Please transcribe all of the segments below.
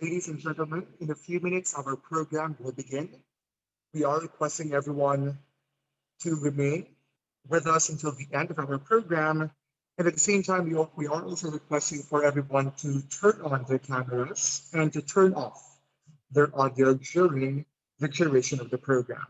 Ladies and gentlemen, in a few minutes, our program will begin. We are requesting everyone to remain with us until the end of our program. And at the same time, we are also requesting for everyone to turn on their cameras and to turn off their audio during the duration of the program.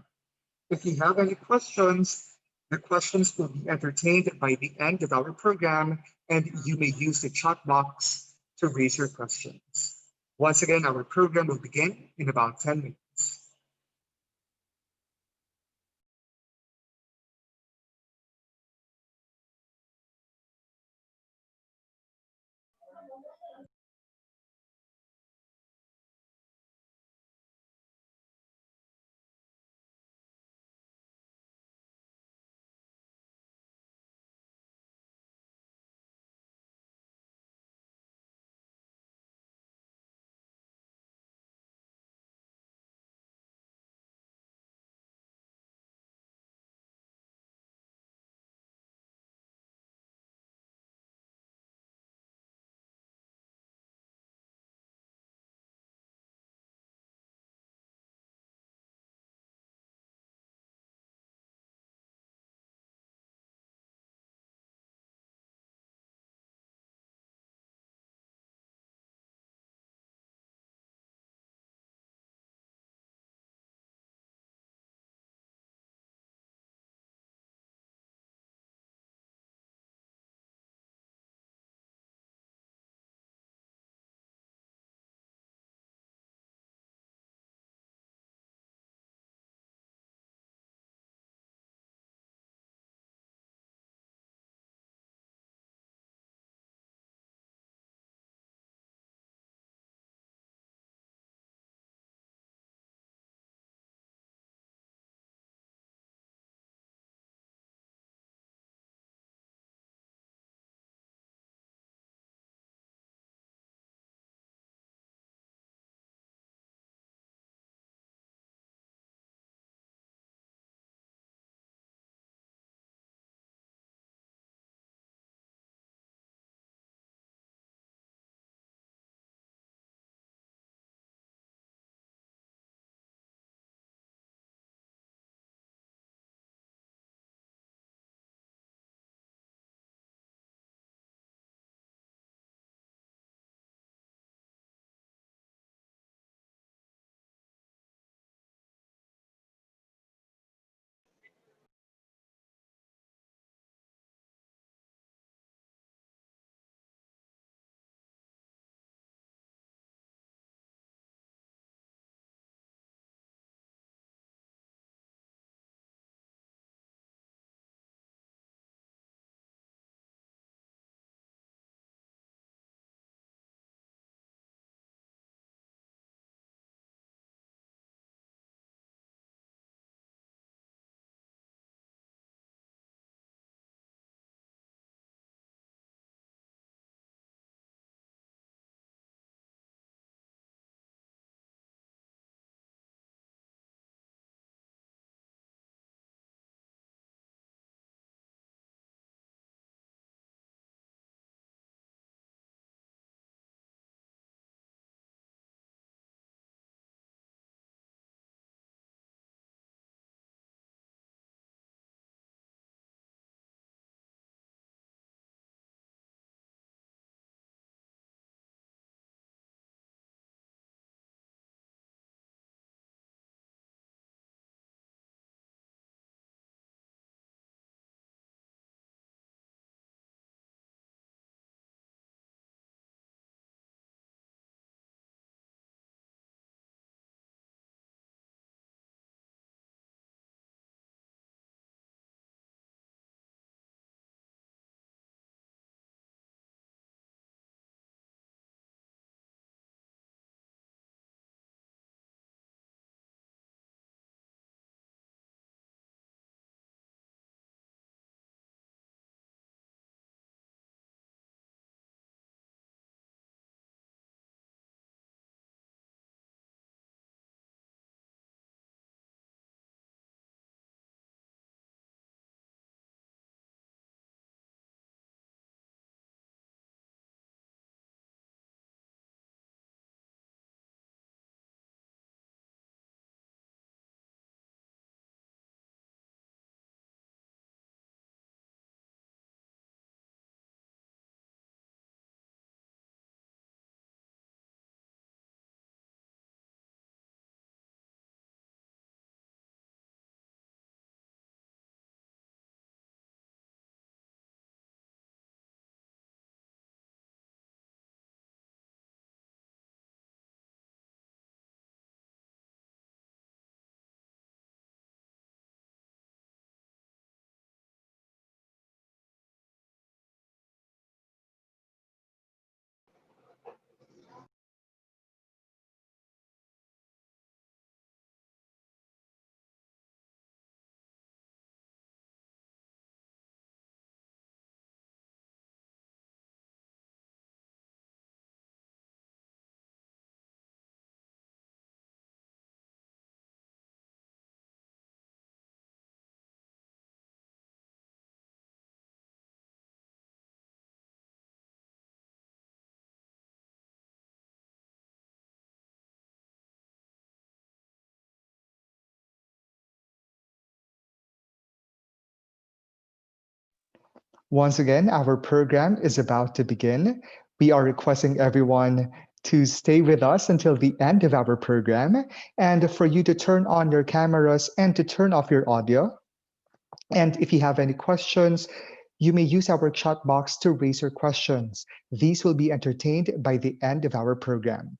If you have any questions, the questions will be entertained by the end of our program, and you may use the chat box to raise your questions. Once again, our program will begin in about 10 minutes. Once again, our program is about to begin. We are requesting everyone to stay with us until the end of our program and for you to turn on your cameras and to turn off your audio. And if you have any questions, you may use our chat box to raise your questions. These will be entertained by the end of our program.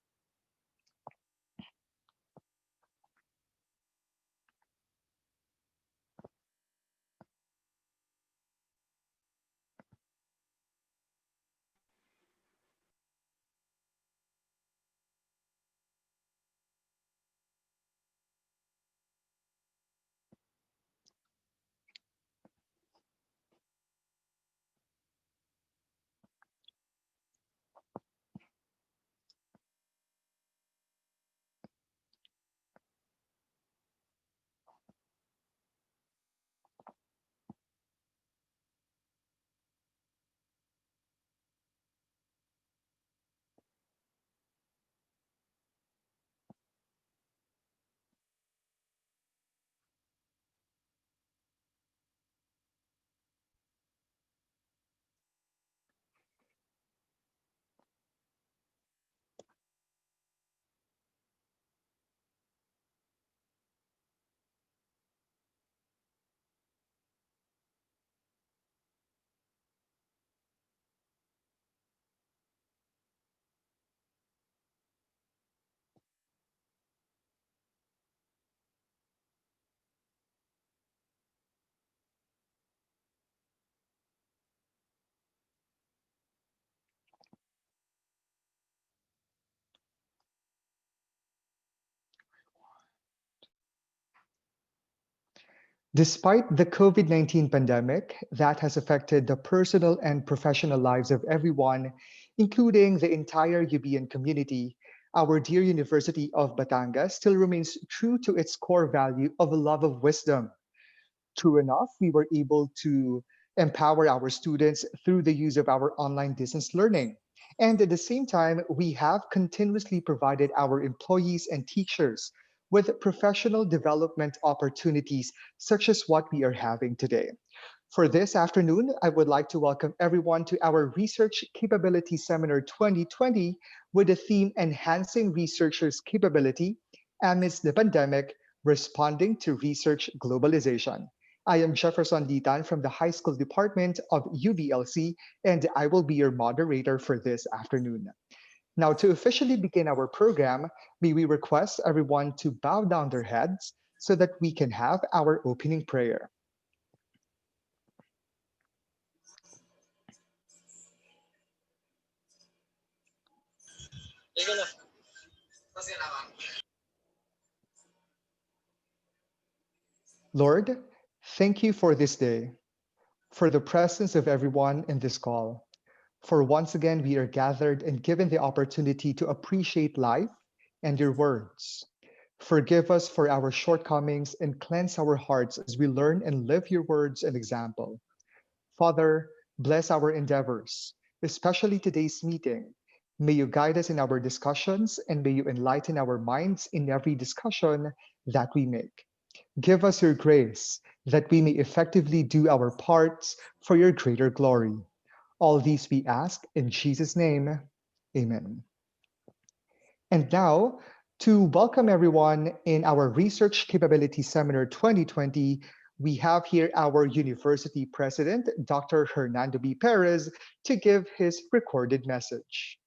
Despite the COVID-19 pandemic that has affected the personal and professional lives of everyone, including the entire UBN community, our dear University of Batangas still remains true to its core value of a love of wisdom. True enough, we were able to empower our students through the use of our online distance learning. And at the same time, we have continuously provided our employees and teachers with professional development opportunities, such as what we are having today. For this afternoon, I would like to welcome everyone to our Research Capability Seminar 2020 with the theme Enhancing Researchers' Capability Amidst the Pandemic, Responding to Research Globalization. I am Jefferson Ditan from the High School Department of UBLC, and I will be your moderator for this afternoon. Now, to officially begin our program, may we request everyone to bow down their heads so that we can have our opening prayer. Lord, thank you for this day, for the presence of everyone in this call. For once again, we are gathered and given the opportunity to appreciate life and your words. Forgive us for our shortcomings and cleanse our hearts as we learn and live your words and example. Father, bless our endeavors, especially today's meeting. May you guide us in our discussions and may you enlighten our minds in every discussion that we make. Give us your grace that we may effectively do our parts for your greater glory. All these we ask in Jesus' name. Amen. And now, to welcome everyone in our Research Capability Seminar 2020, we have here our University President, Dr. Hernando B. Perez, to give his recorded message.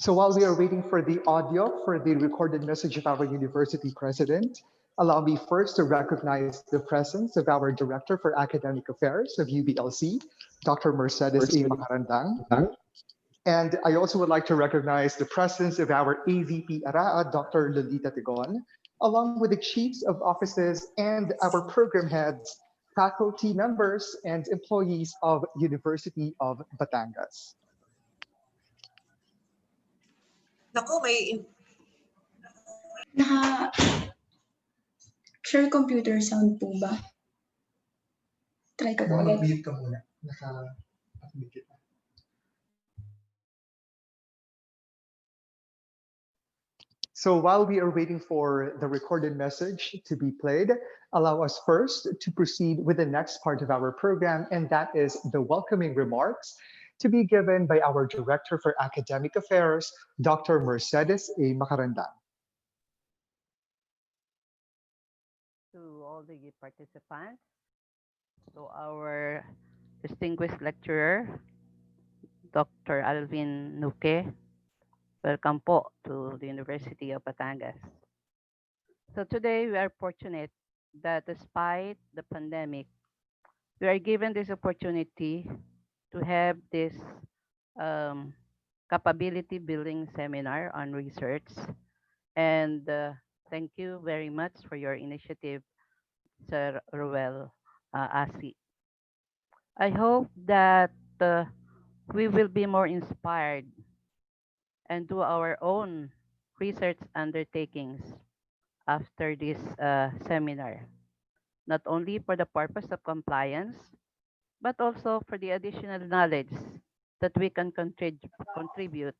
So while we are waiting for the audio for the recorded message of our university president, allow me first to recognize the presence of our Director for Academic Affairs of UBLC, Dr. Mercedes A. Macarandang. And I also would like to recognize the presence of our AVP ARAA, Dr. Lolita Tigon, along with the chiefs of offices and our program heads, faculty members, and employees of University of Batangas. Naku, may Naka-share computer sound po ba? Try ko po ulit. Mag-mute ka muna. Naka-mute kita. So while we are waiting for the recorded message to be played, allow us first to proceed with the next part of our program, and that is the welcoming remarks to be given by our Director for Academic Affairs, Dr. Mercedes A. Macarandang. To all the participants, to our distinguished lecturer, Dr. Alvin Nuque, welcome po to the University of Batangas. So today we are fortunate that despite the pandemic, we are given this opportunity to have this capability building seminar on research. And thank you very much for your initiative, Sir Ruel Asi. I hope that we will be more inspired and do our own research undertakings after this seminar, not only for the purpose of compliance, but also for the additional knowledge that we can contribute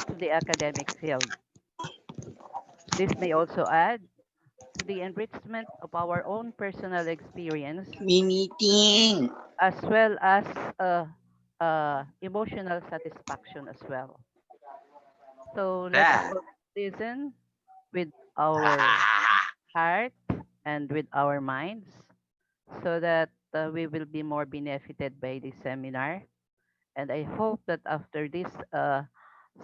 to the academic field. This may also add to the enrichment of our own personal experience, meeting. as well as emotional satisfaction as well. So let's all listen with our heart and with our minds so that we will be more benefited by this seminar. And I hope that after this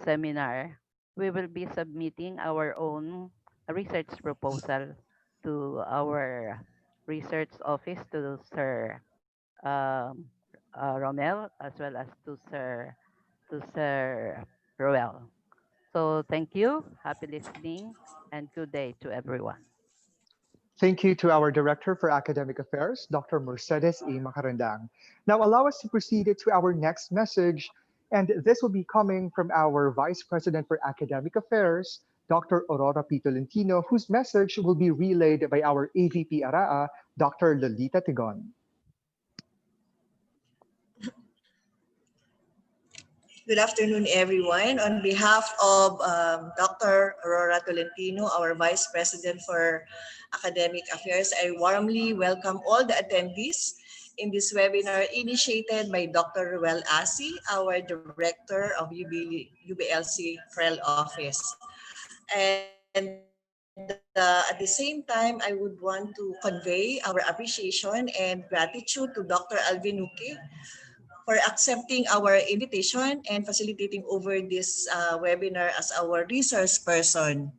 seminar, we will be submitting our own research proposal to our research office, to Sir Romel, as well as to Sir Roel. So thank you, happy listening, and good day to everyone. Thank you to our Director for Academic Affairs, Dr. Mercedes A. Macarandang. Now allow us to proceed to our next message, and this will be coming from our Vice President for Academic Affairs, Dr. Aurora P. Tolentino, whose message will be relayed by our AVP ARAA, Dr. Lolita Tigon. Good afternoon, everyone. On behalf of Dr. Aurora Tolentino, our Vice President for Academic Affairs, I warmly welcome all the attendees in this webinar initiated by Dr. Ruel Asi, our Director of UBLC FREL Office. And at the same time, I would want to convey our appreciation and gratitude to Dr. Alvin Nuque for accepting our invitation and facilitating over this webinar as our resource person.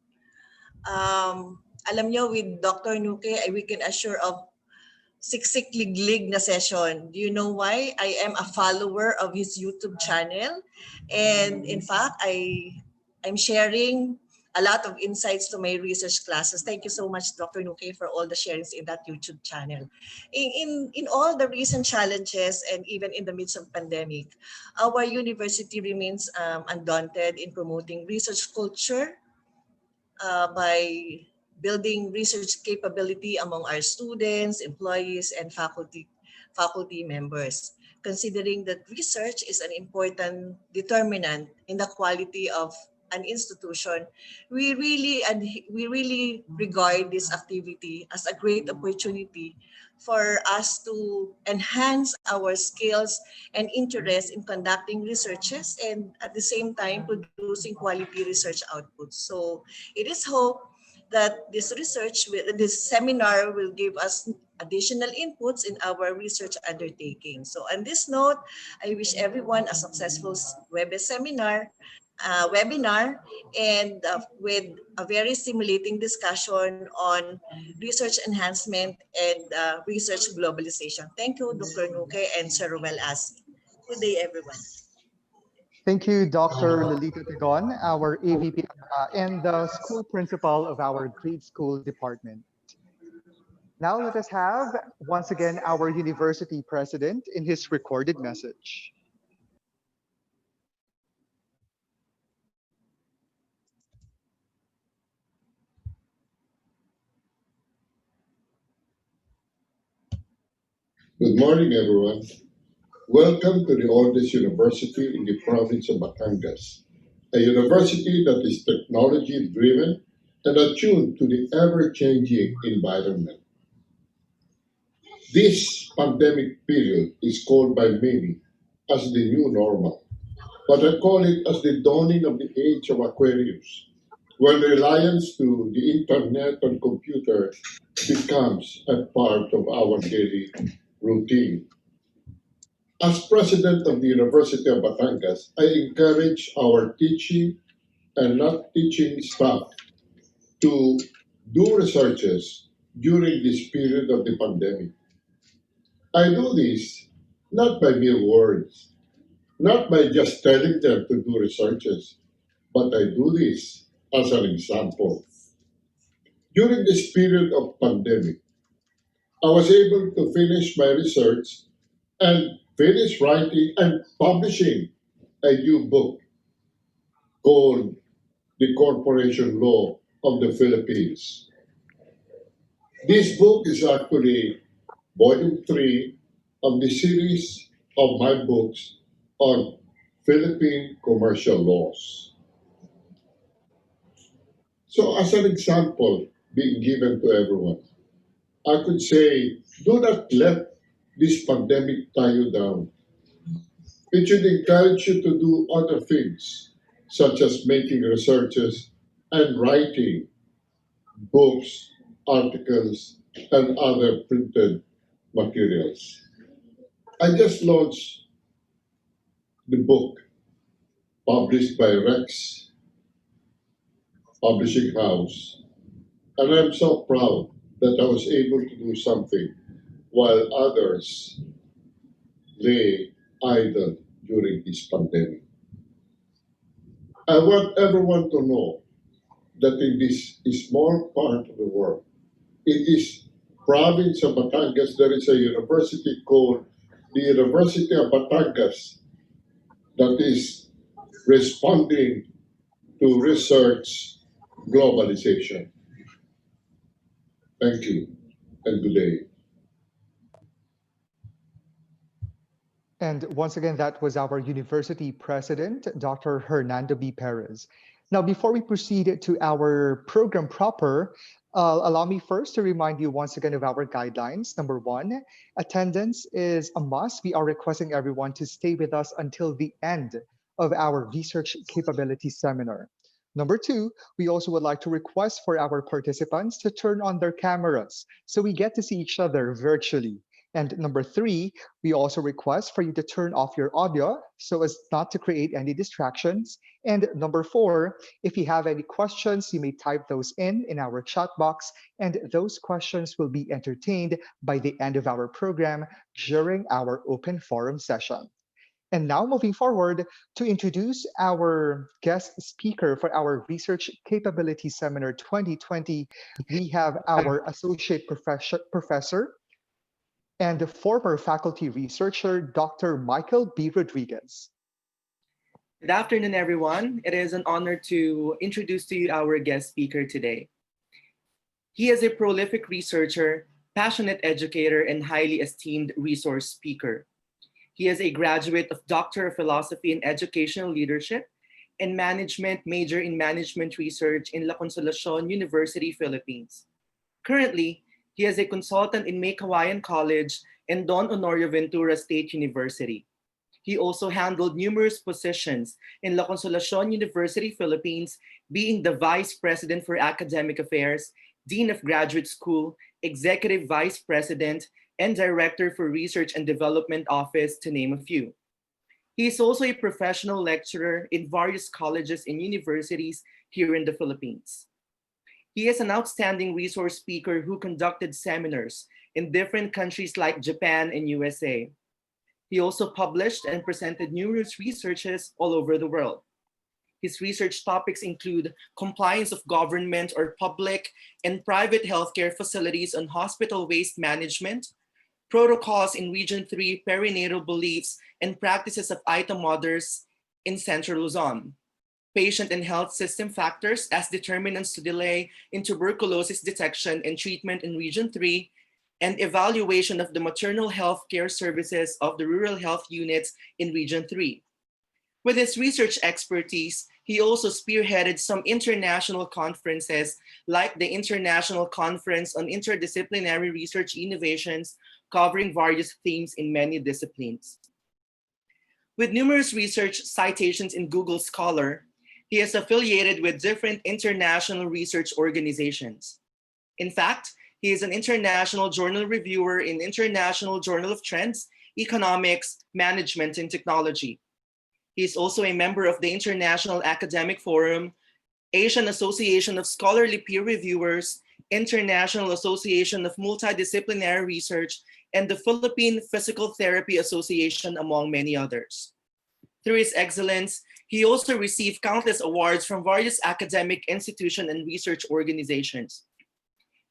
Alam nyo, with Dr. Nuque, we can assure of siksik liglig na session. Do you know why? I am a follower of his YouTube channel. And in fact, I'm sharing a lot of insights to my research classes. Thank you so much, Dr. Nuque, for all the sharings in that YouTube channel. In all the recent challenges and even in the midst of pandemic, our university remains undaunted in promoting research culture by building research capability among our students, employees, and faculty members, considering that research is an important determinant in the quality of an institution. We really regard this activity as a great opportunity for us to enhance our skills and interest in conducting researches and at the same time producing quality research outputs. So it is hope that this seminar will give us additional inputs in our research undertaking. So on this note, I wish everyone a successful web seminar. webinar and with a very stimulating discussion on research enhancement and research globalization. Thank you, Dr. Nuke and Sir Ruel Asi. Good day, everyone. Thank you, Dr. Lolita Tigon, our AVP and the school principal of our grade school department. Now let us have, once again, our university president in his recorded message. Good morning, everyone. Welcome to the oldest university in the province of Batangas, a university that is technology-driven and attuned to the ever-changing environment. This pandemic period is called by many as the new normal, but I call it as the dawning of the age of Aquarius, when reliance to the internet and computer becomes a part of our daily routine. As president of the University of Batangas, I encourage our teaching and not teaching staff to do researches during this period of the pandemic. I do this not by mere words, not by just telling them to do researches, but I do this as an example. During this period of pandemic, I was able to finish my research and finish writing and publishing a new book called The Corporation Law of the Philippines. This book is actually volume 3 of the series of my books on Philippine commercial laws. So as an example being given to everyone, I could say, do not let this pandemic tie you down. It should encourage you to do other things, such as making researches and writing books, articles, and other printed materials. I just launched the book published by Rex Publishing House, and I'm so proud that I was able to do something while others lay idle during this pandemic. I want everyone to know that in this small part of the world, in this province of Batangas, there is a university called the University of Batangas that is responding to research globalization. Thank you and good day. And once again, that was our university president, Dr. Hernando B. Perez. Now, before we proceed to our program proper, allow me first to remind you once again of our guidelines. Number 1, attendance is a must. We are requesting everyone to stay with us until the end of our research capability seminar. Number 2, we also would like to request for our participants to turn on their cameras so we get to see each other virtually. And number 3, we also request for you to turn off your audio so as not to create any distractions. And number 4, if you have any questions, you may type those in our chat box, and those questions will be entertained by the end of our program during our open forum session. And now moving forward to introduce our guest speaker for our Research Capability Seminar 2020, we have our Associate Professor and the former faculty researcher, Dr. Michael B. Rodriguez. Good afternoon, everyone. It is an honor to introduce to you our guest speaker today. He is a prolific researcher, passionate educator, and highly esteemed resource speaker. He is a graduate of Doctor of Philosophy in Educational Leadership and Management, major in Management Research in La Consolacion University, Philippines. Currently, he is a consultant in May Kawayan College and Don Honorio Ventura State University. He also handled numerous positions in La Consolacion University, Philippines, being the Vice President for Academic Affairs, Dean of Graduate School, Executive Vice President, and Director for Research and Development Office, to name a few. He is also a professional lecturer in various colleges and universities here in the Philippines. He is an outstanding resource speaker who conducted seminars in different countries like Japan and USA. He also published and presented numerous researches all over the world. His research topics include compliance of government or public and private healthcare facilities on hospital waste management, protocols in Region 3 perinatal beliefs and practices of Aita mothers in Central Luzon, patient and health system factors as determinants to delay in tuberculosis detection and treatment in Region 3, and evaluation of the maternal health care services of the rural health units in Region 3. With his research expertise, he also spearheaded some international conferences like the International Conference on Interdisciplinary Research Innovations, covering various themes in many disciplines. With numerous research citations in Google Scholar, he is affiliated with different international research organizations. In fact, he is an international journal reviewer in International Journal of Trends, Economics, Management, and Technology. He is also a member of the International Academic Forum, Asian Association of Scholarly Peer Reviewers, International Association of Multidisciplinary Research, and the Philippine Physical Therapy Association, among many others. Through his excellence, he also received countless awards from various academic institutions and research organizations.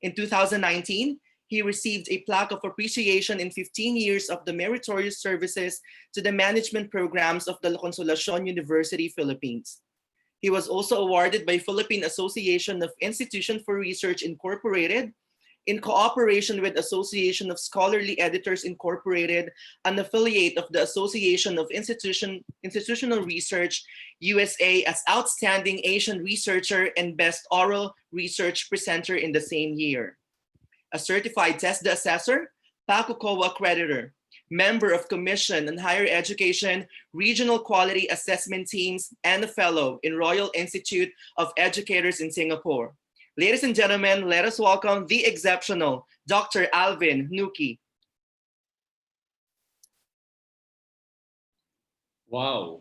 In 2019, he received a plaque of appreciation in 15 years of the meritorious services to the management programs of the Consolacion University, Philippines. He was also awarded by Philippine Association of Institutions for Research Incorporated, in cooperation with Association of Scholarly Editors Incorporated, an affiliate of the Association of Institutional Research, USA, as Outstanding Asian Researcher and Best Oral Research Presenter in the same year. A certified TESDA assessor, PACOCOA accreditor, member of Commission on Higher Education Regional Quality Assessment Teams, and a fellow in Royal Institute of Educators in Singapore. Ladies and gentlemen, let us welcome the exceptional Dr. Alvin Nuki. Wow,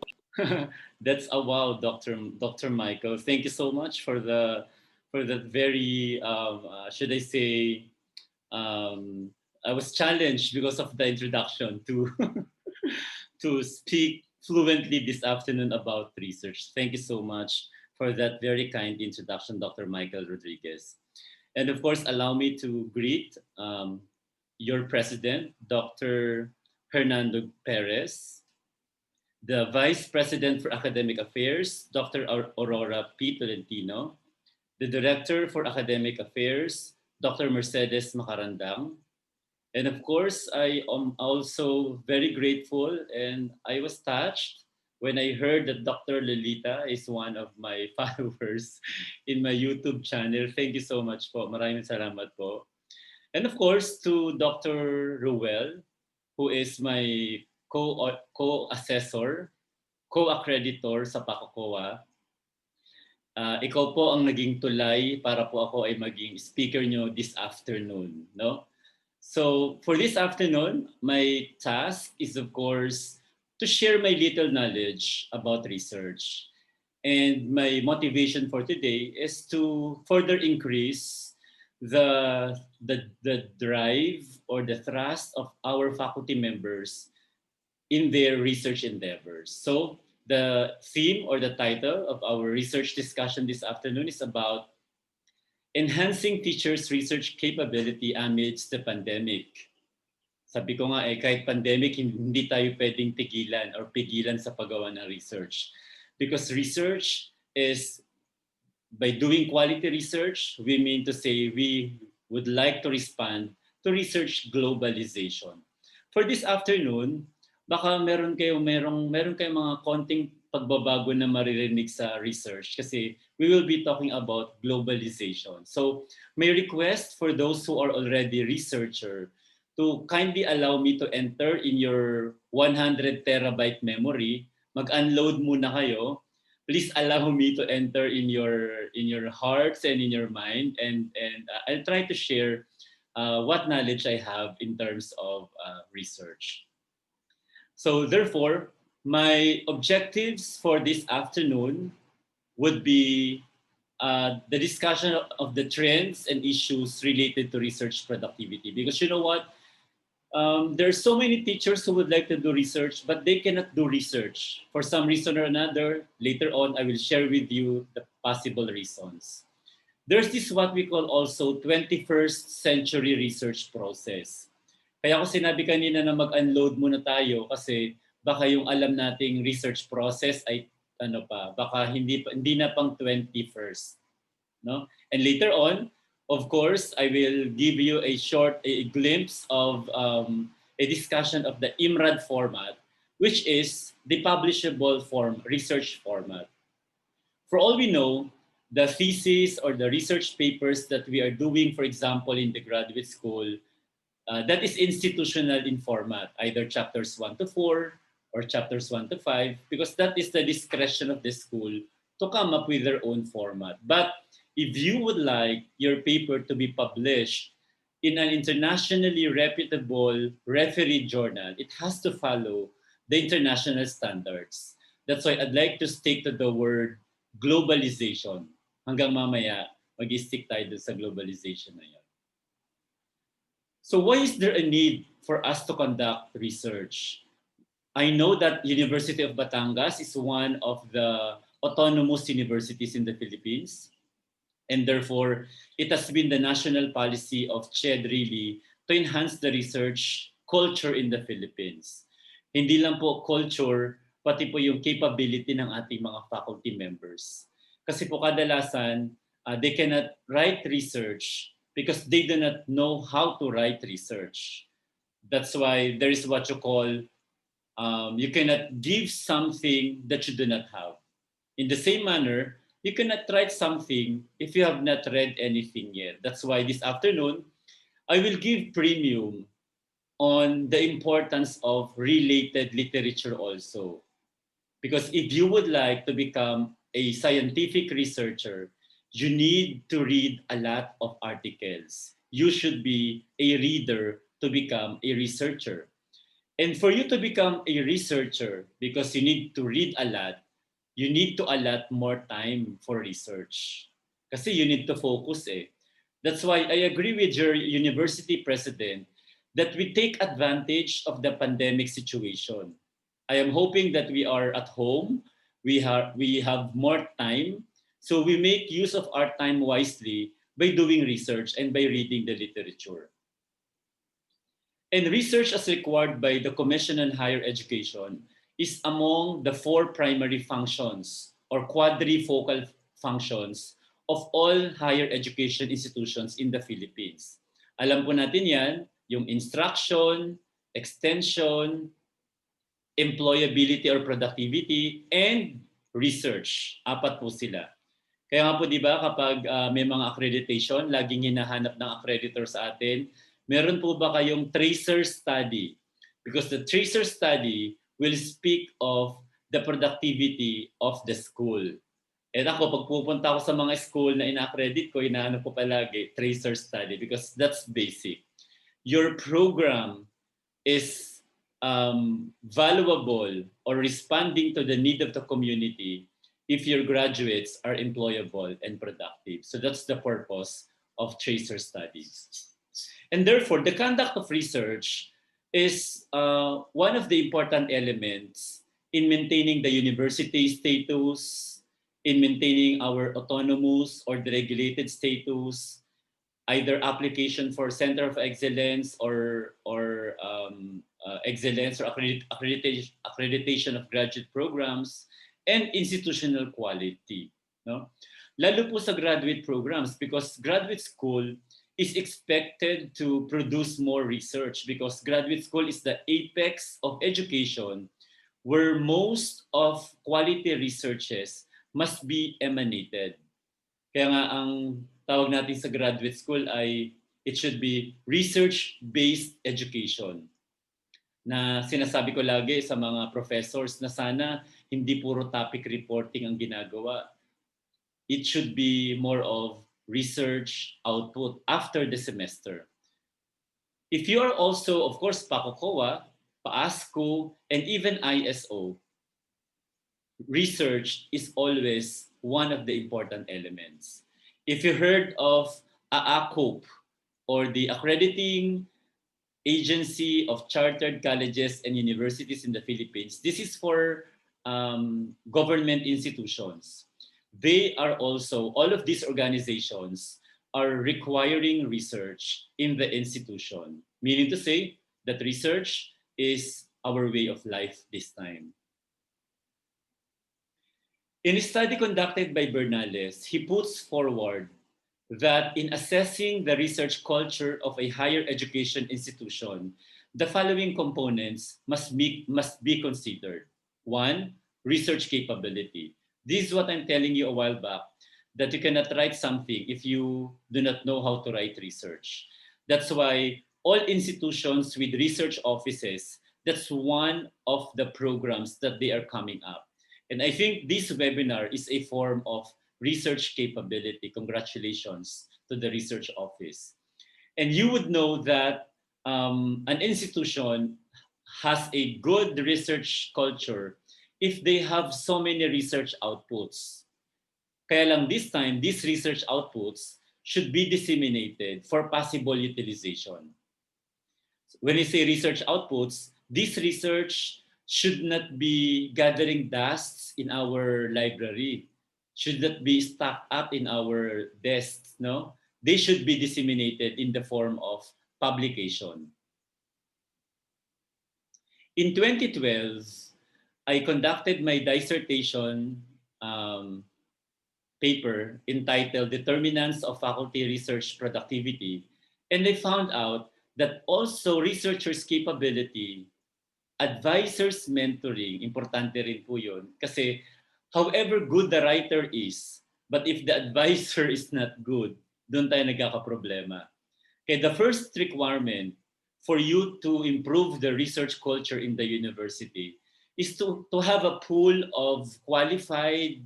that's a wow, Dr. Michael. Thank you so much for that very should I say, I was challenged because of the introduction to to speak fluently this afternoon about research. Thank you so much for that very kind introduction, Dr. Michael Rodriguez. And of course, allow me to greet your president, Dr. Hernando Perez, the Vice President for Academic Affairs, Dr. Aurora P. Tolentino, the Director for Academic Affairs, Dr. Mercedes Macarandang. And of course, I am also very grateful and I was touched when I heard that Dr. Lolita is one of my followers in my YouTube channel. Thank you so much po. Maraming salamat po. And of course, to Dr. Ruel, who is my co-assessor, co-accreditor sa PACOCOA. Ikaw po ang naging tulay para po ako ay maging speaker nyo this afternoon. No? So for this afternoon, my task is of course to share my little knowledge about research. And my motivation for today is to further increase the drive or the thrust of our faculty members in their research endeavors. So the theme or the title of our research discussion this afternoon is about enhancing teachers' research capability amidst the pandemic. Sabi ko nga kahit pandemic, hindi tayo pwedeng tigilan or pigilan sa paggawa ng research. Because research is, by doing quality research, we mean to say we would like to respond to research globalization. For this afternoon, baka meron kayong mga konting pagbabago na maririnig sa research kasi we will be talking about globalization. So may request for those who are already researcher to kindly allow me to enter in your 100 terabyte memory. Mag-unload muna kayo. Please allow me to enter in your hearts and in your mind, and I'll try to share what knowledge I have in terms of research. So therefore, My objectives for this afternoon would be the discussion of the trends and issues related to research productivity. Because you know what? There are so many teachers who would like to do research, but they cannot do research for some reason or another. Later on, I will share with you the possible reasons. There's this what we call also 21st century research process. Kaya ako sinabi kanina na mag-unload muna tayo kasi baka yung alam nating research process ay ano pa, baka hindi na pang 21st, no? And later on, of course, I will give you a glimpse of a discussion of the IMRAD format, which is the publishable form research format. For all we know, the thesis or the research papers that we are doing, for example, in the graduate school, that is institutional in format, either chapters 1 to 4 or chapters 1 to 5, because that is the discretion of the school to come up with their own format. But if you would like your paper to be published in an internationally reputable refereed journal, it has to follow the international standards. That's why I'd like to stick to the word globalization. Hanggang mamaya, mag-stick tayo dun sa globalization na yun. So why is there a need for us to conduct research? I know that University of Batangas is one of the autonomous universities in the Philippines. And therefore, it has been the national policy of CHED really to enhance the research culture in the Philippines. Hindi lang po culture, pati po yung capability ng ating mga faculty members. Kasi po kadalasan, they cannot write research because they do not know how to write research. That's why there is what you call, you cannot give something that you do not have. In the same manner, you cannot write something if you have not read anything yet. That's why this afternoon, I will give premium on the importance of related literature also. Because if you would like to become a scientific researcher, you need to read a lot of articles. You should be a reader to become a researcher. And for you to become a researcher, because you need to read a lot, you need to allot more time for research. Kasi you need to focus eh. That's why I agree with your university president that we take advantage of the pandemic situation. I am hoping that we are at home, we have more time, so we make use of our time wisely by doing research and by reading the literature. And research as required by the Commission on Higher Education is among the 4 primary functions or quadrifocal functions of all higher education institutions in the Philippines. Alam po natin yan, yung instruction, extension, employability or productivity, and research. 4 po sila. Kaya nga po di ba kapag may mga accreditation, laging hinahanap ng accreditor sa atin, meron po ba kayong tracer study? Because the tracer study will speak of the productivity of the school. And ako, pag pupunta ako sa mga school na ina-accredit ko, inaano ko palagi, tracer study because that's basic. Your program is valuable or responding to the need of the community if your graduates are employable and productive. So that's the purpose of tracer studies. And therefore, the conduct of research is one of the important elements in maintaining the university status, in maintaining our autonomous or deregulated status, either application for Center of Excellence or excellence or accreditation of graduate programs, and institutional quality. No? Lalo po sa graduate programs because graduate school is expected to produce more research because graduate school is the apex of education where most of quality researches must be emanated. Kaya nga ang tawag natin sa graduate school ay it should be research-based education. Na sinasabi ko lagi sa mga professors na sana hindi puro topic reporting ang ginagawa. It should be more of research output after the semester. If you are also, of course, PACOCOA, PAASCO, and even ISO, research is always one of the important elements. If you heard of AACOP, or the Accrediting Agency of Chartered Colleges and Universities in the Philippines, this is for government institutions. They are also, all of these organizations are requiring research in the institution, meaning to say that research is our way of life this time. In a study conducted by Bernales, he puts forward that in assessing the research culture of a higher education institution, the following components must be considered. One, research capability. This is what I'm telling you a while back, that you cannot write something if you do not know how to write research. That's why all institutions with research offices, that's one of the programs that they are coming up. And I think this webinar is a form of research capability. Congratulations to the research office. And you would know that an institution has a good research culture if they have so many research outputs. Kaya lang this time, these research outputs should be disseminated for possible utilization. When you say research outputs, this research should not be gathering dust in our library, should not be stacked up in our desks, no? They should be disseminated in the form of publication. In 2012, I conducted my dissertation paper entitled Determinants of Faculty Research Productivity, and I found out that also researchers' capability, advisors' mentoring, importante rin po yun. Kasi however good the writer is, but if the advisor is not good, doon tayo nagkakaproblema. Okay, the first requirement for you to improve the research culture in the university is to have a pool of qualified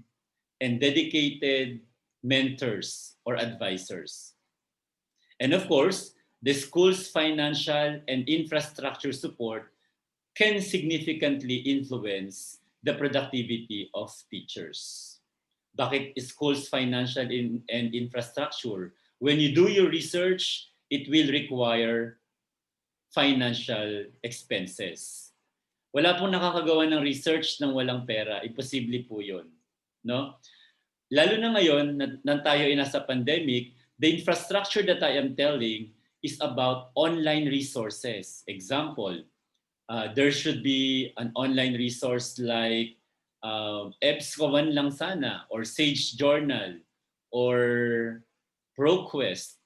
and dedicated mentors or advisors. And of course, the school's financial and infrastructure support can significantly influence the productivity of teachers. Bakit schools' financial and infrastructure? When you do your research, it will require financial expenses. Wala pong nakakagawa ng research nang walang pera. Imposible po yun. No? Lalo na ngayon, na tayo ay nasa pandemic, the infrastructure that I am telling is about online resources. Example, there should be an online resource like EBSCO1 lang sana, or Sage Journal, or ProQuest.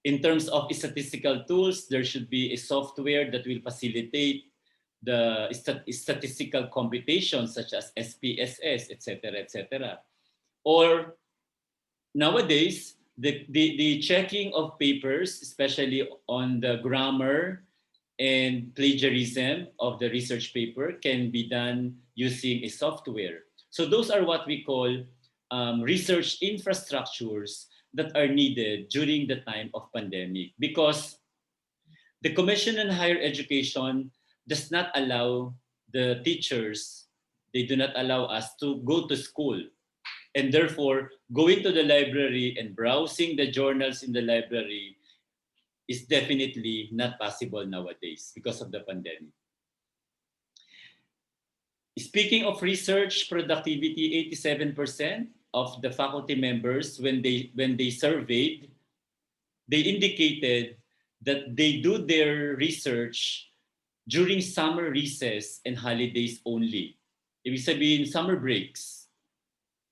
In terms of statistical tools, there should be a software that will facilitate the statistical computations such as SPSS, etc., etc. Or nowadays, the checking of papers, especially on the grammar and plagiarism of the research paper, can be done using a software. So those are what we call research infrastructures that are needed during the time of pandemic, because the Commission on Higher Education does not allow the teachers, they do not allow us to go to school. And therefore, going to the library and browsing the journals in the library is definitely not possible nowadays because of the pandemic. Speaking of research productivity, 87% of the faculty members, when they surveyed, they indicated that they do their research during summer recess and holidays only. Ibig sabihin, summer breaks.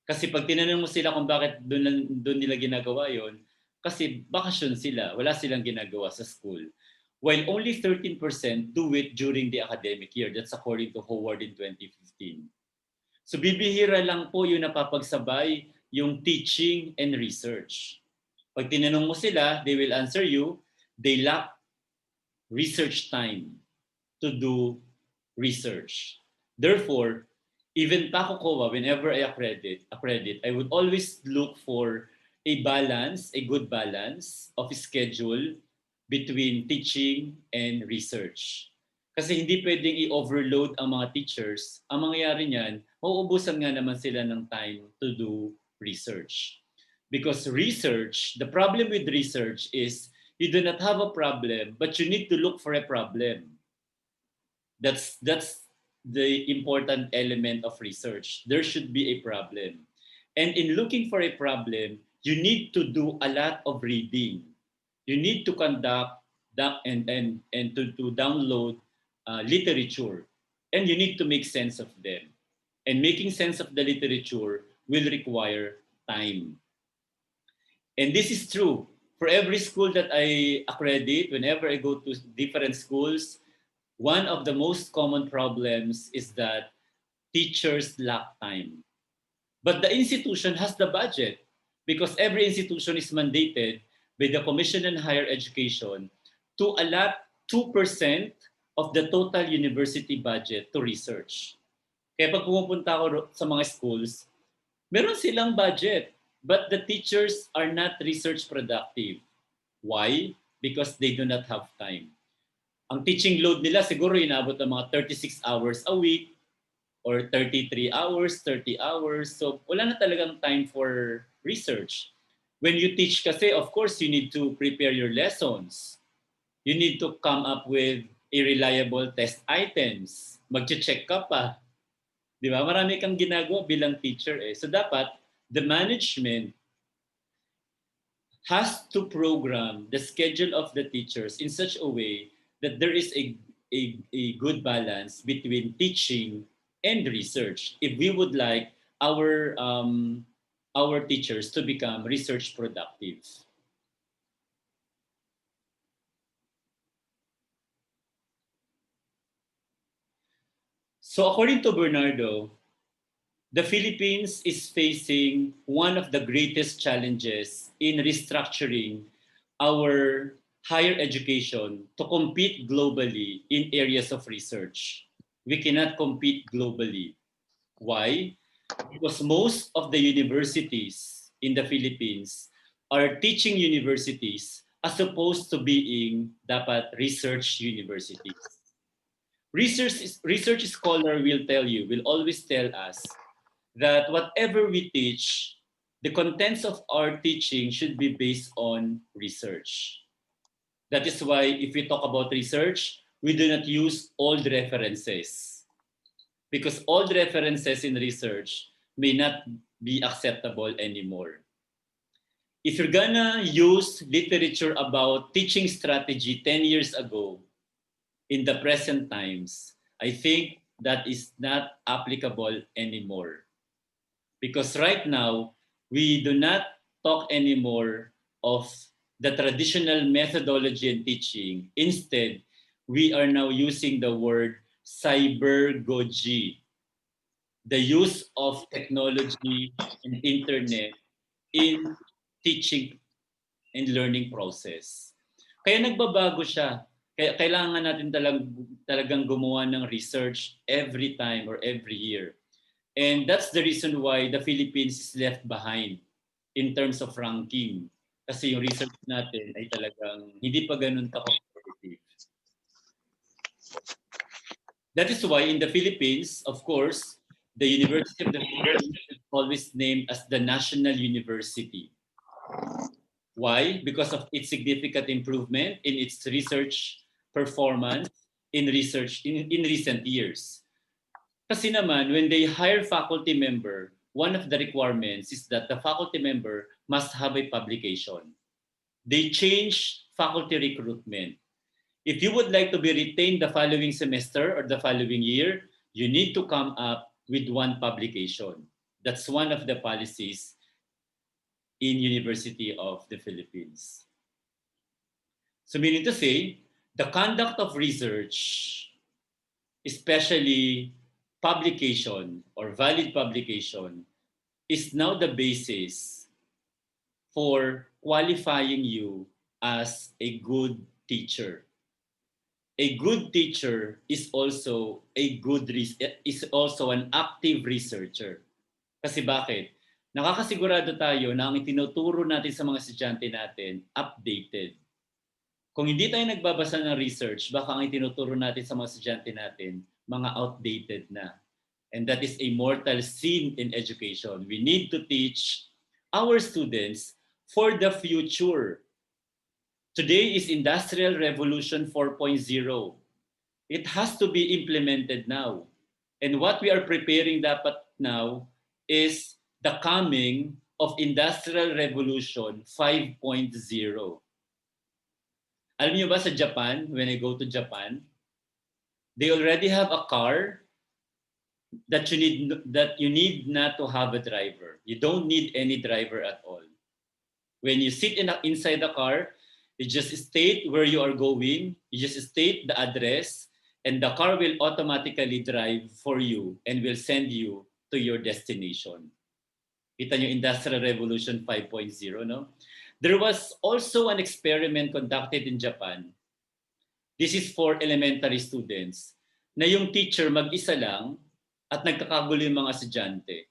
Kasi pag tinanong mo sila kung bakit doon nila ginagawa yon, kasi bakasyon sila, wala silang ginagawa sa school. While only 13% do it during the academic year. That's according to Howard in 2015. So bibihira lang po yung napapagsabay yung teaching and research. Pag tinanong mo sila, they will answer you, they lack research time to do research. Therefore, even PACOCOA, whenever I accredit, I would always look for a balance, a good balance of schedule between teaching and research. Kasi hindi pwedeng i-overload ang mga teachers. Ang mangyayari niyan, mauubusan nga naman sila ng time to do research. Because research, the problem with research is you do not have a problem, but you need to look for a problem. That's the important element of research. There should be a problem. And in looking for a problem, you need to do a lot of reading. You need to conduct that and to download literature. And you need to make sense of them. And making sense of the literature will require time. And this is true for every school that I accredit. Whenever I go to different schools, one of the most common problems is that teachers lack time. But the institution has the budget because every institution is mandated by the Commission on Higher Education to allot 2% of the total university budget to research. Kaya pag pumupunta ako sa mga schools, meron silang budget, but the teachers are not research productive. Why? Because they do not have time. Ang teaching load nila siguro inabot ng mga 36 hours a week or 33 hours, 30 hours. So wala na talagang time for research. When you teach kasi, of course, you need to prepare your lessons. You need to come up with a reliable test items. Mag-check ka pa. Di ba? Marami kang ginagawa bilang teacher eh. So dapat, the management has to program the schedule of the teachers in such a way that there is a good balance between teaching and research if we would like our teachers to become research productive. So according to Bernardo, the Philippines is facing one of the greatest challenges in restructuring our higher education to compete globally in areas of research. We cannot compete globally. Why? Because most of the universities in the Philippines are teaching universities as opposed to being dapat research universities. Research scholar will always tell us that whatever we teach, the contents of our teaching should be based on research. That is why if we talk about research, we do not use old references because old references in research may not be acceptable anymore. If you're gonna use literature about teaching strategy 10 years ago in the present times, I think that is not applicable anymore. Because right now, we do not talk anymore of the traditional methodology and teaching. Instead, we are now using the word cybergogy, the use of technology and internet in teaching and learning process. Kaya nagbabago siya. Kaya kailangan natin talagang gumawa ng research every time or every year. And that's the reason why the Philippines is left behind in terms of ranking. Kasi yung research natin ay talagang hindi pa ganun ka-competitive. That is why in the Philippines, of course, the University of the Philippines is always named as the National University. Why? Because of its significant improvement in its research performance in recent years. Kasi naman, when they hire faculty member, one of the requirements is that the faculty member must have a publication. They change faculty recruitment. If you would like to be retained the following semester or the following year, you need to come up with one publication. That's one of the policies in University of the Philippines. So meaning to say, the conduct of research, especially publication or valid publication, is now the basis for qualifying you as a good teacher. A good teacher is also an active researcher. Kasi bakit? Nakakasigurado tayo na ang itinuturo natin sa mga estudyante natin updated. Kung hindi tayo nagbabasa ng research, baka ang itinuturo natin sa mga estudyante natin mga outdated na. And that is a mortal sin in education. We need to teach our students for the future. Today is Industrial Revolution 4.0. It has to be implemented now. And what we are preparing dapat now is the coming of Industrial Revolution 5.0. Alam niyo ba sa Japan, when I go to Japan, they already have a car that you need not to have a driver. You don't need any driver at all. When you sit inside the car, you just state where you are going, you just state the address, and the car will automatically drive for you and will send you to your destination. Kita nyo, Industrial Revolution 5.0, no? There was also an experiment conducted in Japan. This is for elementary students, na yung teacher mag-isa lang at nagkakagulo yung mga estudyante.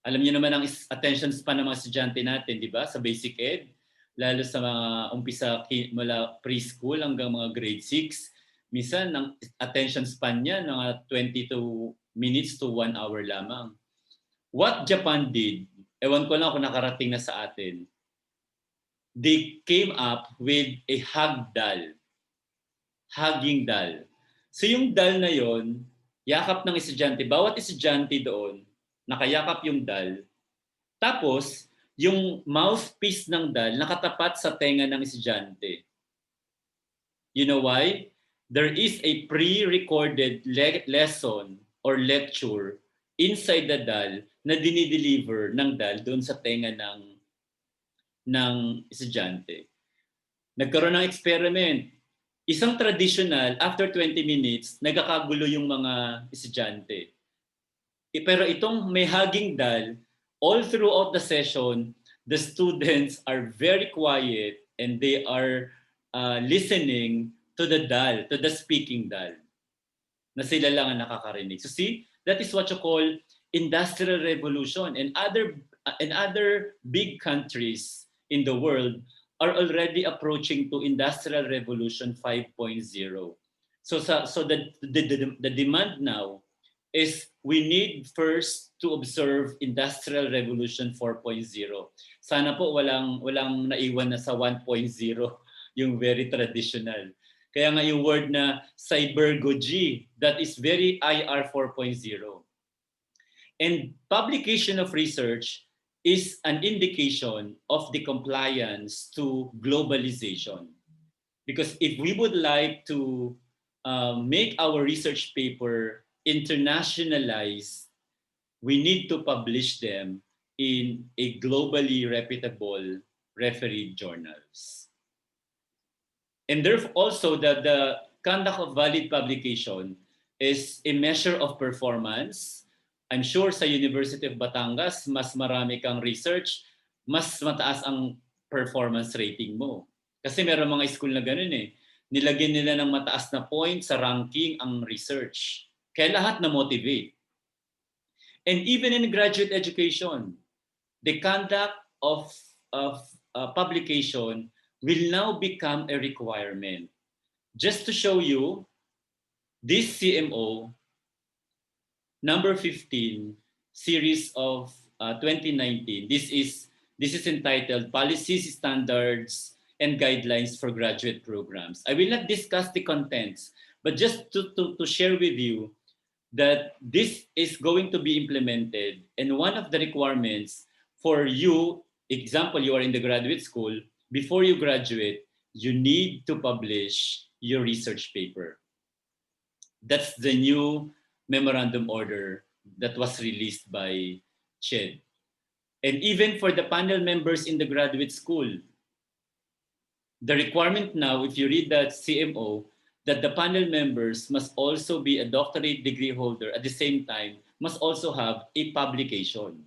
Alam niyo naman ang attention span ng mga estudyante natin, di ba? Sa basic ed, lalo sa mga umpisa mula preschool hanggang mga grade 6, minsan ang attention span niya ng 22 minutes to 1 hour lamang. What Japan did, ewan ko lang kung nakarating na sa atin, they came up with a hugging doll. So yung doll na yon, yakap ng estudyante, bawat estudyante doon, nakayakap yung doll. Tapos, yung mouthpiece ng doll nakatapat sa tenga ng estudyante. You know why? There is a pre-recorded lesson or lecture inside the doll na dinideliver ng doll doon sa tenga ng estudyante. Nagkaroon ng experiment. Isang traditional, after 20 minutes, nagkakagulo yung mga estudyante. Pero itong may hugging doll, all throughout the session, the students are very quiet and they are listening to the doll, to the speaking doll, na sila lang ang nakakarinig. So see, that is what you call industrial revolution. And other big countries in the world are already approaching to industrial revolution 5.0. So the demand now is we need first to observe industrial revolution 4.0. Sana po walang naiwan na sa 1.0, yung very traditional. Kaya nga yung word na cybergogy, that is very IR 4.0. And publication of research is an indication of the compliance to globalization. Because if we would like to make our research paper internationalized, we need to publish them in a globally reputable refereed journals. And therefore also the conduct of valid publication is a measure of performance. I'm sure sa University of Batangas, mas marami kang research, mas mataas ang performance rating mo. Kasi meron mga school na ganun eh. Nilagyan nila ng mataas na point sa ranking ang research. Kaya lahat na motivate. And even in graduate education, the conduct of publication will now become a requirement. Just to show you, this CMO, number 15, series of 2019, this is entitled Policies, Standards, and Guidelines for Graduate Programs. I will not discuss the contents, but just to share with you that this is going to be implemented, and one of the requirements for you, example, you are in the graduate school, before you graduate, you need to publish your research paper. That's the new memorandum order that was released by CHED. And even for the panel members in the graduate school, the requirement now, if you read that CMO, that the panel members must also be a doctorate degree holder, at the same time, must also have a publication.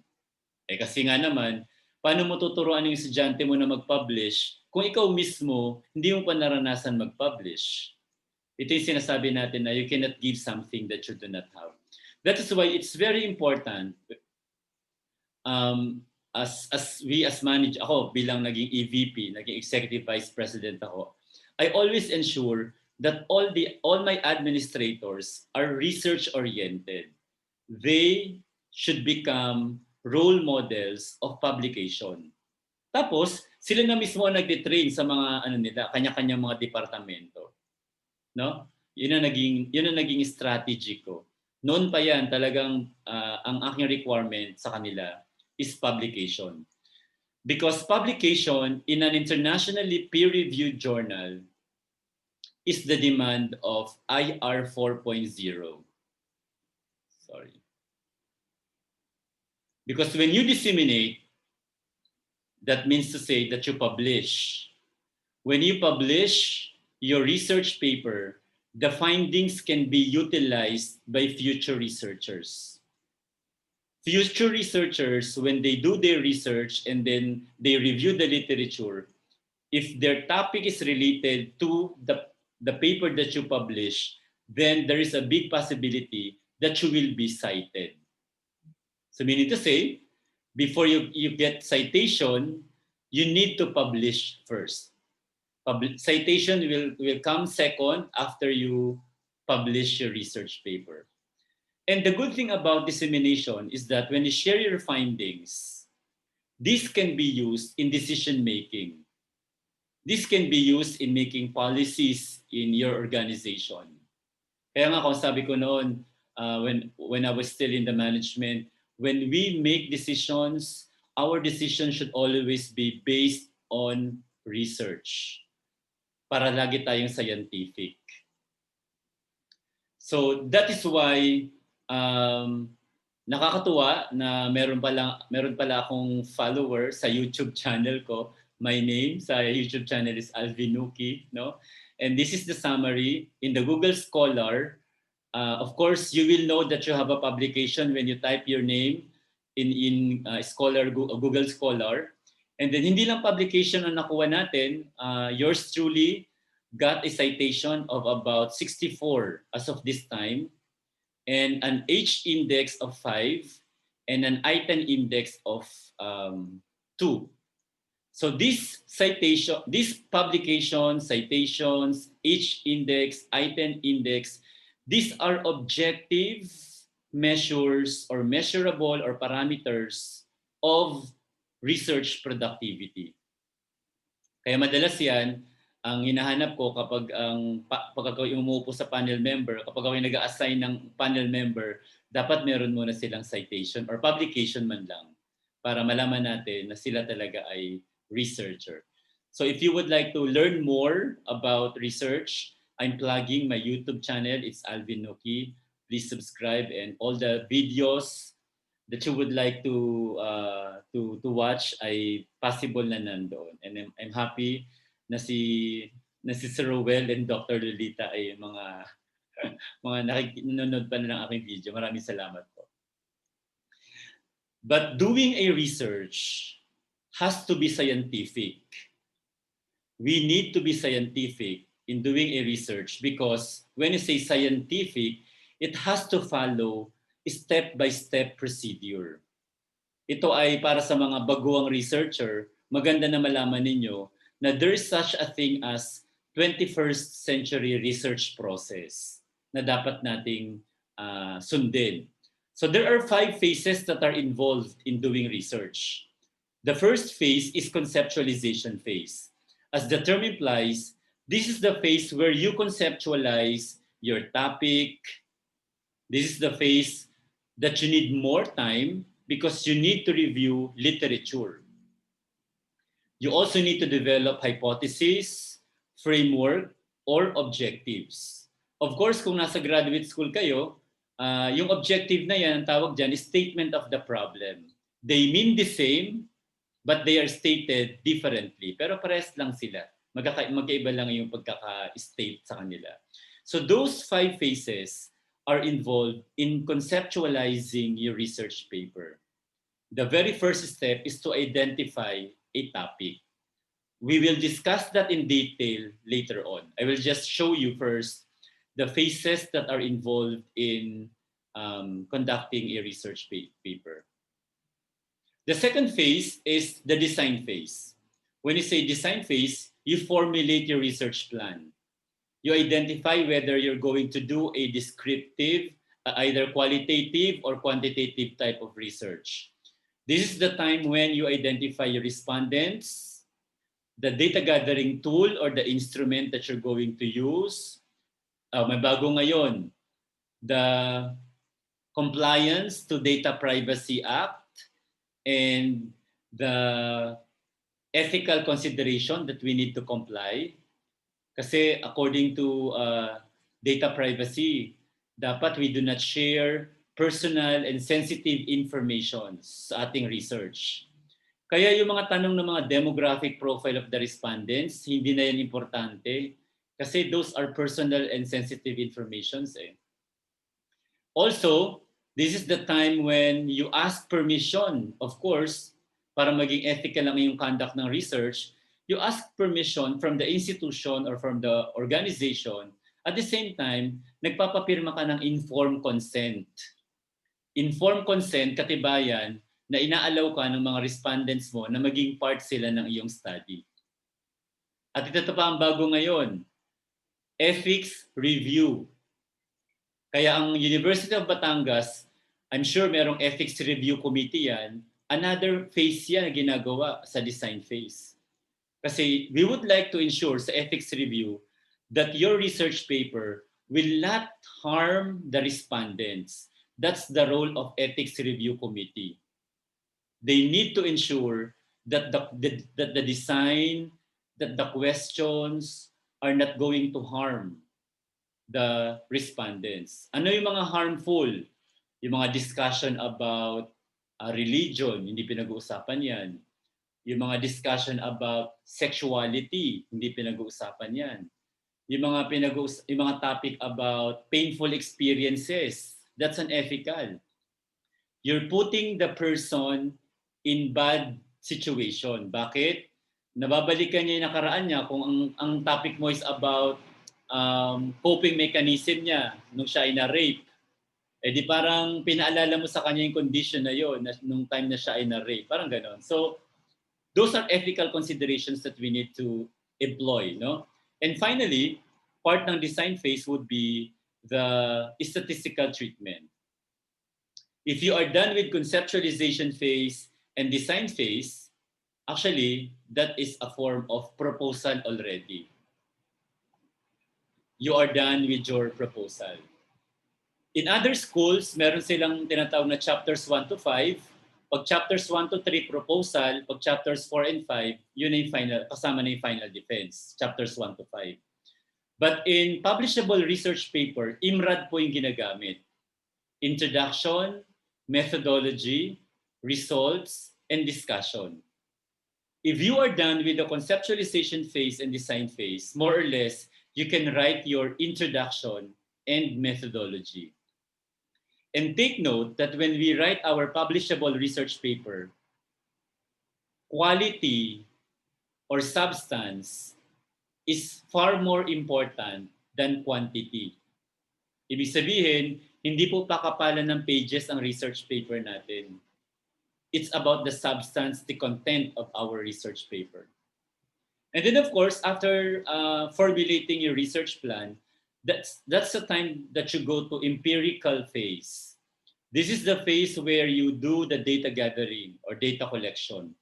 Eh kasi nga naman, paano mo tuturuan yung estudyante mo na mag-publish kung ikaw mismo hindi mo pa naranasan mag-publish? Ito yung sinasabi natin na you cannot give something that you do not have. That is why it's very important as manager, ako bilang naging EVP, naging Executive Vice President ako, I always ensure that all my administrators are research-oriented. they should become role models of publication. Tapos, sila na mismo ang nagtitrain sa mga ano nila, kanya-kanyang mga departamento. No? Yun ang naging strategy ko. Noon pa yan, talagang ang aking requirement sa kanila is publication. Because publication in an internationally peer-reviewed journal is the demand of IR 4.0. Sorry. Because when you disseminate, that means to say that you publish. When you publish your research paper, the findings can be utilized by future researchers. Future researchers, when they do their research and then they review the literature, if their topic is related to the paper that you publish, then there is a big possibility that you will be cited. So meaning to say, before you get citation, you need to publish first. Citation will come second after you publish your research paper. And the good thing about dissemination is that when you share your findings, this can be used in decision making. This can be used in making policies in your organization. Kaya nga kung sabi ko noon, when I was still in the management, when we make decisions, our decision should always be based on research para lagi tayong scientific. So that is why nakakatuwa na meron pala akong follower sa YouTube channel ko. My name sa YouTube channel is Alvinuki, no? And this is the summary in the Google Scholar. Of course, you will know that you have a publication when you type your name in Google Scholar. And then hindi lang publication ang nakuha natin, yours truly got a citation of about 64 as of this time, and an H index of 5, and an I-10 index of 2. So this publication, citations, H index, I-10 index, these are objective measures or measurable or parameters of research productivity. Kaya madalas yan, ang hinahanap ko kapag umuupo sa panel member, kapag ako nag-a-assign ng panel member, dapat meron muna silang citation or publication man lang para malaman natin na sila talaga ay researcher. So if you would like to learn more about research, I'm plugging my YouTube channel. It's Alvin Noki. Please subscribe, and all the videos that you would like to watch ay possible na nandoon. And I'm happy na si Sir Rowell and Dr. Lolita ay mga nanonood pa na ng aking video. Maraming salamat po. But doing a research has to be scientific. We need to be scientific in doing a research because when you say scientific, it has to follow step-by-step procedure. Ito ay para sa mga baguang researcher, maganda na malaman ninyo na there is such a thing as 21st century research process na dapat nating sundin. So there are 5 phases that are involved in doing research. The first phase is conceptualization phase. As the term implies, this is the phase where you conceptualize your topic. This is the phase that you need more time because you need to review literature. You also need to develop hypotheses, framework, or objectives. Of course, kung nasa graduate school kayo, yung objective na yan, ang tawag dyan is statement of the problem. They mean the same, but they are stated differently. Pero parehas lang sila. Magkaiba lang yung pagkaka-state sa kanila. So those 5 phases are involved in conceptualizing your research paper. The very first step is to identify a topic. We will discuss that in detail later on. I will just show you first the phases that are involved in conducting a research paper. The second phase is the design phase. When you say design phase, you formulate your research plan. You identify whether you're going to do a descriptive, either qualitative or quantitative type of research. This is the time when you identify your respondents, the data gathering tool or the instrument that you're going to use. May bago ngayon, the Compliance to Data Privacy Act and the ethical consideration that we need to comply. Kasi according to data privacy, dapat we do not share personal and sensitive information sa ating research. Kaya yung mga tanong ng mga demographic profile of the respondents, hindi na yan importante kasi those are personal and sensitive informations. Also, this is the time when you ask permission, of course, para maging ethical lang yung conduct ng research, you ask permission from the institution or from the organization. At the same time, nagpapapirma ka ng informed consent. Informed consent, katibayan, na inaalaw ka ng mga respondents mo na maging part sila ng iyong study. At ito pa ang bago ngayon, ethics review. Kaya ang University of Batangas, I'm sure merong ethics review committee yan, another phase yan na ginagawa sa design phase. Kasi we would like to ensure sa ethics review that your research paper will not harm the respondents. That's the role of ethics review committee. They need to ensure that the design, that the questions are not going to harm the respondents. Ano yung mga harmful? Yung mga discussion about religion, hindi pinag-uusapan yan. Yung mga discussion about sexuality, hindi pinag-uusapan yan. Yung mga topic about painful experiences, that's unethical. You're putting the person in bad situation. Bakit? Nababalikan niya yung nakaraan niya kung ang topic mo is about coping mechanism niya nung siya ay na-rape. Eh di parang pinaalala mo sa kanya yung condition na yun nung time na siya ay na-rape. Parang ganon. So, those are ethical considerations that we need to employ. No? And finally, part ng design phase would be the statistical treatment. If you are done with conceptualization phase and design phase, actually, that is a form of proposal already. You are done with your proposal. In other schools, meron silang tinatawag na chapters 1 to 5. Pag chapters 1 to 3 proposal, pag chapters 4 and 5, yun na yung final, kasama na yung final defense, chapters 1 to 5. But in publishable research paper, IMRAD po yung ginagamit. Introduction, methodology, results, and discussion. If you are done with the conceptualization phase and design phase, more or less, you can write your introduction and methodology. And take note that when we write our publishable research paper, quality or substance is far more important than quantity. Ibig sabihin, hindi po pakapalan ng pages ang research paper natin. It's about the substance, the content of our research paper. And then of course, after formulating your research plan, that's the time that you go to empirical phase. This is the phase where you do the data gathering or data collection.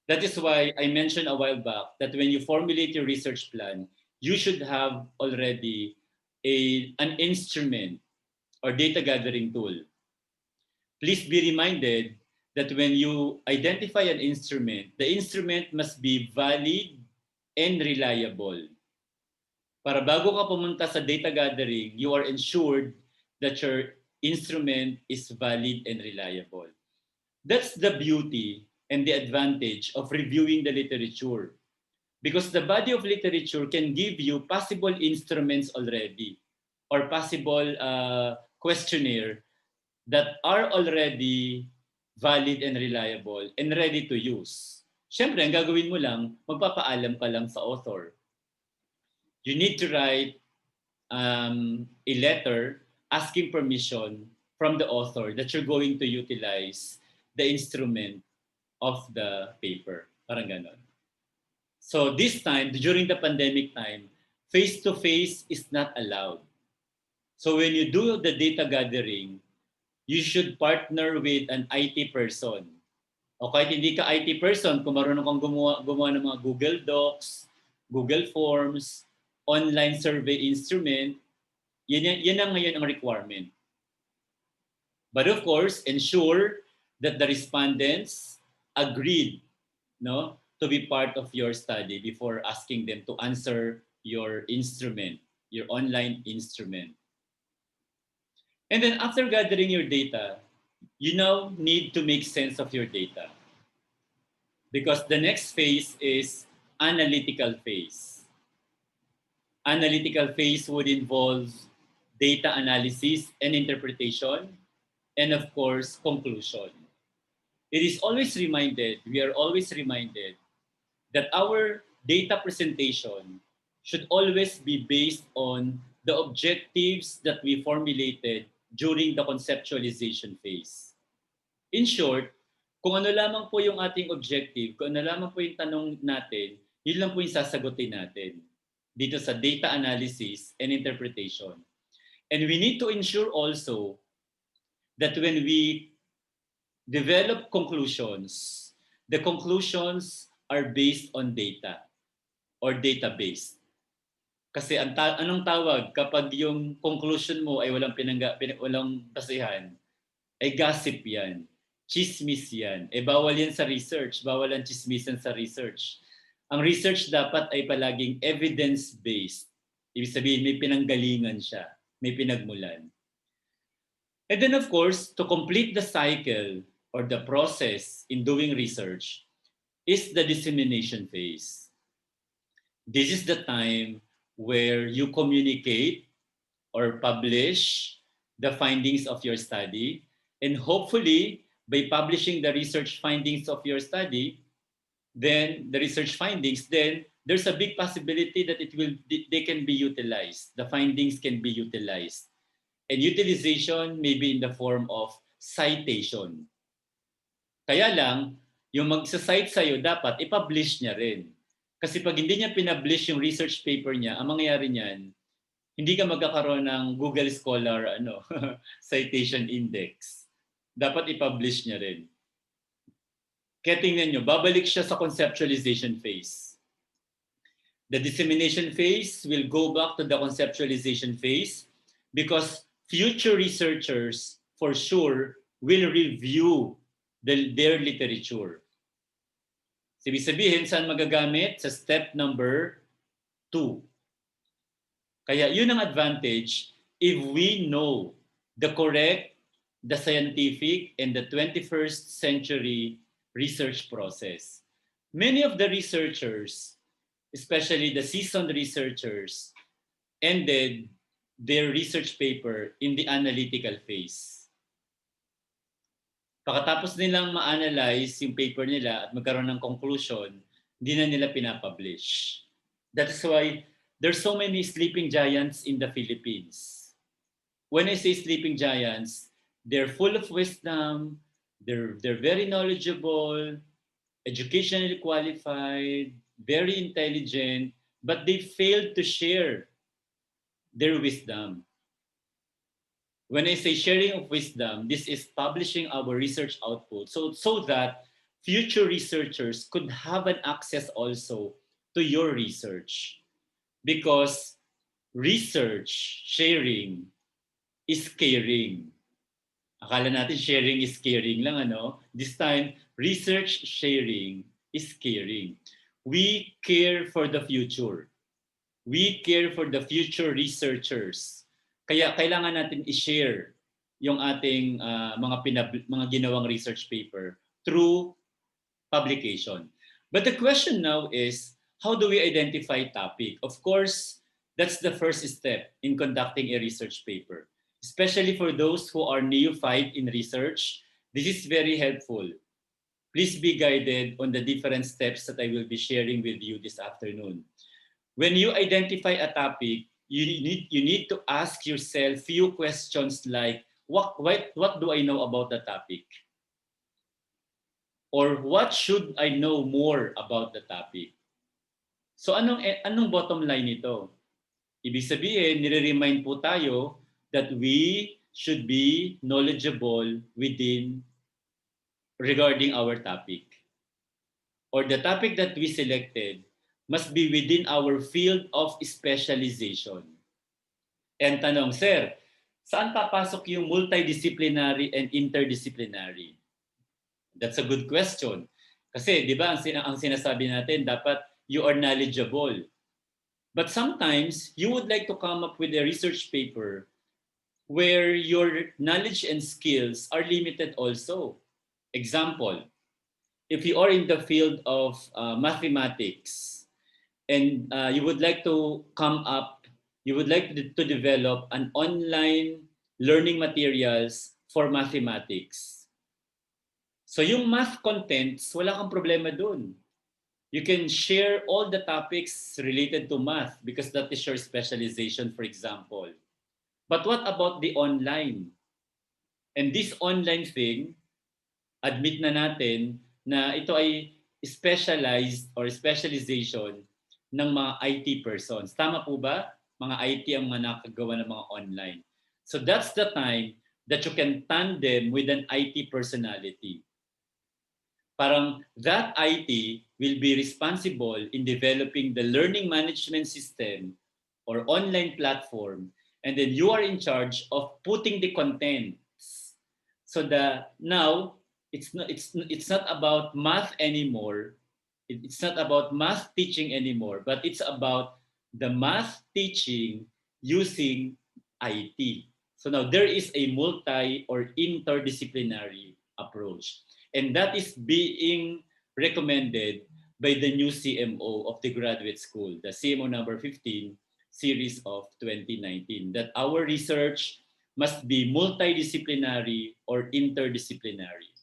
That is why I mentioned a while back that when you formulate your research plan, you should have already an instrument or data gathering tool. Please be reminded that when you identify an instrument, the instrument must be valid and reliable. Para bago ka pumunta sa data gathering, you are ensured that your instrument is valid and reliable. That's the beauty and the advantage of reviewing the literature. Because the body of literature can give you possible instruments already or possible questionnaire that are already valid and reliable and ready to use. Siyempre, ang gagawin mo lang, magpapaalam ka lang sa author. You need to write a letter asking permission from the author that you're going to utilize the instrument of the paper. Parang ganon. So this time, during the pandemic time, face-to-face is not allowed. So when you do the data gathering, you should partner with an IT person. O kahit hindi ka IT person, kung marunong kang gumawa ng mga Google Docs, Google Forms, online survey instrument, yan ang ngayon ang requirement. But of course, ensure that the respondents agreed, no, to be part of your study before asking them to answer your instrument, your online instrument. And then after gathering your data, you now need to make sense of your data. Because the next phase is analytical phase. Analytical phase would involve data analysis and interpretation, and of course, conclusion. We are always reminded that our data presentation should always be based on the objectives that we formulated during the conceptualization phase. In short, kung ano lamang po yung ating objective, kung ano lamang po yung tanong natin, yun lang po yung sasagutin natin dito sa data analysis and interpretation. And we need to ensure also that when we develop conclusions, the conclusions are based on data or database. Kasi anong tawag kapag yung conclusion mo ay walang basihan, ay gossip yan, chismis yan. Bawal yan sa research, bawal ang chismisan sa research. Ang research dapat ay palaging evidence-based. Ibig sabihin may pinanggalingan siya, may pinagmulan. And then of course, to complete the cycle or the process in doing research is the dissemination phase. This is the time where you communicate or publish the findings of your study, and hopefully by publishing the research findings of your study, then there's a big possibility that they can be utilized. The findings can be utilized. And utilization may be in the form of citation. Kaya lang, yung magsa-cite sa'yo, dapat i-publish niya rin. Kasi pag hindi niya pinablish yung research paper niya, ang mangyayari niyan, hindi ka magkakaroon ng Google Scholar citation index. Dapat i-publish niya rin. Kaya tingnan nyo, babalik siya sa conceptualization phase. The dissemination phase will go back to the conceptualization phase because future researchers, for sure, will review their literature. Ibig sabihin, saan magagamit? Sa step number 2. Kaya yun ang advantage if we know the correct, the scientific, and the 21st century research process. Many of the researchers, especially the seasoned researchers, ended their research paper in the analytical phase. Pagkatapos nilang ma-analyze yung paper nila at magkaroon ng conclusion, hindi na nila pinapublish. That is why there's so many sleeping giants in the Philippines. When I say sleeping giants, they're full of wisdom, they're very knowledgeable, educationally qualified, very intelligent, but they failed to share their wisdom. When I say sharing of wisdom, this is publishing our research output so that future researchers could have an access also to your research. Because research sharing is caring. Akala natin sharing is caring lang, ano? This time, research sharing is caring. We care for the future. We care for the future researchers. Kaya kailangan natin i-share yung ating mga ginawang research paper through publication. But the question now is, how do we identify topic? Of course, that's the first step in conducting a research paper. Especially for those who are neophyte in research, this is very helpful. Please be guided on the different steps that I will be sharing with you this afternoon. When you identify a topic, you need to ask yourself few questions like, what do I know about the topic? Or what should I know more about the topic? So anong bottom line nito? Ibig sabihin, nire-remind po tayo that we should be knowledgeable regarding our topic, or the topic that we selected must be within our field of specialization. And tanong, sir, saan papasok yung multidisciplinary and interdisciplinary? That's a good question. Kasi, di ba, ang sinasabi natin, dapat you are knowledgeable. But sometimes, you would like to come up with a research paper where your knowledge and skills are limited also. Example, if you are in the field of mathematics and you would like to develop an online learning materials for mathematics. So yung math contents, wala kang problema dun. You can share all the topics related to math because that is your specialization, for example. But what about the online? And this online thing, admit na natin na ito ay specialized or specialization ng mga IT persons. Tama po ba? Mga IT ang mga nakagawa ng mga online. So that's the time that you can tandem with an IT personality. Parang that IT will be responsible in developing the learning management system or online platform, and then you are in charge of putting the contents. So now it's not about math anymore. It's not about math teaching anymore, but it's about the math teaching using IT. So now there is a multi or interdisciplinary approach. And that is being recommended by the new CMO of the graduate school, the CMO number 15 series of 2019, that our research must be multidisciplinary or interdisciplinary.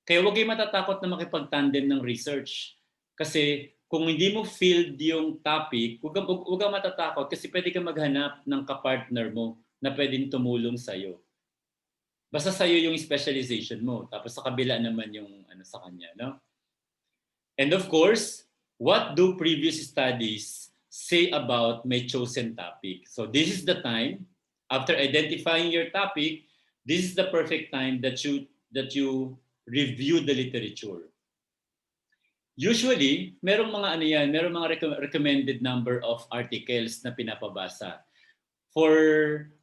Kaya huwag kayo matatakot na makipag-tandem ng research. Kasi kung hindi mo filled yung topic, huwag kang matatakot kasi pwede kang maghanap ng kapartner mo na pwedeng tumulong sa'yo. Basta sa'yo yung specialization mo, tapos sa kabila naman yung sa kanya, no? And of course, what do previous studies say about my chosen topic? So this is the time, after identifying your topic, this is the perfect time that you review the literature. Usually, merong mga recommended number of articles na pinapabasa. For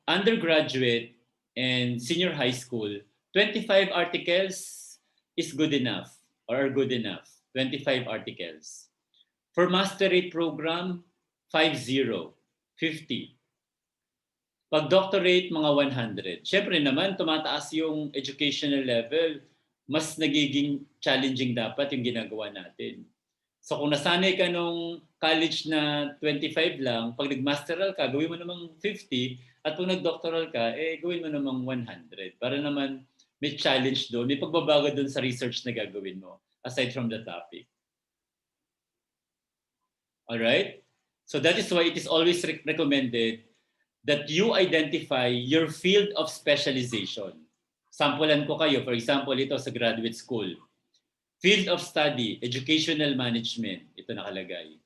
undergraduate and senior high school, 25 articles is good enough or are good enough. 25 articles. For masterate program, 50. Pag doctorate, mga 100. Siyempre naman, tumataas yung educational level, mas nagiging challenging dapat yung ginagawa natin. So kung nasanay ka nung college na 25 lang, pag nag-masteral ka, gawin mo namang 50, at kung nag-doctoral ka, gawin mo namang 100. Para naman may challenge doon, may pagbabago doon sa research na gagawin mo, aside from the topic. Alright? So that is why it is always recommended that you identify your field of specialization. Sampulan ko kayo, for example, ito sa graduate school. Field of study, educational management, ito nakalagay.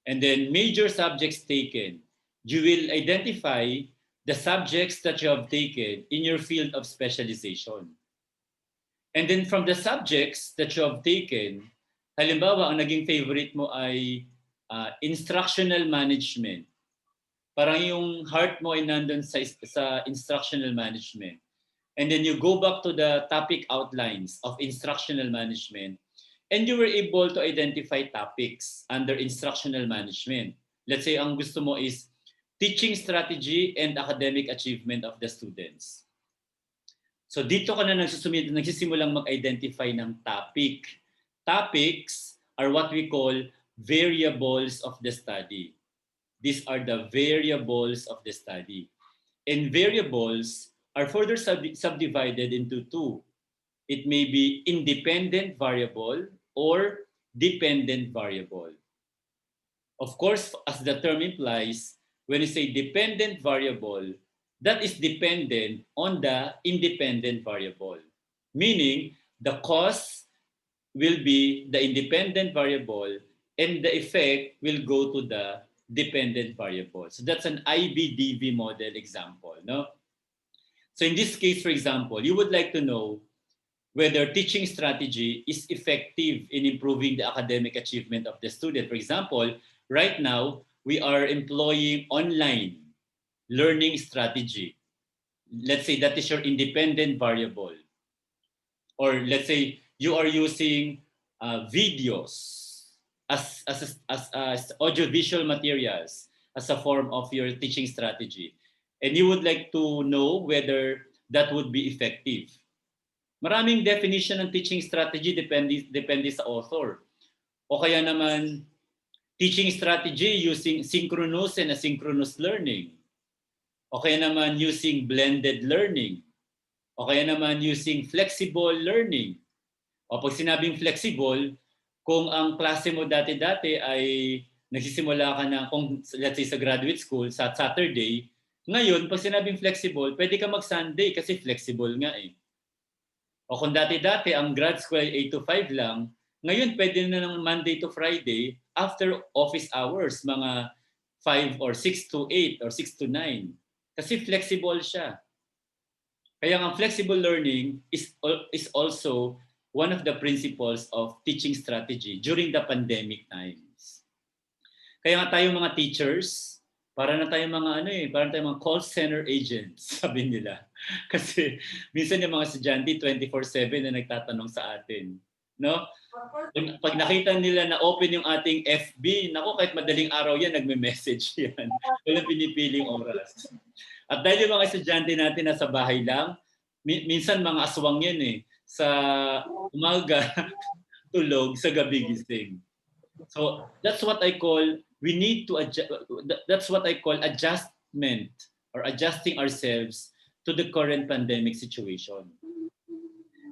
And then major subjects taken. You will identify the subjects that you have taken in your field of specialization. And then from the subjects that you have taken, halimbawa, ang naging favorite mo ay instructional management. Parang yung heart mo ay nandun sa instructional management. And then you go back to the topic outlines of instructional management, and you were able to identify topics under instructional management. Let's say ang gusto mo is teaching strategy and academic achievement of the students. So dito ka na nagsisimulang mag-identify ng topic. Topics are what we call variables of the study. These are the variables of the study. And variables are further subdivided into two. It may be independent variable or dependent variable. Of course, as the term implies, when you say dependent variable, that is dependent on the independent variable. Meaning, the cause will be the independent variable and the effect will go to the dependent variable. So that's an IBDV model example, no? So in this case, for example, you would like to know whether teaching strategy is effective in improving the academic achievement of the student. For example, right now, we are employing online learning strategy. Let's say that is your independent variable. Or let's say you are using videos as audiovisual materials as a form of your teaching strategy. And you would like to know whether that would be effective. Maraming definition ng teaching strategy depende sa author. O kaya naman, teaching strategy using synchronous and asynchronous learning. O kaya naman using blended learning. O kaya naman using flexible learning. O pag sinabing flexible, kung ang klase mo dati-dati ay nagsisimula ka na, kung let's say sa graduate school, sa Saturday, ngayon, pag sinabing flexible, pwede ka mag-Sunday kasi flexible nga eh. O kung dati-dati ang grad school ay 8 to 5 lang, ngayon pwede na ng Monday to Friday after office hours, mga 5 or 6 to 8 or 6 to 9. Kasi flexible siya. Kaya ang flexible learning is also one of the principles of teaching strategy during the pandemic times. Kaya nga tayo mga teachers, para na tayong mga para tayong mga call center agents, sabi nila. Kasi minsan yung mga estudyante 24/7 na nagtatanong sa atin, no? Pag nakita nila na open yung ating FB, nako kahit madaling araw yan nagme-message yan. Walang pinipiling oras. At dahil yung mga estudyante natin nasa bahay lang, minsan mga aswang yan eh. Sa umaga tulog, sa gabi gising. So that's what I call that's what I call adjustment or adjusting ourselves to the current pandemic situation.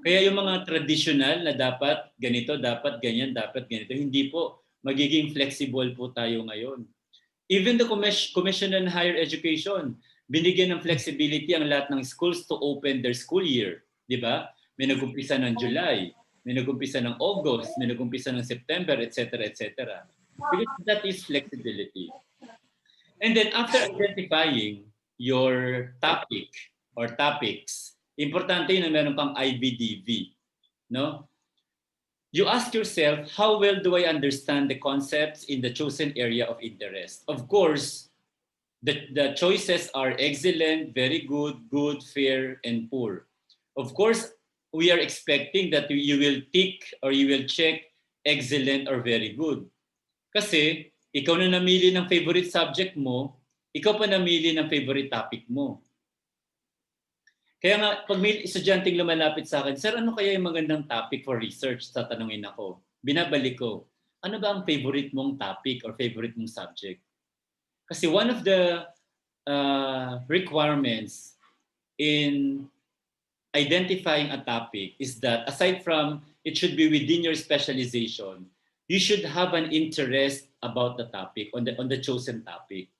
Kaya yung mga traditional na dapat ganito, dapat ganyan, dapat ganito, hindi po. Magiging flexible po tayo ngayon. Even the Commission on Higher Education, binigyan ng flexibility ang lahat ng schools to open their school year. Di ba? May nag-umpisa ng July, may nag-umpisa ng August, may nag-umpisa ng September, etc., etc. Because that is flexibility. And then after identifying your topic or topics, importante yun na meron pang IBDV. No? You ask yourself, how well do I understand the concepts in the chosen area of interest? Of course, the choices are excellent, very good, good, fair, and poor. Of course, we are expecting that you will tick or you will check excellent or very good. Kasi ikaw na namili ng favorite subject mo, ikaw pa namili ng favorite topic mo. Kaya nga, pag may estudyanteng lumalapit sa akin, Sir, ano kaya yung magandang topic for research? Tatanungin ako. Binabalik ko, ano ba ang favorite mong topic or favorite mong subject? Kasi one of the requirements in identifying a topic is that aside from it should be within your specialization, you should have an interest about the topic, on the chosen topic.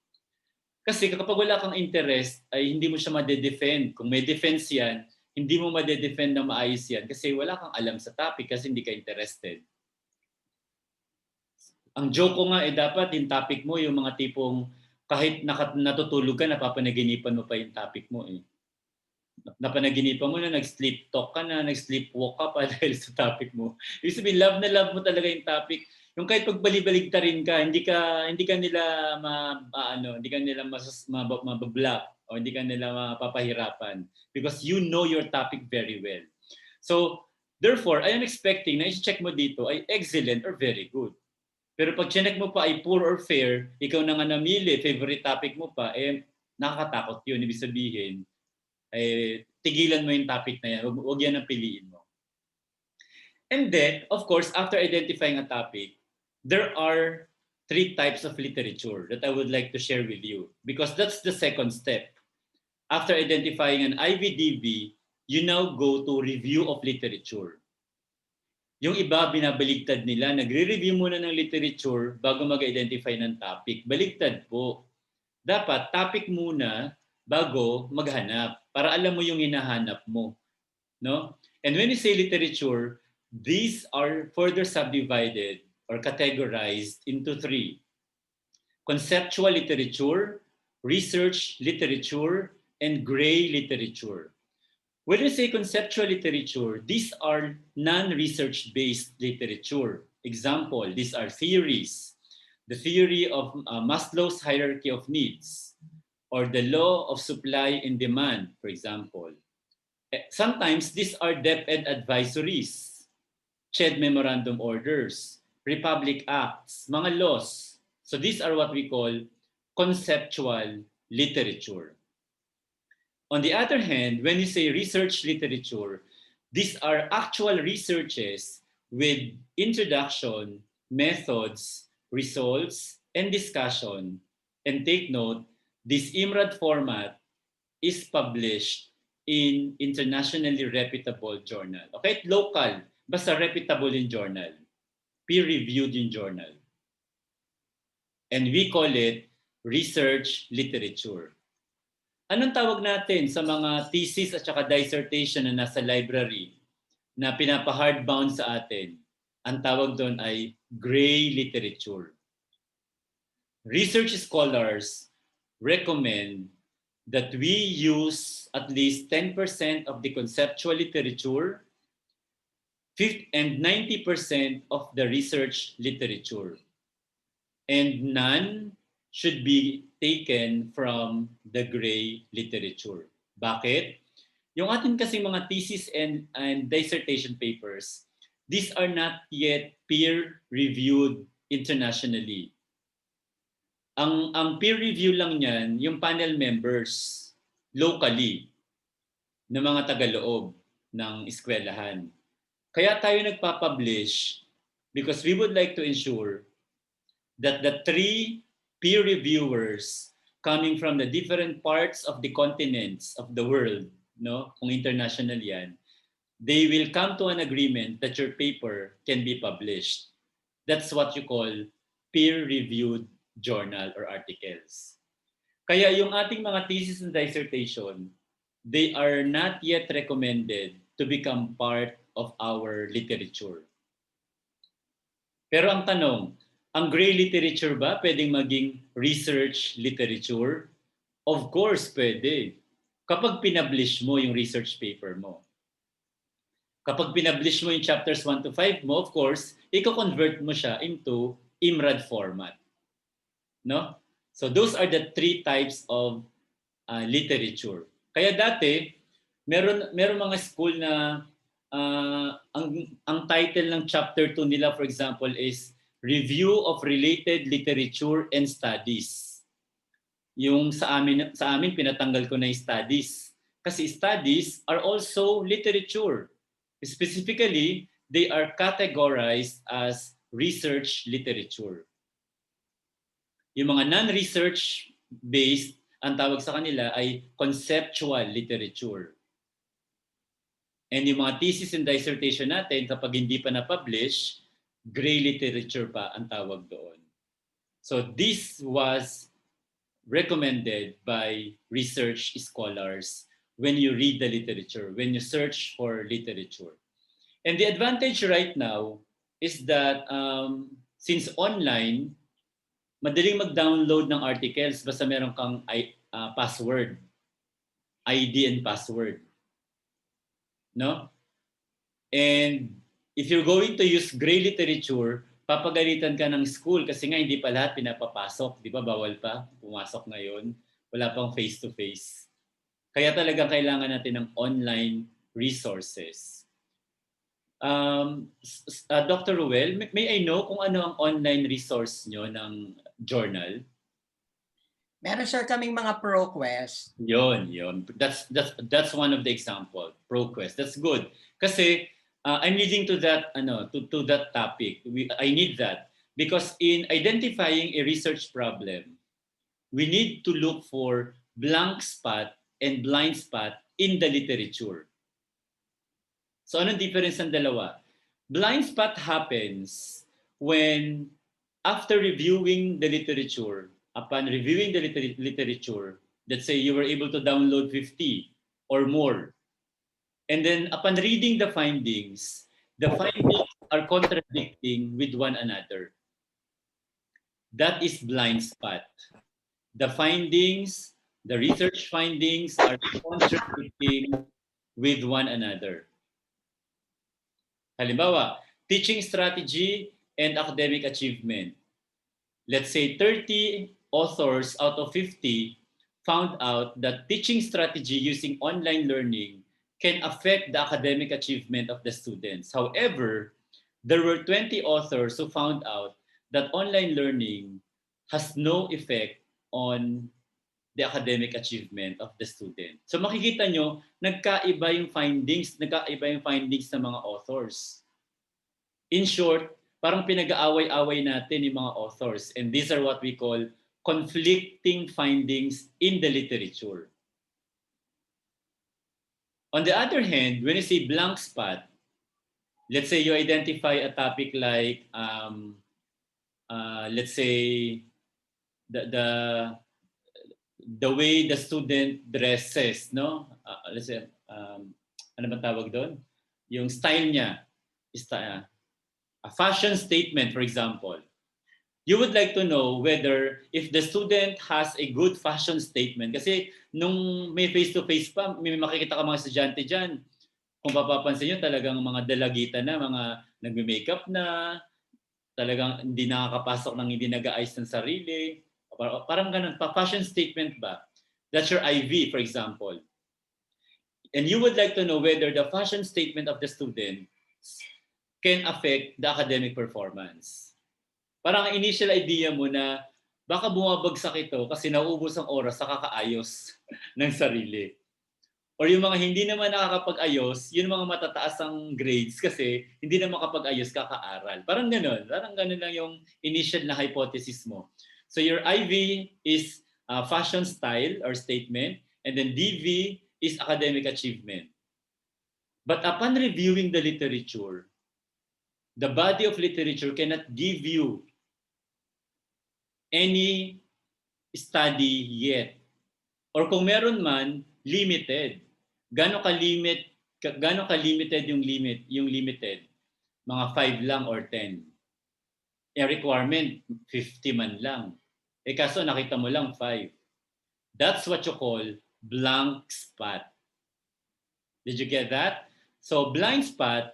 Kasi kapag wala kang interest, ay hindi mo siya madedefend. Kung may defense yan, hindi mo madedefend na maayos yan kasi wala kang alam sa topic kasi hindi ka interested. Ang joke ko nga dapat yung topic mo, yung mga tipong kahit natutulog ka, napapanaginipan mo pa yung topic mo eh. Napanaginipan mo na, nag-sleep talk ka na, nag-sleepwalk ka pa dahil sa topic mo. Ibig sabihin, love na love mo talaga yung topic. Yung kahit pagbalibaligtarin ka, hindi ka nila mabablock o hindi ka nila mapapahirapan because you know your topic very well. So, therefore, I am expecting na i-check mo dito ay excellent or very good. Pero pag check mo pa ay poor or fair, ikaw na nga namili, favorite topic mo pa, nakakatakot yun. Ibig sabihin, tigilan mo yung topic na yan. Huwag yan ang piliin mo. And then, of course, after identifying a topic, there are 3 types of literature that I would like to share with you because that's the second step. After identifying an IVDB, you now go to review of literature. Yung iba, binabaligtad nila, nagre-review muna ng literature bago mag-identify ng topic. Baligtad po. Dapat topic muna bago maghanap para alam mo yung hinahanap mo. No? And when you say literature, these are further subdivided or categorized into 3. conceptual literature, research literature, and gray literature. When we say conceptual literature, these are non-research-based literature. Example, these are theories. The theory of Maslow's hierarchy of needs, or the law of supply and demand, for example. Sometimes these are DepEd advisories, CHED memorandum orders, Republic Acts, mga laws. So these are what we call conceptual literature. On the other hand, when you say research literature, these are actual researches with introduction, methods, results, and discussion. And take note, this IMRAD format is published in internationally reputable journal. Okay, local, basta reputable in journal, peer-reviewed in journal. And we call it research literature. Anong tawag natin sa mga thesis at saka dissertation na nasa library na pinapa-hardbound sa atin? Ang tawag doon ay gray literature. Research scholars recommend that we use at least 10% of the conceptual literature and 90% of the research literature. And none should be taken from the gray literature. Bakit? Yung atin kasing mga thesis and dissertation papers, these are not yet peer-reviewed internationally. Ang peer review lang niyan, yung panel members locally na mga tagaloob ng eskwelahan. Kaya tayo nagpapublish because we would like to ensure that the 3 peer reviewers coming from the different parts of the continents of the world, no, kung international yan, they will come to an agreement that your paper can be published. That's what you call peer-reviewed journal or articles. Kaya yung ating mga thesis and dissertation, they are not yet recommended to become part of our literature. Pero ang tanong, ang gray literature ba pwedeng maging research literature? Of course, pwede. Kapag pinablish mo yung research paper mo. Kapag pinablish mo yung chapters 1 to 5 mo, of course, i-convert mo siya into IMRAD format. No? So those are the 3 types of literature. Kaya dati, meron mga school na ang title ng chapter 2 nila, for example, is Review of Related Literature and Studies. Yung sa amin pinatanggal ko na yung studies. Kasi studies are also literature. Specifically, they are categorized as research literature. Yung mga non-research based, ang tawag sa kanila ay conceptual literature. And yung mga thesis and dissertation natin, kapag hindi pa na-publish, gray literature pa ang tawag doon. So this was recommended by research scholars when you read the literature, when you search for literature. And the advantage right now is that since online, madaling mag-download ng articles basta meron kang password, ID and password. No? And if you're going to use gray literature, papagalitan ka ng school kasi nga hindi pa lahat pinapapasok. Di ba? Bawal pa pumasok ngayon. Wala pang face-to-face. Kaya talagang kailangan natin ng online resources. Dr. Ruel, may I know kung ano ang online resource nyo ng journal? Meron sir kaming mga ProQuest. Yun. That's one of the example. ProQuest. That's good. Kasi I'm leading to that to that topic. I need that because in identifying a research problem, we need to look for blank spot and blind spot in the literature. So anong difference ng dalawa? Blind spot happens when after reviewing the literature, upon reviewing the literature, let's say you were able to download 50 or more. And then upon reading the findings are contradicting with one another. That is blind spot. The findings, the research findings are contradicting with one another. Halimbawa, teaching strategy and academic achievement. Let's say 30 authors out of 50 found out that teaching strategy using online learning can affect the academic achievement of the students. However, there were 20 authors who found out that online learning has no effect on the academic achievement of the student. So makikita nyo, nagkaiba yung findings ng mga authors. In short, parang pinag-aaway-away natin yung mga authors, and these are what we call conflicting findings in the literature. On the other hand, when you say blank spot, let's say you identify a topic like, let's say, the way the student dresses, no? Let's say, ano ba tawag doon? Yung style niya, a fashion statement, for example. You would like to know whether if the student has a good fashion statement, kasi nung may face-to-face pa, may makikita ka mga estudyante dyan, kung papapansin nyo, talagang mga dalagita na, mga nagme-makeup na, talagang hindi nakakapasok ng hindi nag-aayos ng sarili. Parang ganun, fashion statement ba? That's your IV, for example. And you would like to know whether the fashion statement of the student can affect the academic performance. Parang initial idea mo na baka bumabagsak ito kasi nauubos ang oras sa kakaayos ng sarili. Or yung mga hindi naman nakakapag-ayos, yun mga matataas ang grades kasi hindi na makapag-ayos kakaaral. Parang ganun lang yung initial na hypothesis mo. So your IV is fashion style or statement, and then DV is academic achievement. But upon reviewing the literature, the body of literature cannot give you any study yet. Or kung meron man, limited. Gano'n ka-limited yung limited? Mga 5 lang or 10. Yung requirement, 50 man lang. Kaso nakita mo lang 5. That's what you call blank spot. Did you get that? So blind spot,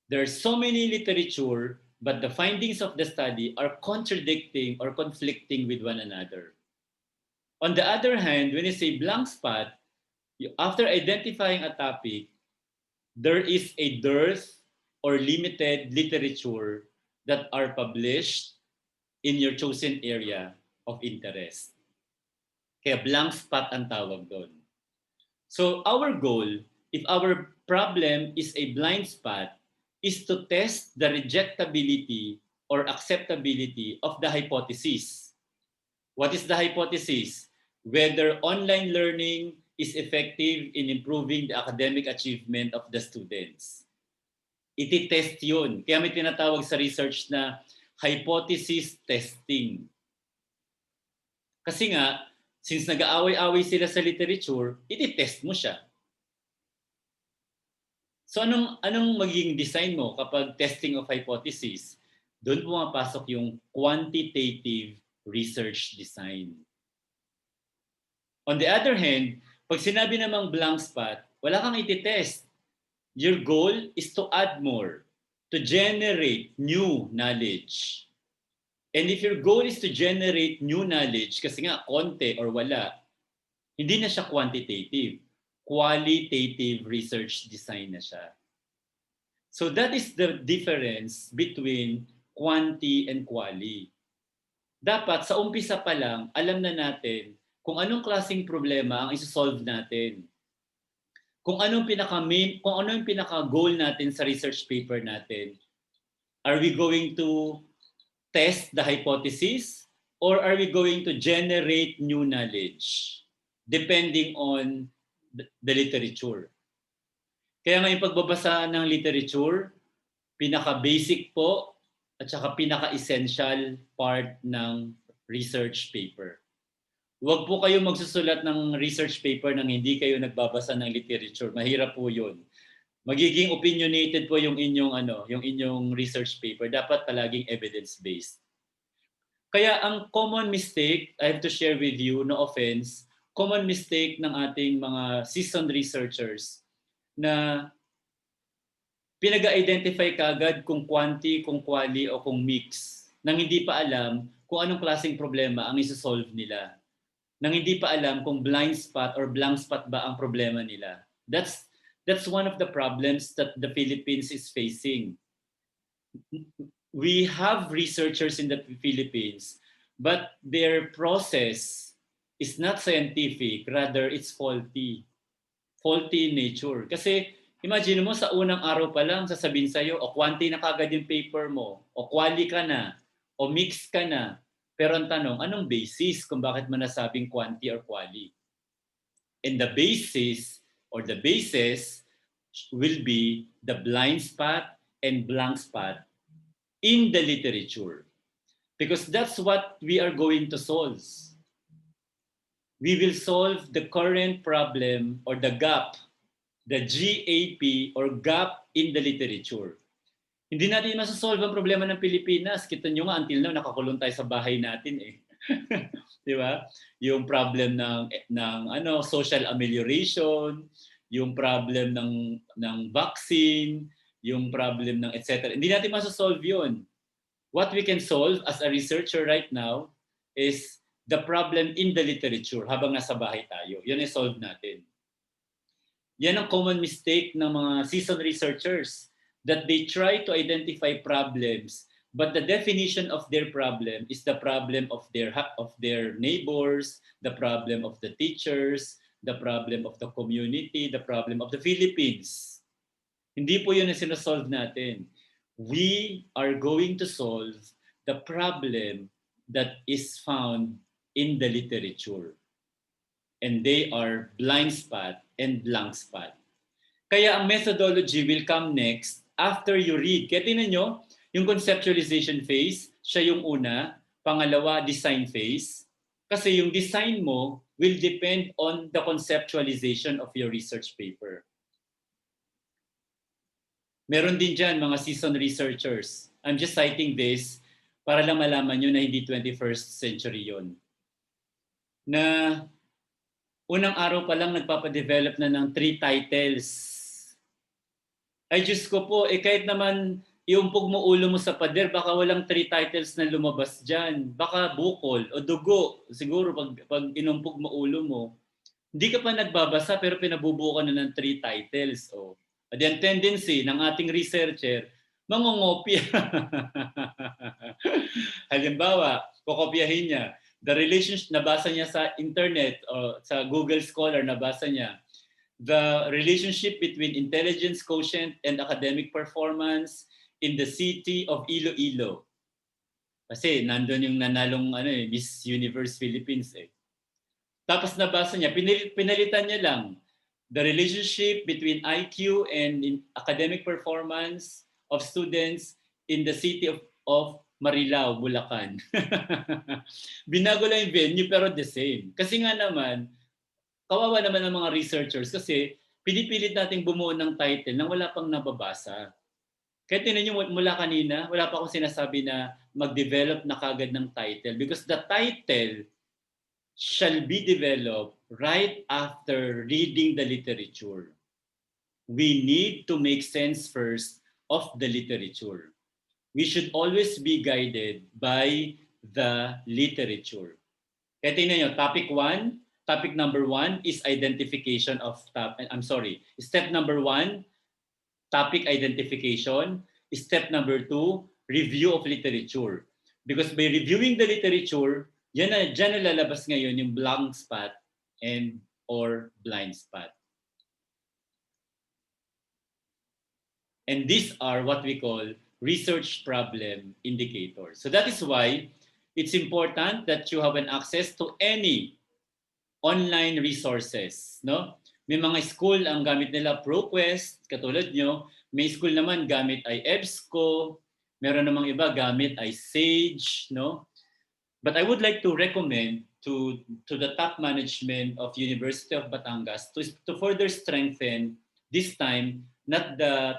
there's so many literature, but the findings of the study are contradicting or conflicting with one another. On the other hand, when you say blank spot, after identifying a topic, there is a dearth or limited literature that are published in your chosen area of interest. Kaya blank spot ang tawag doon. So our goal, if our problem is a blind spot, is to test the rejectability or acceptability of the hypothesis. What is the hypothesis? Whether online learning is effective in improving the academic achievement of the students. Iti-test yun. Kaya may tinatawag sa research na hypothesis testing. Kasi nga, since nag-aaway-away sila sa literature, iti-test mo siya. So anong magiging design mo kapag testing of hypothesis? Doon pumapasok yung quantitative research design. On the other hand, pag sinabi namang blank spot, wala kang iti-test. Your goal is to add more, to generate new knowledge. And if your goal is to generate new knowledge, kasi nga konti or wala, hindi na siya quantitative. Qualitative research design na siya. So that is the difference between quanti and quali. Dapat sa umpisa pa lang, alam na natin kung anong klaseng problema ang isosolve natin. Kung anong pinaka-goal natin sa research paper natin. Are we going to test the hypothesis or are we going to generate new knowledge? Depending on the literature. Kaya ngayon pagbabasa ng literature, pinaka-basic po at saka pinaka-essential part ng research paper. Huwag po kayo magsusulat ng research paper nang hindi kayo nagbabasa ng literature. Mahirap po 'yun. Magiging opinionated po yung inyong research paper. Dapat palaging evidence-based. Kaya ang common mistake, I have to share with you, no offense, common mistake ng ating mga seasoned researchers na pinag-identify kagad kung quanti, kung quali o kung mix nang hindi pa alam kung anong klaseng problema ang isosolve nila. Nang hindi pa alam kung blind spot or blank spot ba ang problema nila. That's one of the problems that the Philippines is facing. We have researchers in the Philippines, but their process is not scientific, rather it's faulty. Faulty in nature. Kasi imagine mo sa unang araw pa lang sasabihin sa'yo, o quanti na kagad yung paper mo, o quali ka na, o mix ka na. Pero ang tanong, anong basis kung bakit mo nasabing quanti or quali? And the basis or the basis will be the blind spot and blank spot in the literature. Because that's what we are going to solve. We will solve the current problem or the gap, the GAP or gap in the literature. Hindi natin masasolve ang problema ng Pilipinas. Kita nyo nga, until now, nakakulong tayo sa bahay natin eh. Di ba? Yung problem ng social amelioration, yung problem ng vaccine, yung problem ng etc. Hindi natin masasolve yun. What we can solve as a researcher right now is the problem in the literature habang nasa bahay tayo. Yun ay solve natin. Yan ang common mistake ng mga seasoned researchers, that they try to identify problems, but the definition of their problem is the problem of their neighbors, the problem of the teachers, the problem of the community, the problem of the Philippines. Hindi po yun ang sinasolve natin. We are going to solve the problem that is found in the literature. And they are blind spot and blank spot. Kaya ang methodology will come next after you read. Kaya tingnan nyo, yung conceptualization phase, siya yung una. Pangalawa, design phase. Kasi yung design mo will depend on the conceptualization of your research paper. Meron din dyan mga seasoned researchers. I'm just citing this para lang malaman nyo na hindi 21st century yon. Na unang araw pa lang nagpapadevelop na ng 3 titles. Ay Diyos ko po, kahit naman iumpog mo ulo mo sa pader, baka walang 3 titles na lumabas dyan. Baka bukol o dugo. Siguro pag inumpog mo ulo mo, hindi ka pa nagbabasa pero pinabubuo ka na ng 3 titles. O. At yung tendency ng ating researcher, mangongopya. Halimbawa, kokopyahin niya. The relationship, nabasa niya sa internet o sa Google Scholar, nabasa niya. The relationship between intelligence quotient and academic performance in the city of Iloilo. Kasi nandun yung nanalong Miss Universe Philippines eh. Tapos nabasa niya, pinalitan niya lang the relationship between IQ and academic performance of students in the city of Marilao, Bulacan. Binago lang yung venue pero the same. Kasi nga naman, kawawa naman ang mga researchers kasi pinipilit nating bumuo ng title nang wala pang nababasa. Kaya tinan nyo mula kanina, wala pa akong sinasabi na mag-develop na kagad ng title because the title shall be developed right after reading the literature. We need to make sense first of the literature. We should always be guided by the literature. Kaya tingnan nyo, topic number 1 is identification of step number 1, topic identification. Step number 2, review of literature. Because by reviewing the literature, dyan na lalabas ngayon yung blank spot and or blind spot. And these are what we call research problem indicators. So that is why it's important that you have an access to any online resources, no? May mga school ang gamit nila ProQuest, katulad nyo. May school naman gamit ay EBSCO. Meron namang iba gamit ay Sage, no? But I would like to recommend to the top management of University of Batangas to further strengthen this time not the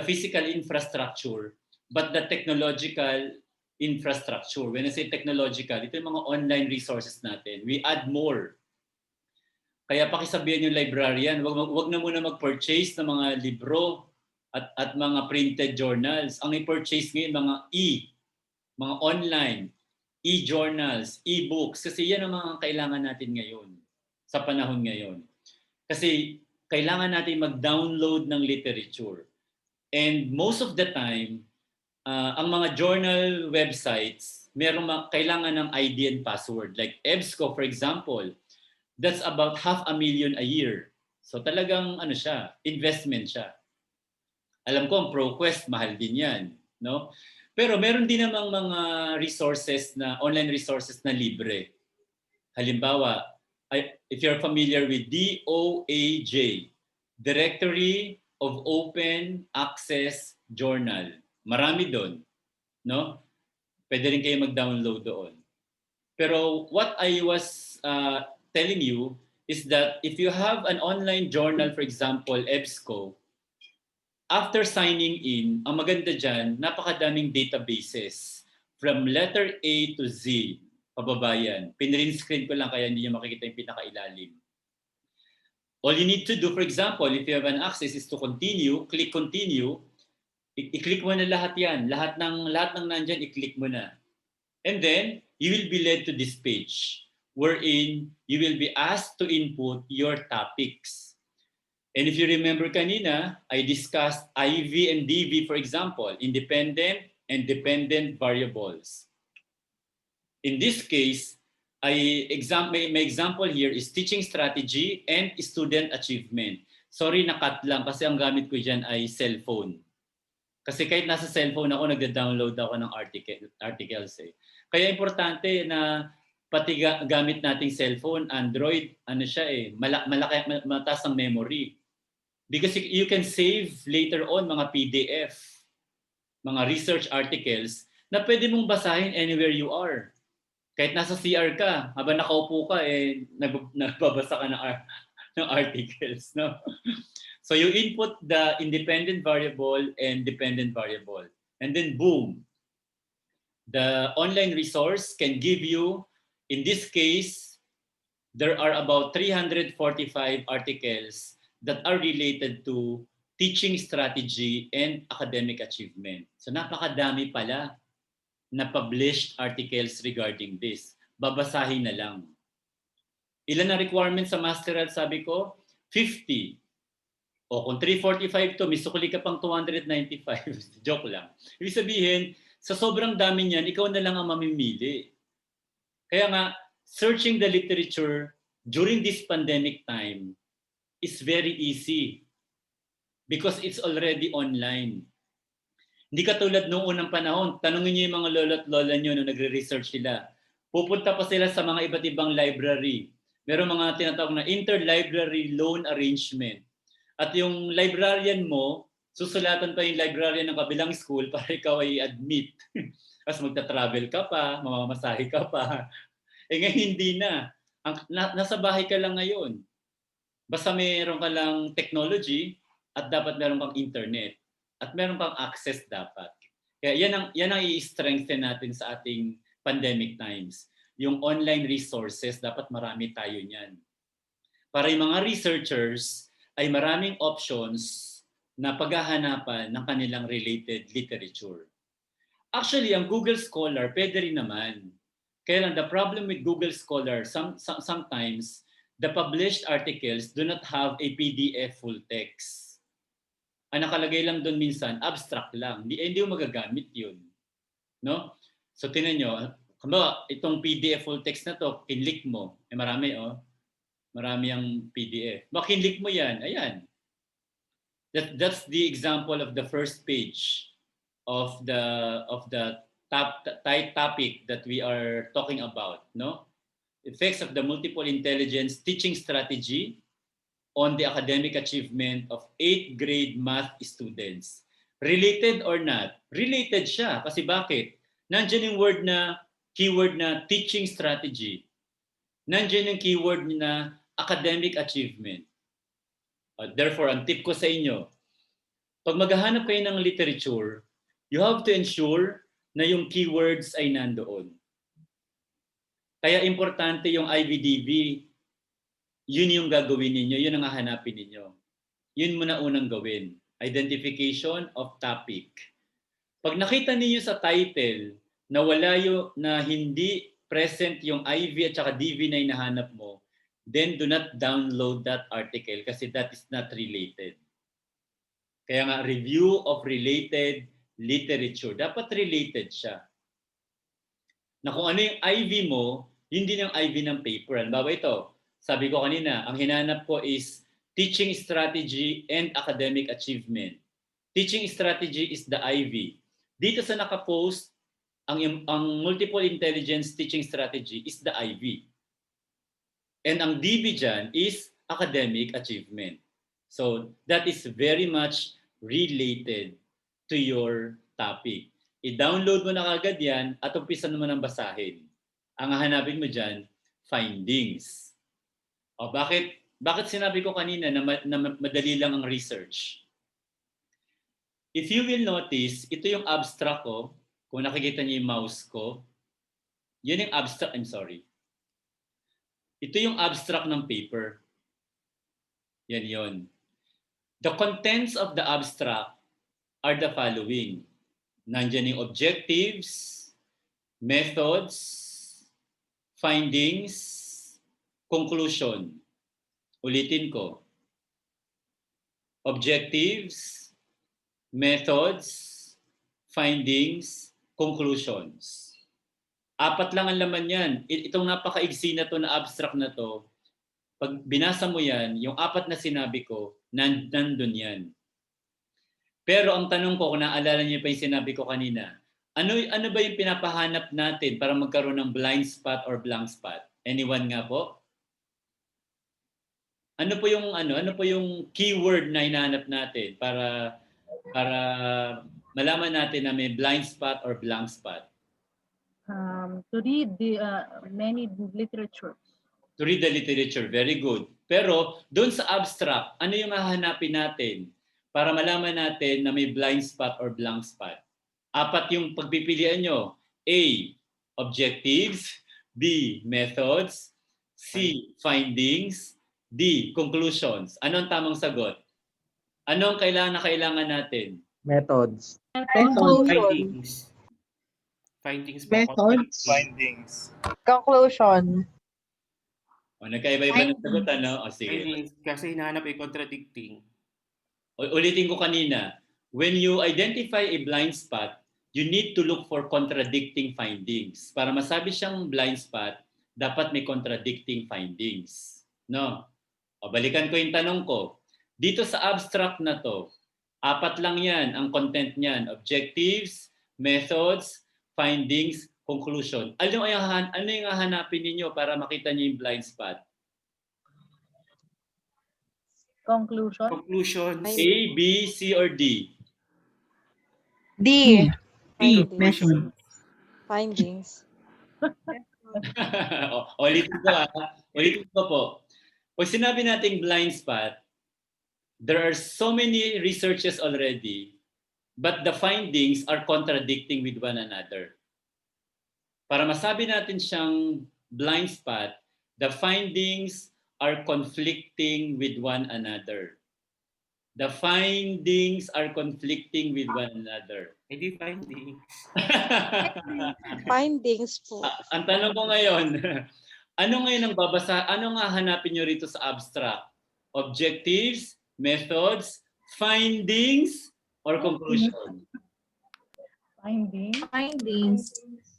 physical infrastructure but the technological infrastructure. When I say technological, ito yung mga online resources natin. We add more. Kaya pakisabihan yung librarian, wag na muna mag-purchase ng mga libro at mga printed journals. Ang i-purchase ngayon, mga online, e-journals, e-books. Kasi yan ang mga kailangan natin ngayon, sa panahon ngayon. Kasi kailangan natin mag-download ng literature. And most of the time, ang mga journal websites, kailangan ng ID and password. Like EBSCO, for example, that's about 500,000 a year. So talagang investment siya. Alam ko ang ProQuest, mahal din yan. No? Pero meron din namang mga online resources na libre. Halimbawa, if you're familiar with DOAJ, Directory of Open Access Journal. Marami doon. No? Pwede rin kayo mag-download doon. Pero what I was telling you is that if you have an online journal, for example, EBSCO, after signing in, ang maganda dyan, napakadaming databases from letter A to Z, pababa yan. Pinrin screen ko lang kaya hindi nyo makikita yung pinakailalim. All you need to do, for example, if you have an access is to continue, click continue, i-click mo na lahat yan. Lahat ng nandyan, i-click mo na. And then, you will be led to this page wherein you will be asked to input your topics. And if you remember kanina, I discussed IV and DV, for example, independent and dependent variables. In this case, my example here is teaching strategy and student achievement. Sorry, nakat lang kasi ang gamit ko dyan ay cellphone. Kasi kahit nasa cellphone ako, nagda-download ako ng articles eh. Kaya importante na pati gamit nating cellphone, Android, mataas ang memory. Because you can save later on mga PDF, mga research articles na pwede mong basahin anywhere you are. Kahit nasa CR ka, habang nakaupo ka, nagbabasa ka ng articles. No? So you input the independent variable and dependent variable. And then boom, the online resource can give you, in this case, there are about 345 articles that are related to teaching strategy and academic achievement. So napakadami pala na published articles regarding this. Babasahin na lang. Ilan na requirements sa masteral? Sabi ko, 50. O kung 345 to, may sukli ka pang 295. Joke lang. Ibig sabihin, sa sobrang dami niyan, ikaw na lang ang mamimili. Kaya nga, searching the literature during this pandemic time is very easy because it's already online. Hindi katulad noong unang panahon, tanungin niyo yung mga lolo't lola niyo nung nagre-research sila. Pupunta pa sila sa mga iba't ibang library. Meron mga tinatawag na interlibrary loan arrangement. At yung librarian mo, susulatan pa yung librarian ng kabilang school para ikaw ay admit. Kasi magta-travel ka pa, mamamasahe ka pa. Ngayon hindi na. Nasa bahay ka lang ngayon. Basta meron ka lang technology at dapat meron kang internet at meron kang access dapat. Kaya yan ang i-strengthen natin sa ating pandemic times. Yung online resources, dapat marami tayo niyan. Para yung mga researchers ay maraming options na paghahanapan ng kanilang related literature. Actually, ang Google Scholar, pwede rin naman. Kaya lang, the problem with Google Scholar, sometimes, the published articles do not have a PDF full text. Ang nakalagay lang doon minsan, abstract lang. Hindi mo magagamit yun. No? So tinan nyo, itong PDF full text na to, kinlik mo. Marami Marami ang PDF. Makinlik mo yan. Ayan. That's the example of the first page of the topic that we are talking about. No? Effects of the multiple intelligence teaching strategy on the academic achievement of 8th grade math students. Related or not? Related siya. Kasi bakit? Nandiyan yung keyword na teaching strategy. Nandiyan yung keyword na academic achievement. Therefore, ang tip ko sa inyo, pag maghahanap kayo ng literature, you have to ensure na yung keywords ay nandoon. Kaya importante yung IVDV. Yun yung gagawin ninyo, yun ang hahanapin ninyo. Yun muna unang gawin. Identification of topic. Pag nakita niyo sa title na na hindi present yung IV at saka DV na hinahanap mo, then do not download that article kasi that is not related. Kaya nga, review of related literature. Dapat related siya. Na kung ano yung IV mo, yun din yung IV ng paper. Halimbawa ito, sabi ko kanina, ang hinanap ko is teaching strategy and academic achievement. Teaching strategy is the IV. Dito sa nakapost, ang multiple intelligence teaching strategy is the IV. And ang DV dyan is academic achievement. So that is very much related to your topic. I-download mo na kagad yan at umpisa naman ang basahin. Ang hahanapin mo dyan, findings. O bakit sinabi ko kanina na madali lang ang research? If you will notice, ito yung abstract ko. Kung nakikita niyo yung mouse ko, yun yung abstract, I'm sorry. Ito yung abstract ng paper. Yan yun. The contents of the abstract are the following. Nandiyan yung objectives, methods, findings, conclusion. Ulitin ko. Objectives, methods, findings, conclusions. 4 lang ang laman yan. Itong napakaigsi na to na abstract na to, pag binasa mo yan, yung 4 na sinabi ko, nandun yan. Pero ang tanong ko, kung naalala niyo pa yung sinabi ko kanina, ano ba yung pinapahanap natin para magkaroon ng blind spot or blank spot? Anyone nga po? Ano po yung keyword na hinahanap natin para malaman natin na may blind spot or blank spot? To read the many literatures. To read the literature, very good. Pero doon sa abstract, ano yung hahanapin natin para malaman natin na may blind spot or blank spot? 4 yung pagpipilian nyo. A, objectives. B, methods. C, findings. D, conclusions. Ano ang tamang sagot? Ano ang kailangan natin? Methods. Findings. Findings po. Methods. Findings. Conclusion. O, nagkaiba-iba ng sagot, ano? O, sige. Findings, kasi hinahanap ay contradicting. Ulitin ko kanina. When you identify a blind spot, you need to look for contradicting findings. Para masabi siyang blind spot, dapat may contradicting findings. No? O, balikan ko yung tanong ko. Dito sa abstract na to, 4 lang yan ang content niyan. Objectives, methods, findings, conclusion. Ano yung hahanapin ninyo para makita niyo yung blind spot? Conclusion. Conclusions. A, B, C, or D? D. Conclusions. Findings. Ulitin ko po. Pag sinabi nating blind spot, there are so many researches already, but the findings are contradicting with one another. Para masabi natin siyang blind spot, the findings are conflicting with one another. The findings are conflicting with one another. Hindi findings. Findings po. Ang tanong ko ngayon, ano ngayon ang babasa? Ano nga hanapin nyo rito sa abstract? Objectives, methods, findings, or conclusion? Findings. Findings.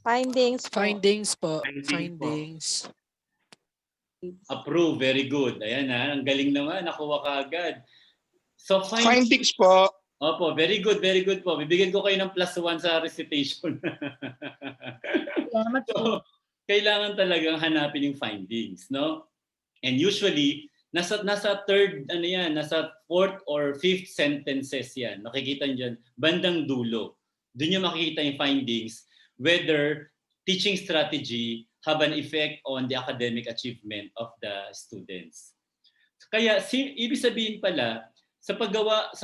Findings po. Findings po. Findings. Approve, very good. Ayan ha, ang galing naman, nakuha ka agad. So Findings po. Opo, very good po. Bibigyan ko kayo ng +1 sa recitation. Salamat po. So, kailangan talagang hanapin yung findings, no? And usually, nasa third, nasa 4th or 5th sentences yan. Makikita nyo dyan, bandang dulo. Doon nyo makikita yung findings, whether teaching strategy have an effect on the academic achievement of the students. Kaya, ibig sabihin pala, sa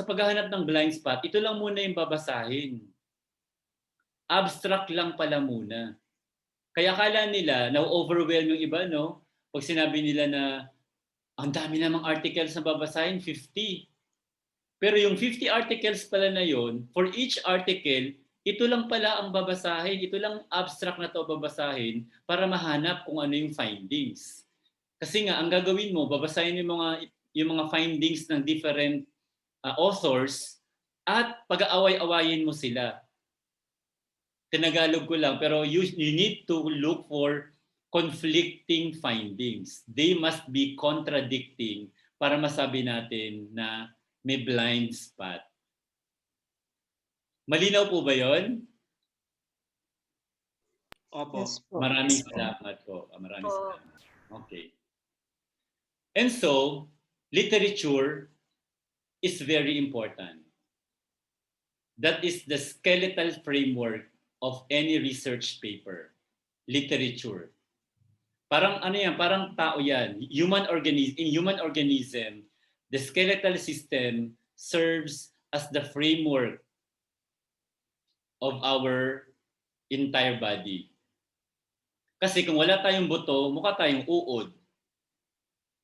paghahanap ng blind spot, ito lang muna yung babasahin. abstract lang pala muna. Kaya akala nila, na-overwhelm yung iba, no? Pag sinabi nila na, ang dami namang articles na babasahin, 50. Pero yung 50 articles pala na yon, for each article, ito lang pala ang babasahin, ito lang abstract na to babasahin para mahanap kung ano yung findings. Kasi nga, ang gagawin mo, babasahin yung mga findings ng different authors at pag-aaway-awayin mo sila. Tinagalog ko lang, pero you need to look for conflicting findings. They must be contradicting para masabi natin na may blind spot. Malinaw po ba yon? Opo. Yes po. Maraming salamat po. Maraming salamat. Okay. And so, literature is very important. That is the skeletal framework of any research paper. Literature. Parang ano yan, parang tao yan. In human organism, the skeletal system serves as the framework of our entire body. Kasi kung wala tayong buto, mukha tayong uod.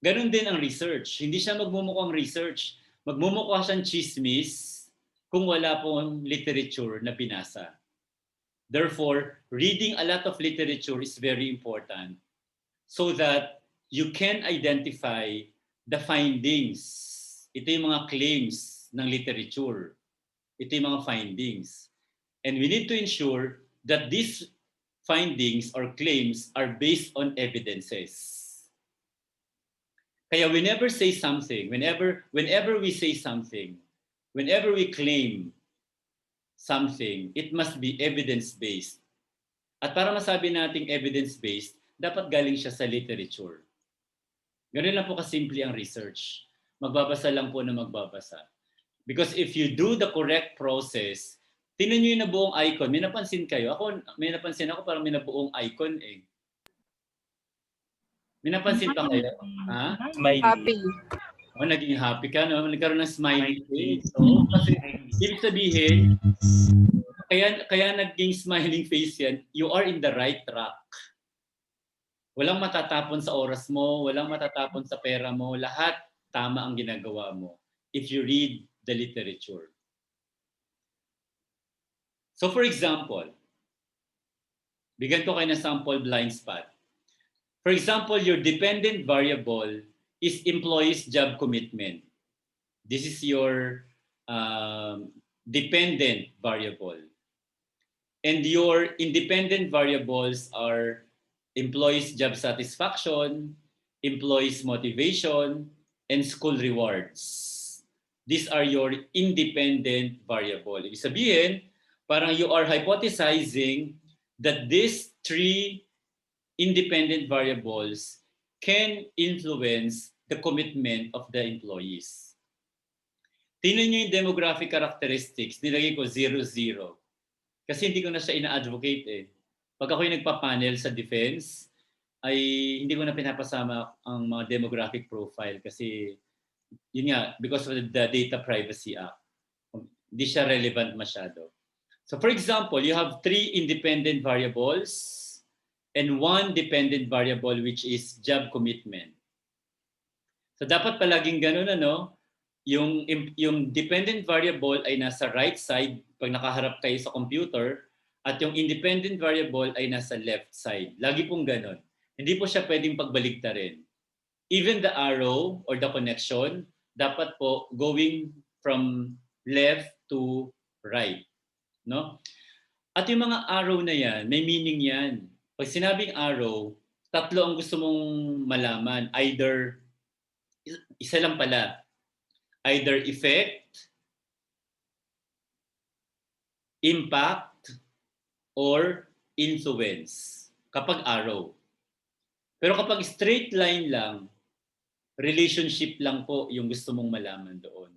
Ganon din ang research. Hindi siya magmumukhang research. Magmumukha siyang chismis kung wala pong literature na binasa. Therefore, reading a lot of literature is very important so that you can identify the findings. Ito yung mga claims ng literature. Ito yung mga findings. And we need to ensure that these findings or claims are based on evidences. Kaya whenever we say something, whenever we claim something, it must be evidence-based. At para masabi nating evidence-based, dapat galing siya sa literature. Ganun lang po kasimple ang research. Magbabasa lang po na magbabasa. Because if you do the correct process, tingnan nyo yung nabuong icon. May napansin kayo? May napansin ako parang may nabuong icon eh. May napansin pa kayo? Ha? Happy. Oh, naging happy ka, no? Nagkaroon ng smiley face. So, kasi ibig sabihin, kaya naging smiling face yan, you are in the right track. Walang matatapon sa oras mo, walang matatapon sa pera mo, lahat tama ang ginagawa mo if you read the literature. So for example, bigyan ko kayo ng sample blind spot. For example, your dependent variable is employee's job commitment. This is your dependent variable. And your independent variables are employees' job satisfaction, employees' motivation, and school rewards. These are your independent variable. Ibig sabihin, parang you are hypothesizing that these three independent variables can influence the commitment of the employees. Tingnan nyo yung demographic characteristics, nilagay ko 0-0. Kasi hindi ko na siya ina-advocate eh. Pag ako yung nagpa-panel sa defense, ay hindi ko na pinapasama ang mga demographic profile kasi yun nga, because of the Data Privacy Act, hindi siya relevant masyado. So for example, you have 3 independent variables and 1 dependent variable which is job commitment. So dapat palaging ganun ano, yung dependent variable ay nasa right side pag nakaharap kayo sa computer at yung independent variable ay nasa left side. Lagi pong ganun. Hindi po siya pwedeng pagbaligtarin. Even the arrow or the connection dapat po going from left to right, no? At yung mga arrow na yan, may meaning yan. Pag sinabing arrow, 3 ang gusto mong malaman. Either, isa lang pala. Either effect, impact, or influence. Kapag arrow. Pero kapag straight line lang, relationship lang po yung gusto mong malaman doon.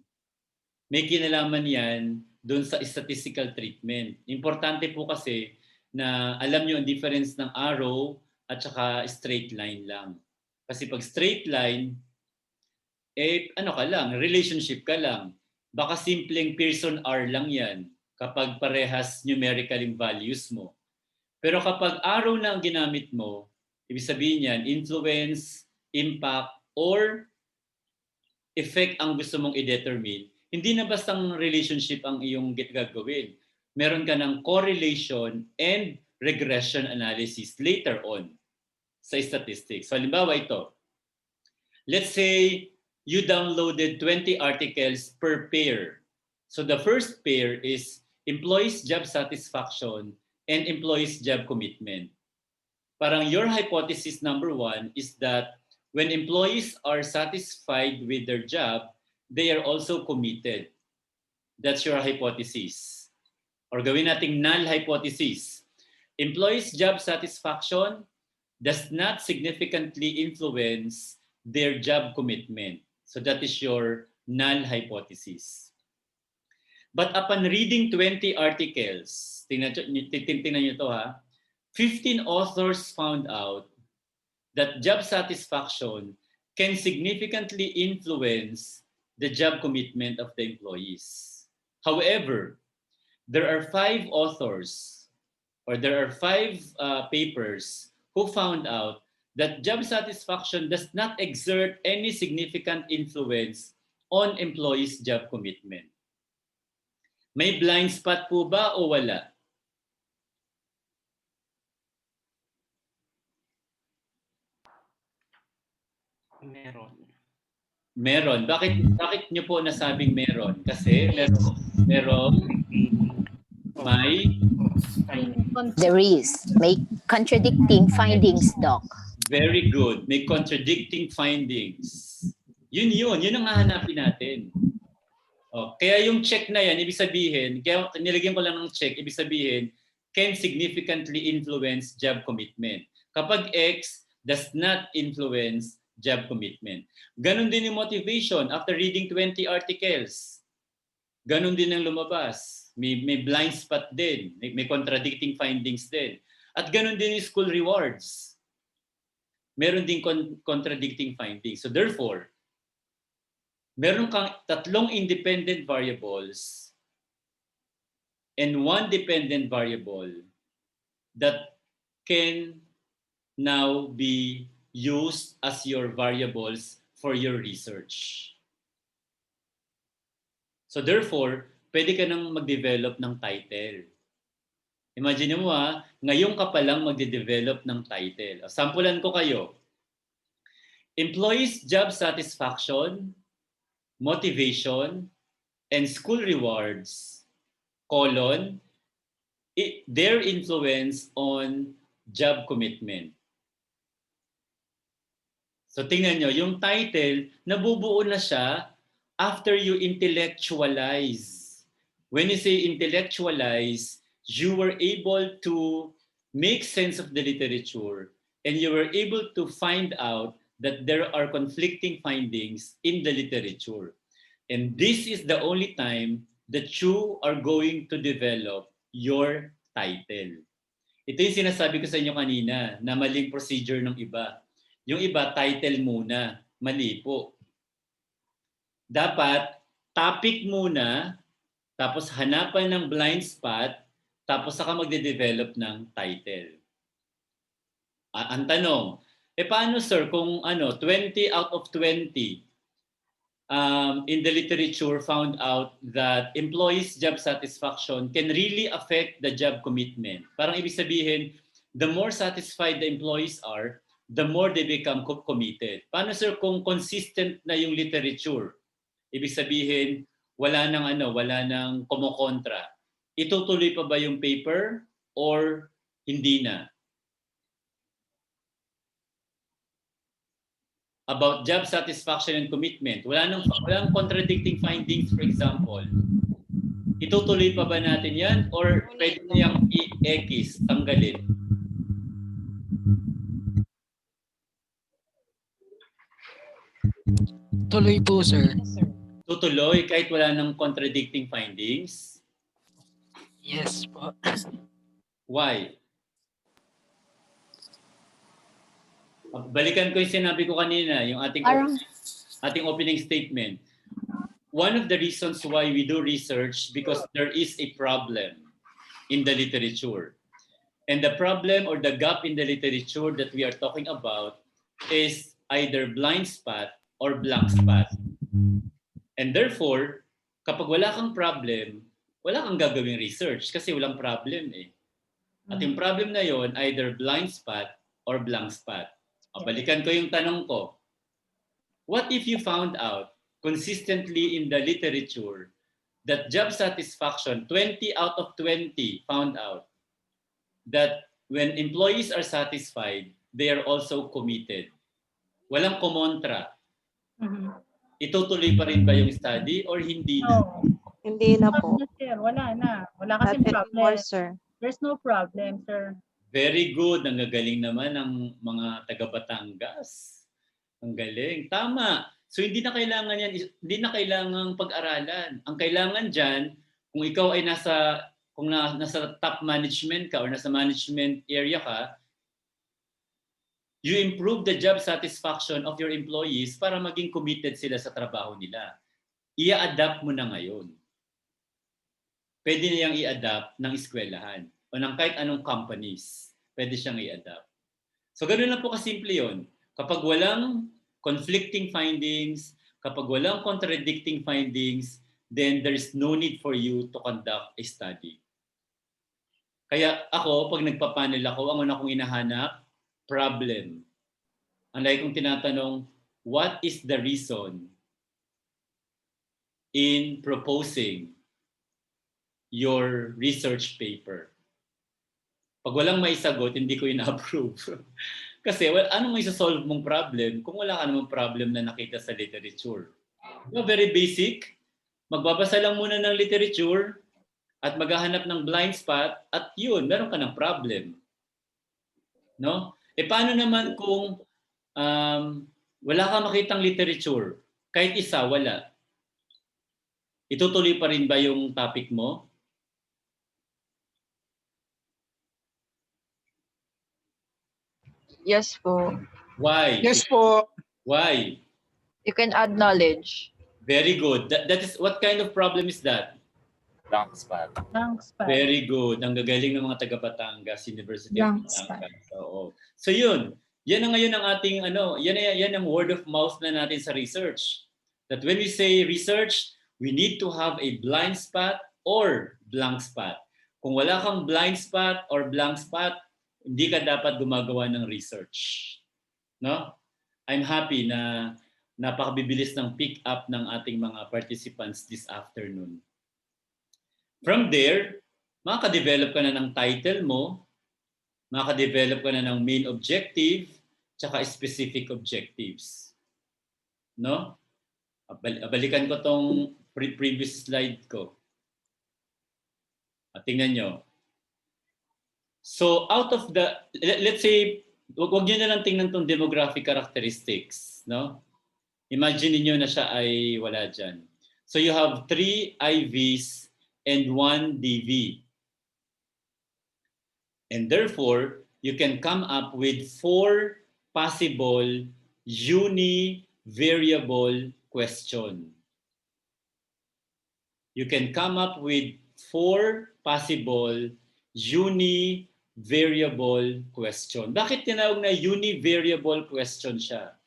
May kinalaman yan doon sa statistical treatment. Importante po kasi na alam nyo ang difference ng arrow at saka straight line lang. Kasi pag straight line, ano ka lang, relationship ka lang. Baka simpleng Pearson R lang yan. kapag parehas numerical yung values mo. Pero kapag arrow na ang ginamit mo, ibig sabihin yan, influence, impact, or effect ang gusto mong i-determine, hindi na bastang relationship ang iyong gagawin. Meron ka ng correlation and regression analysis later on sa statistics. So halimbawa ito, let's say you downloaded 20 articles per pair. So the first pair is employees' job satisfaction and employees' job commitment. Parang your hypothesis number 1 is that when employees are satisfied with their job, they are also committed. That's your hypothesis. Or gawin nating null hypothesis. Employees' job satisfaction does not significantly influence their job commitment. So that is your null hypothesis. But upon reading 20 articles, tingnan nyo ito ha, 15 authors found out that job satisfaction can significantly influence the job commitment of the employees. However, there are 5 authors or there are 5 papers who found out that job satisfaction does not exert any significant influence on employees' job commitment. May blind spot po ba o wala? Meron. Meron. Bakit nyo po nasabing meron? Kasi meron may there is. May contradicting findings, Doc. Very good. May contradicting findings. Yun ang hahanapin natin. Oh, kaya yung check na yan, ibig sabihin, kaya nilagyan ko lang ng check, ibig sabihin, can significantly influence job commitment. Kapag X does not influence job commitment. Ganon din yung motivation after reading 20 articles. Ganon din ang lumabas. May blind spot din. May contradicting findings din. At ganon din yung school rewards. Meron din contradicting findings. So therefore, meron kang 3 independent variables and 1 dependent variable that can now be used as your variables for your research. So therefore, pwede ka nang mag-develop ng title. Imagine mo ngayon ka pa lang magde-develop ng title. Sampulan ko kayo. Employees' job satisfaction, motivation, and school rewards, their influence on job commitment. So tingnan nyo, yung title, nabubuo na siya after you intellectualize. When you say intellectualize, you were able to make sense of the literature and you were able to find out that there are conflicting findings in the literature. And this is the only time that you are going to develop your title. Ito yung sinasabi ko sa inyo kanina na maling procedure ng iba. Yung iba, title muna. Mali po. Dapat, topic muna, tapos hanapan ng blind spot, tapos saka magde-develop ng title. Ang tanong, paano sir kung 20 out of 20 in the literature found out that employees' job satisfaction can really affect the job commitment. Parang ibig sabihin, the more satisfied the employees are, the more they become committed. Paano sir kung consistent na yung literature? Ibig sabihin, wala nang kumokontra. Itutuloy pa ba yung paper or hindi na? About job satisfaction and commitment, walang contradicting findings, for example. Itutuloy pa ba natin yan or pwede niyang i-X, tanggalin? Tuloy po, sir. Tutuloy kahit wala nang contradicting findings? Yes po. Why? Balikan ko yung sinabi ko kanina, yung ating opening statement. one of the reasons why we do research, because there is a problem in the literature. And the problem or the gap in the literature that we are talking about is either blind spot or blank spot. And therefore, kapag wala kang problem, wala kang gagawing research kasi walang problem eh. At yung problem na yon, either blind spot or blank spot. Balikan ko yung tanong ko. What if you found out consistently in the literature that job satisfaction, 20 out of 20 found out that when employees are satisfied, they are also committed. Walang kumontra. Itutuloy pa rin ba yung study or hindi na? No. Hindi na po. Sir, wala na. Wala Not kasing anymore, problem. sir. There's no problem, sir. Very good. Ang gagaling naman ng mga taga Batangas. Ang galing. Tama. So hindi na kailangan yan, hindi na kailangang pag-aralan. Ang kailangan diyan, kung ikaw ay nasa top management ka or nasa management area ka, you improve the job satisfaction of your employees para maging committed sila sa trabaho nila. I-adapt mo na ngayon. Pwede niyang i-adapt ng eskwelahan o ng kahit anong companies. Pwede siyang i-adapt. So ganoon lang po kasimple yun. Kapag walang conflicting findings, kapag walang contradicting findings, then there is no need for you to conduct a study. Kaya ako, pag nagpapanel ako, ang una kong hinahanap, problem. Unlike kung tinatanong, what is the reason in proposing your research paper? Pag walang maisagot, hindi ko ina-approve. Kasi anong may solve mong problem kung wala ka namang problem na nakita sa literature? Very basic. Magbabasa lang muna ng literature at maghahanap ng blind spot at yun, meron ka ng problem. No? Paano naman kung wala ka makitang literature? Kahit isa, wala. Itutuloy pa rin ba yung topic mo? Yes po. Why? Yes po. Why? You can add knowledge. Very good. That is, what kind of problem is that? Blank spot. Blank spot. Very good. Ang gagaling ng mga taga Batangas, University Blank of Batangas. Oo. So yun. Yan ang ngayon ang ating yan ang word of mouth na natin sa research. That when we say research, we need to have a blind spot or blank spot. Kung wala kang blind spot or blank spot, hindi ka dapat gumagawa ng research. No? I'm happy na napakabibilis ng pick up ng ating mga participants this afternoon. From there, makaka-develop ka na ng title mo, makaka-develop ka na ng main objective, tsaka specific objectives. No? Balikan ko tong previous slide ko. Tingnan nyo. So out of the, let's say, wag nyo na lang tingnan tong demographic characteristics. No? Imagine niyo na siya ay wala dyan. So you have 3 IVs and 1 DV. And therefore, you can come up with 4 possible univariable question. You can come up with 4 possible univariable question. Bakit tinawag na univariable question siya?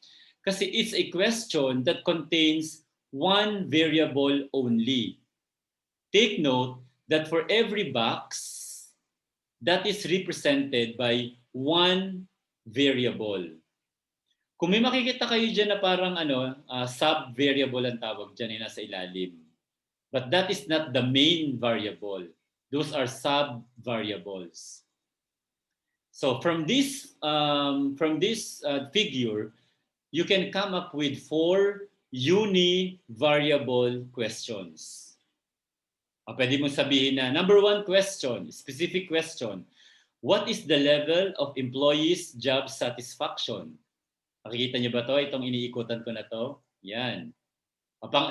Kasi it's a question that contains 1 variable only. Take note that for every box, that is represented by 1 variable. Kung may makikita kayo dyan na parang sub-variable ang tawag dyan na nasa ilalim. But that is not the main variable. Those are sub-variables. So from this figure, you can come up with 4 univariable questions. Pwede mong sabihin na, number 1 question, specific question. What is the level of employees' job satisfaction? Nakikita niyo ba to? Itong iniikutan ko na to. Yan.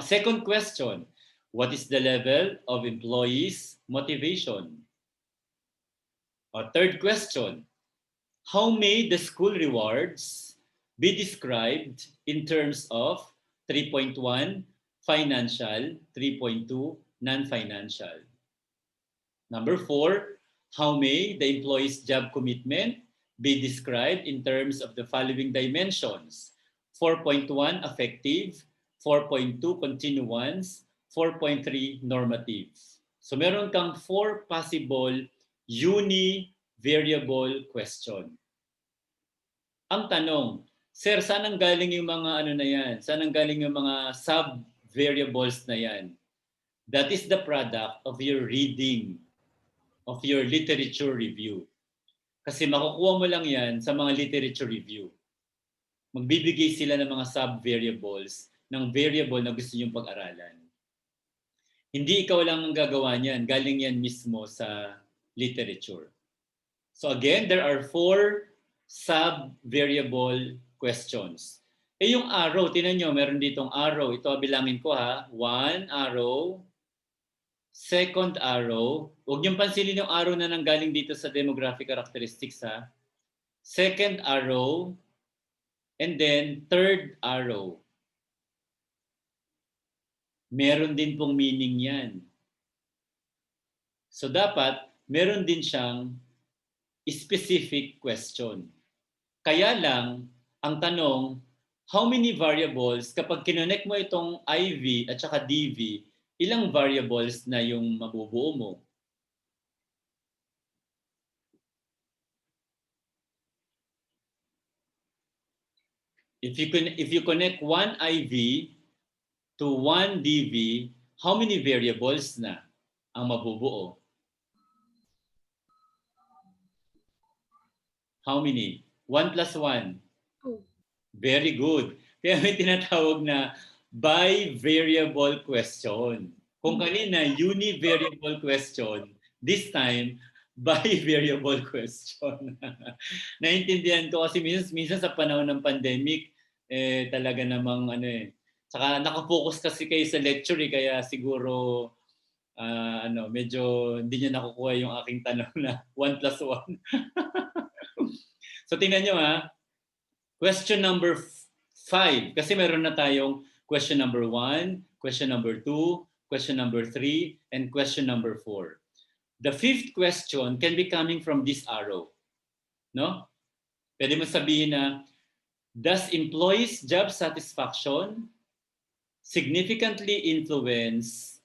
Second question, what is the level of employees' motivation? Third question, how may the school rewards be described in terms of 3.1, financial, 3.2, non-financial. Number 4, how may the employee's job commitment be described in terms of the following dimensions? 4.1, affective, 4.2, continuance, 4.3, normative. So meron kang 4 possible uni-variable question. Ang tanong, Sir, saan ang galing yung mga ano na yan? Saan ang galing yung mga sub-variables na yan? That is the product of your reading, of your literature review. Kasi makukuha mo lang yan sa mga literature review. Magbibigay sila ng mga sub-variables ng variable na gusto nyong pag-aralan. Hindi ikaw lang ang gagawa niyan. Galing yan mismo sa literature. So again, there are 4 sub-variable questions. Yung arrow, tinan nyo, meron ditong arrow. Ito, bilangin ko ha. 1 arrow. Second arrow. Huwag niyong pansinin yung arrow na nanggaling dito sa demographic characteristics ha. Second arrow. And then third arrow. Meron din pong meaning yan. So dapat, meron din siyang specific question. Kaya lang, ang tanong, how many variables, kapag kinonect mo itong IV at saka DV, ilang variables na yung mabubuo mo? If you connect one IV to one DV, how many variables na ang mabubuo? How many? 1 plus 1? 2. Very good. Kaya may tinatawag na bivariable question. Kung kanina, univariable question, this time, bivariable question. Naintindihan ko kasi minsan sa panahon ng pandemic, talaga namang saka nakapokus kasi kayo sa lecture kaya siguro medyo hindi niya nakukuha yung aking tanong na 1 plus 1. So tingnan nyo ha, question number 5, kasi meron na tayong question number 1, question number 2, question number 3, and question number 4. The 5th question can be coming from this arrow. No? Pwede mo sabihin na, does employees' job satisfaction significantly influence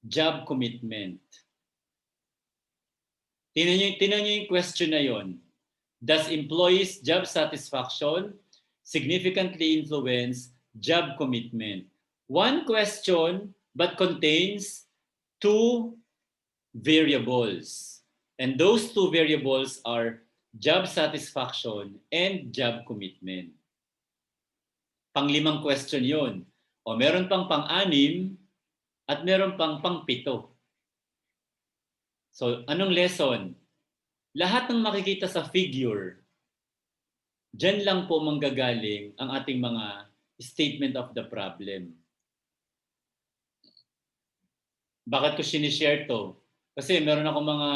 job commitment? Tingnan nyo yung question na yon. Does employees' job satisfaction significantly influence job commitment? One question, but contains 2 variables. And those 2 variables are job satisfaction and job commitment. Pang-5 question yon. O meron pang pang-6 at meron pang pang-7. So, anong lesson? Lahat ng makikita sa figure, dyan lang po manggagaling ang ating mga statement of the problem. Bakit ko sinishare to? Kasi meron ako mga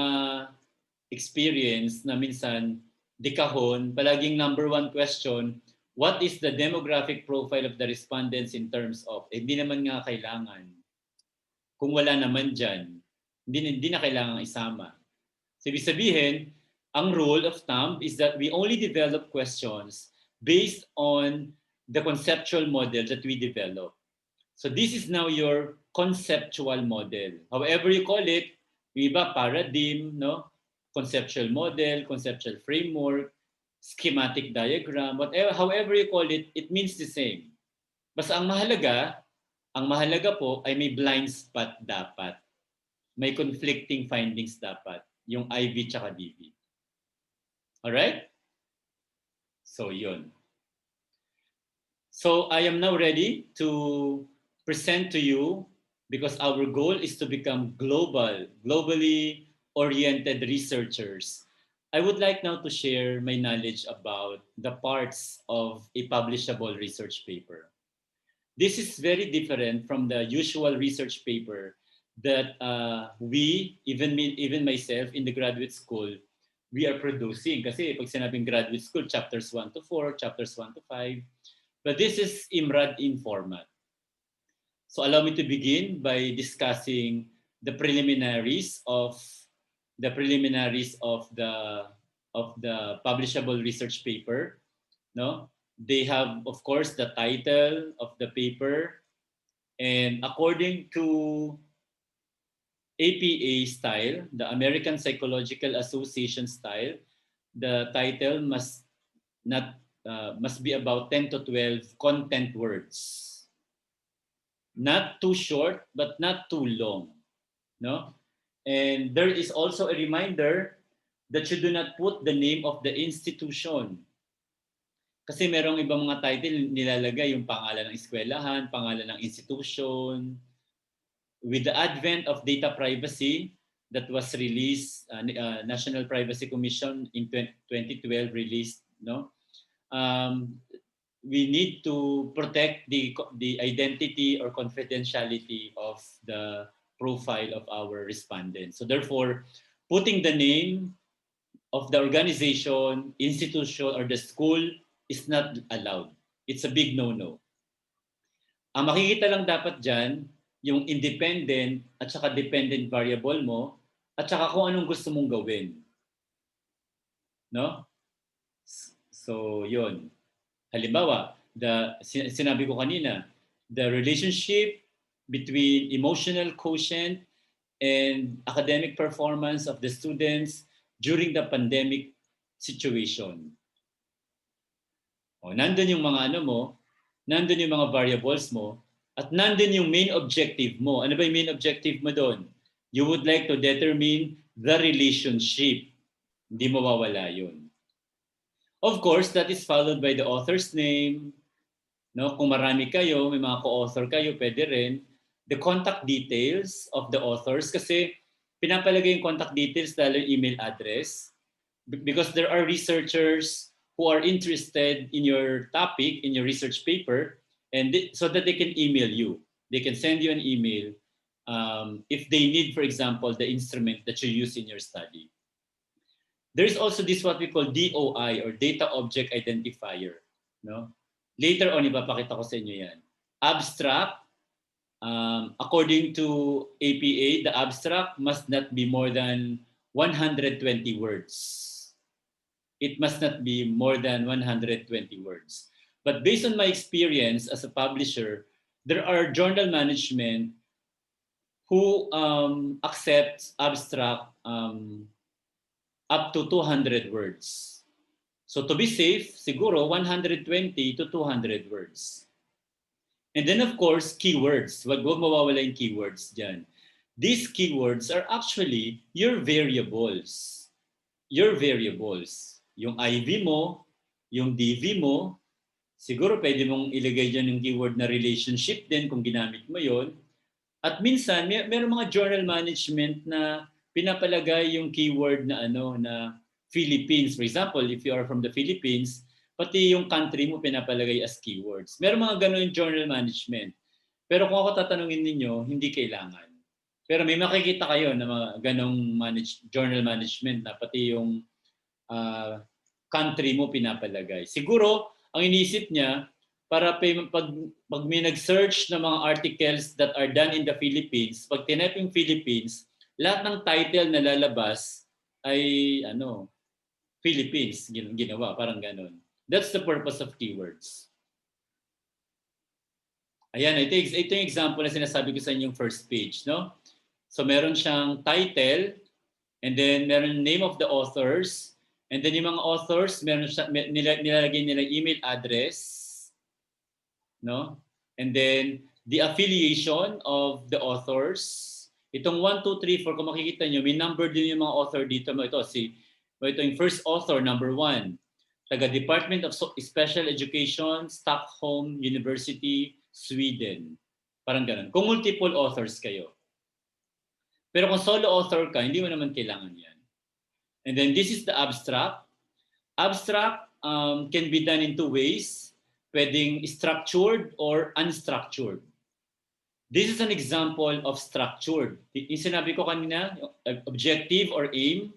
experience na minsan, di kahon, palaging number 1 question, what is the demographic profile of the respondents in terms of, hindi naman nga kailangan. Kung wala naman dyan, hindi na kailangan isama. So, ibig sabihin, ang rule of thumb is that we only develop questions based on the conceptual model that we develop. So this is now your conceptual model. However you call it, iba paradigm, no? Conceptual model, conceptual framework, schematic diagram, whatever, however you call it, it means the same. Basta ang mahalaga po ay may blind spot dapat. May conflicting findings dapat. Yung IV tsaka DV. Alright? So, yun. So, I am now ready to present to you because our goal is to become globally oriented researchers. I would like now to share my knowledge about the parts of a publishable research paper. This is very different from the usual research paper that we, even myself in the graduate school, we are producing. Kasi pag sinabing graduate school, chapters 1 to 4, chapters 1 to 5. But this is IMRAD in format. So allow me to begin by discussing the preliminaries of the publishable research paper. No, they have, of course, the title of the paper, and according to APA style, the American Psychological Association style, the title must be about 10 to 12 content words. Not too short, but not too long. No? And there is also a reminder that you do not put the name of the institution. Kasi merong ibang mga title nilalagay yung pangalan ng eskwelahan, pangalan ng institution. With the advent of data privacy that was released, National Privacy Commission in 2012 released, no? We need to protect the identity or confidentiality of the profile of our respondents. So therefore, putting the name of the organization, institution, or the school is not allowed. It's a big no-no. Ang makikita lang dapat dyan, yung independent at saka dependent variable mo, at saka kung anong gusto mong gawin. No? So, yun. Halimbawa, sinabi ko kanina, the relationship between emotional quotient and academic performance of the students during the pandemic situation. O, nandun yung mga nandun yung mga variables mo, at nandun yung main objective mo. Ano ba yung main objective mo doon? You would like to determine the relationship. Hindi mawawala yun. Of course, that is followed by the author's name. No? Kung marami kayo, may mga co-author kayo, pwede rin. The contact details of the authors, kasi pinapalagay yung contact details dahil yung email address. Because there are researchers who are interested in your topic, in your research paper, and so that they can email you. They can send you an email if they need, for example, the instrument that you use in your study. There is also this what we call DOI, or Data Object Identifier. No? Later on, ipapakita ko sa inyo yan. Abstract, according to APA, the abstract must not be more than 120 words. It must not be more than 120 words. But based on my experience as a publisher, there are journal management who accept abstract up to 200 words. So to be safe, siguro 120 to 200 words. And then of course, keywords. Wag mawawala yung keywords dyan. These keywords are actually your variables. Your variables. Yung IV mo, yung DV mo, siguro pwede mong ilagay dyan yung keyword na relationship din kung ginamit mo yon. At minsan, meron mga journal management na pinapalagay yung keyword na na Philippines. For example, if you are from the Philippines, pati yung country mo pinapalagay as keywords. Meron mga ganun journal management. Pero kung ako tatanungin ninyo, hindi kailangan. Pero may makikita kayo na mga ganong journal management na pati yung country mo pinapalagay. Siguro, ang inisip niya, para pag may nag-search ng mga articles that are done in the Philippines, pag tinap yung Philippines, lahat ng title na lalabas ay Philippines ginawa, parang ganon. That's the purpose of keywords. Ayan, ito yung example na sinasabi ko sa inyong first page, no? So meron siyang title, and then meron name of the authors, and then yung mga authors, meron nilalagay nila email address, no? And then the affiliation of the authors. Itong 1, 2, 3, 4, kung makikita nyo, may number din yung mga author dito. Ito yung first author, number 1. Taga Department of Special Education, Stockholm University, Sweden. Parang ganun. Kung multiple authors kayo. Pero kung solo author ka, hindi mo naman kailangan yan. And then this is the abstract. Abstract can be done in 2 ways. Pwedeng structured or unstructured. This is an example of structured. Yung sinabi ko kanina, objective or aim,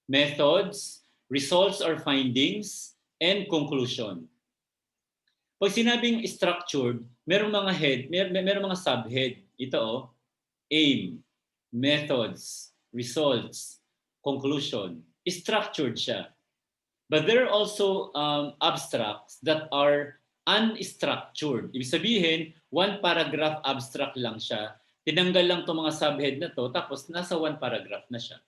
methods, results or findings, and conclusion. Pag sinabing structured, merong mga head, merong mga subhead. Ito aim, methods, results, conclusion. Structured siya. But there are also abstracts that are unstructured. Ibig sabihin, one paragraph abstract lang siya. Tinanggal lang itong mga subhead na to, tapos nasa one paragraph na siya.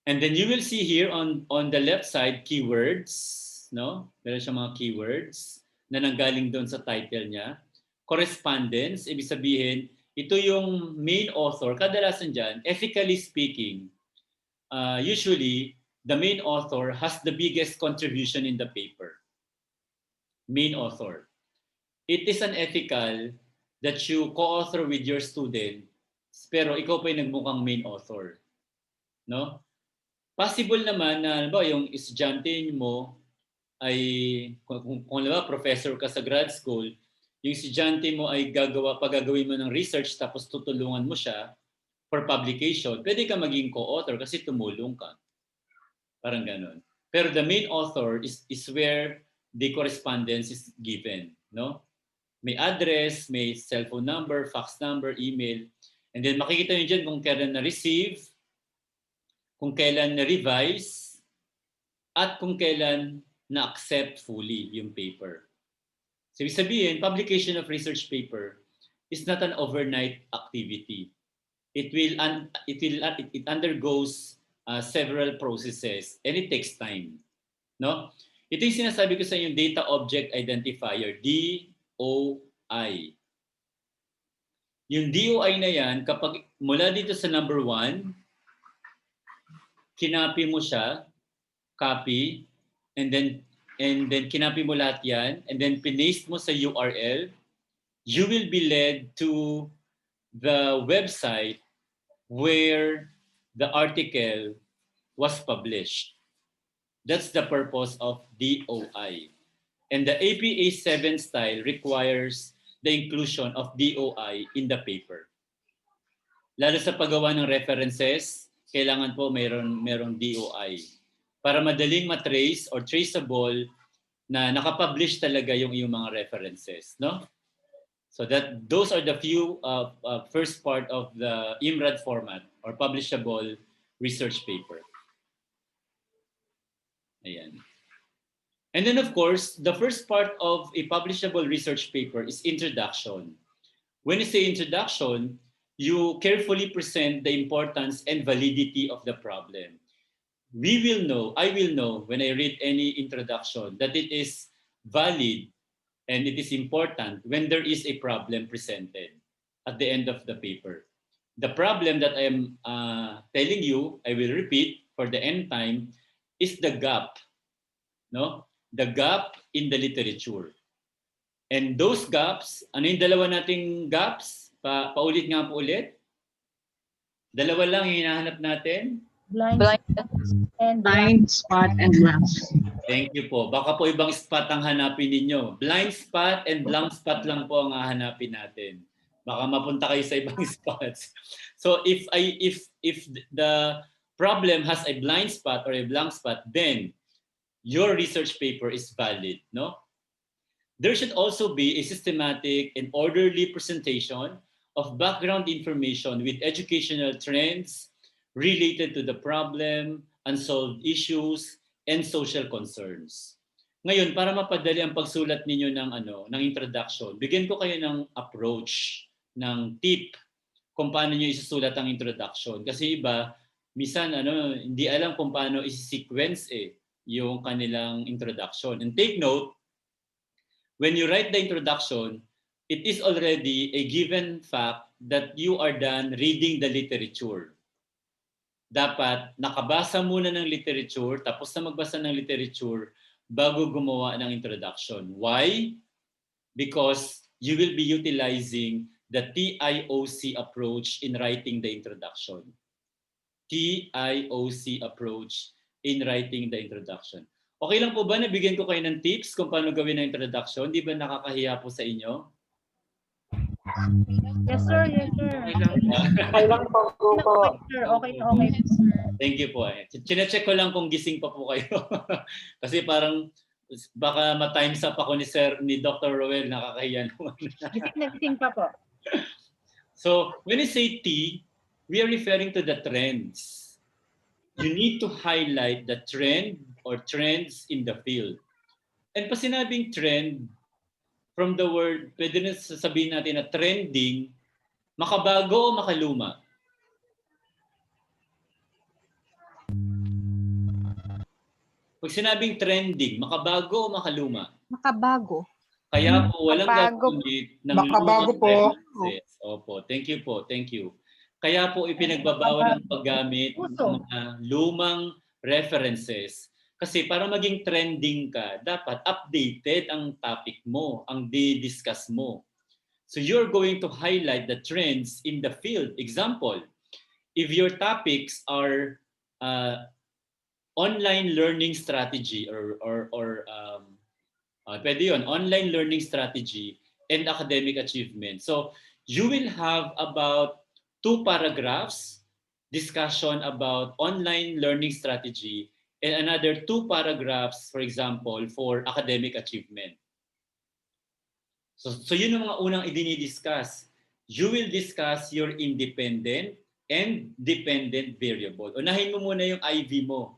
And then you will see here on the left side, keywords. No? Meron siyang mga keywords na nanggaling doon sa title niya. Correspondence, ibig sabihin, ito yung main author. Kadalasan dyan, ethically speaking, usually, the main author has the biggest contribution in the paper. Main author. It is unethical that you co-author with your student, pero ikaw pa yung nagmukhang main author. No? Possible naman na yung estudyante mo ay, kung professor ka sa grad school, yung estudyante mo ay pagagawin mo ng research tapos tutulungan mo siya for publication, pwede ka maging co-author kasi tumulong ka. Parang ganun. Pero the main author is where the correspondence is given. No? May address, may cellphone number, fax number, email. And then makikita nyo dyan kung kailan na-receive, kung kailan na-revise, at kung kailan na-accept fully yung paper. So ibig sabihin, publication of research paper is not an overnight activity. It undergoes several processes and it takes time. No? Ito yung sinasabi ko sa inyo, data object identifier, DOI. Yung DOI na yan, kapag mula dito sa number 1, kinapi mo siya, copy, and then kinapi mo lahat yan, and then pinaste mo sa URL, you will be led to the website where the article was published. That's the purpose of DOI. And the APA 7 style requires the inclusion of DOI in the paper. Lalo sa paggawa ng references, kailangan po merong DOI para madaling matrace or traceable na nakapublish talaga yung mga references, no? So those are the few first part of the IMRAD format or publishable research paper. Ayan. And then of course, the first part of a publishable research paper is introduction. When you say introduction, you carefully present the importance and validity of the problem. I will know when I read any introduction that it is valid and it is important when there is a problem presented at the end of the paper. The problem that I am telling you, I will repeat for the end time, is the gap. No? The gap in the literature. And those gaps, ano yung dalawa nating gaps? Paulit nga po ulit. Dalawa lang yung hinahanap natin. Blind spot and blank. Thank you po. Baka po ibang spot ang hanapin ninyo. Blind spot and blank spot lang po ang hahanapin natin. Baka mapunta kayo sa ibang spots. So if the problem has a blind spot or a blank spot, then your research paper is valid, no? There should also be a systematic and orderly presentation of background information with educational trends related to the problem, unsolved issues, and social concerns. Ngayon, para mapadali ang pagsulat ninyo ng introduction, bigyan ko kayo ng approach, ng tip kung paano nyo isusulat ang introduction. Kasi iba, minsan hindi alam kung paano isi-sequence yung kanilang introduction. And take note, when you write the introduction, it is already a given fact that you are done reading the literature. Dapat nakabasa muna ng literature, tapos na magbasa ng literature bago gumawa ng introduction. Why? Because you will be utilizing the TIOC approach in writing the introduction. TIOC approach in writing the introduction. Okay lang po ba na bigyan ko kayo ng tips kung paano gawin ang introduction? Di ba nakakahiya po sa inyo? Yes, sir. Yes, sir. Okay lang po. Okay, sir. Thank you po. Chine-check ko lang kung gising pa po kayo. Kasi parang baka ma-times up ako ni Dr. Roel, nakakahiya naman. Gising pa po. So when you say T, we are referring to the trends. You need to highlight the trend or trends in the field. And pa sinabing trend, from the word, pwede na sasabihin natin na trending, makabago o makaluma? Pag sinabing trending, makabago o makaluma? Makabago. Kaya po walang Makabago. gagamit ng Makabago lumang po. references. Opo, thank you po, thank you. Kaya po ipinagbabawal ang paggamit ng mga lumang references. Kasi para maging trending ka, dapat updated ang topic mo, ang di-discuss mo. So you're going to highlight the trends in the field. Example, if your topics are online learning strategy or pwede yun, online learning strategy and academic achievement. So you will have about 2 paragraphs discussion about online learning strategy and another 2 paragraphs, for example, for academic achievement. So yun ang mga unang i-discuss. You will discuss your independent and dependent variable. Unahin mo muna yung IV mo,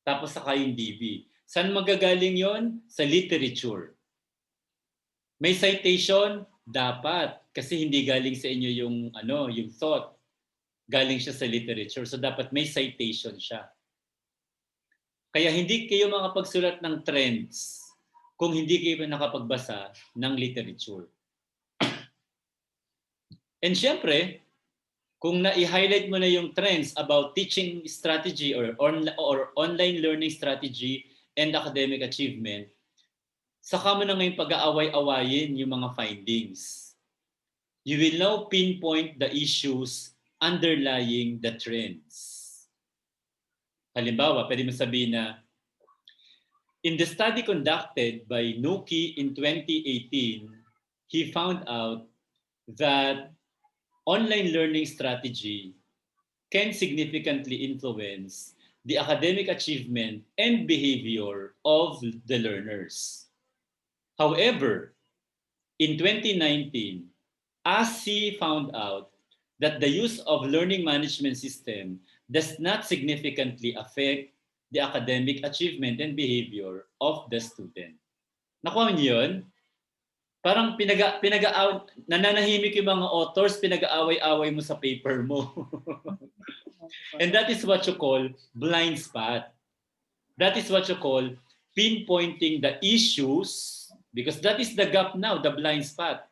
tapos saka yung DV. Saan magagaling yon? Sa literature. May citation? Dapat. Kasi hindi galing sa inyo yung thought. Galing siya sa literature. So dapat may citation siya. Kaya hindi kayo makapagsulat ng trends kung hindi kayo nakapagbasa ng literature. And syempre, kung na-highlight mo na yung trends about teaching strategy or online learning strategy and academic achievement, saka mo na ngayon pag-aaway-awayin yung mga findings. You will now pinpoint the issues underlying the trends. Halimbawa, pwede mo sabihin na, in the study conducted by Nuki in 2018, he found out that online learning strategy can significantly influence the academic achievement and behavior of the learners. However, in 2019, ASI found out that the use of learning management system does not significantly affect the academic achievement and behavior of the student. Nakuha niyo yun? Parang nananahimik yung mga authors, pinag-aaway-away mo sa paper mo. And that is what you call blind spot. That is what you call pinpointing the issues, because that is the gap now, the blind spot,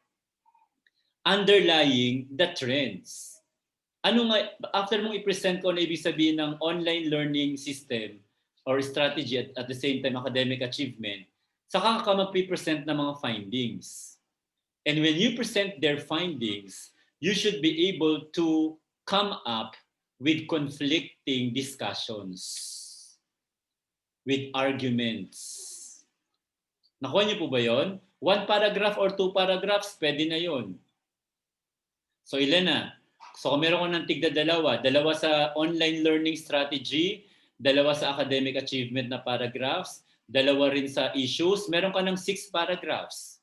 underlying the trends. Ano nga, after mong i-present ko na ibig sabihin ng online learning system or strategy at the same time academic achievement, saka ka mag-present ng mga findings. And when you present their findings, you should be able to come up with conflicting discussions, with arguments. Nakuha niyo po ba yon? 1 paragraph or 2 paragraphs, pwede na yon. So ilan na? So kung meron ko ng dalawa sa online learning strategy, 2 sa academic achievement na paragraphs, 2 rin sa issues, meron ka ng 6 paragraphs.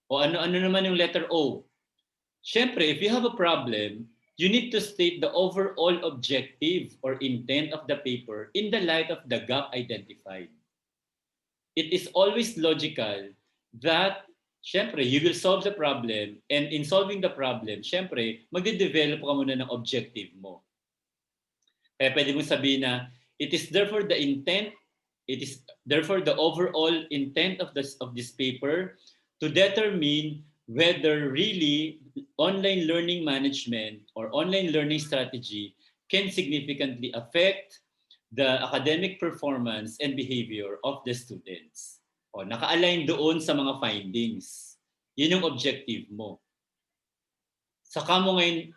O ano naman yung letter O? Siyempre, if you have a problem, you need to state the overall objective or intent of the paper in the light of the gap identified. It is always logical that, siyempre, you will solve the problem, and in solving the problem, siyempre, magde-develop ka muna ng objective mo. Kaya pwede mong sabihin na, it is therefore the intent, it is therefore the overall intent of this paper to determine whether really online learning management or online learning strategy can significantly affect the academic performance and behavior of the students. O, naka-align doon sa mga findings. Yun yung objective mo. Saka mo ngayon,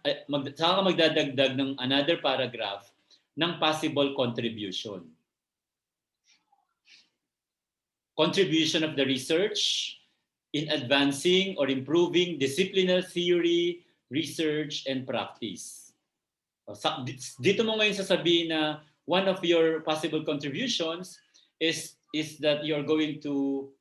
saka ka magdadagdag ng another paragraph ng possible contribution. Contribution of the research in advancing or improving disciplinary theory, research, and practice. Dito mo ngayon sasabihin na one of your possible contributions is that you're going to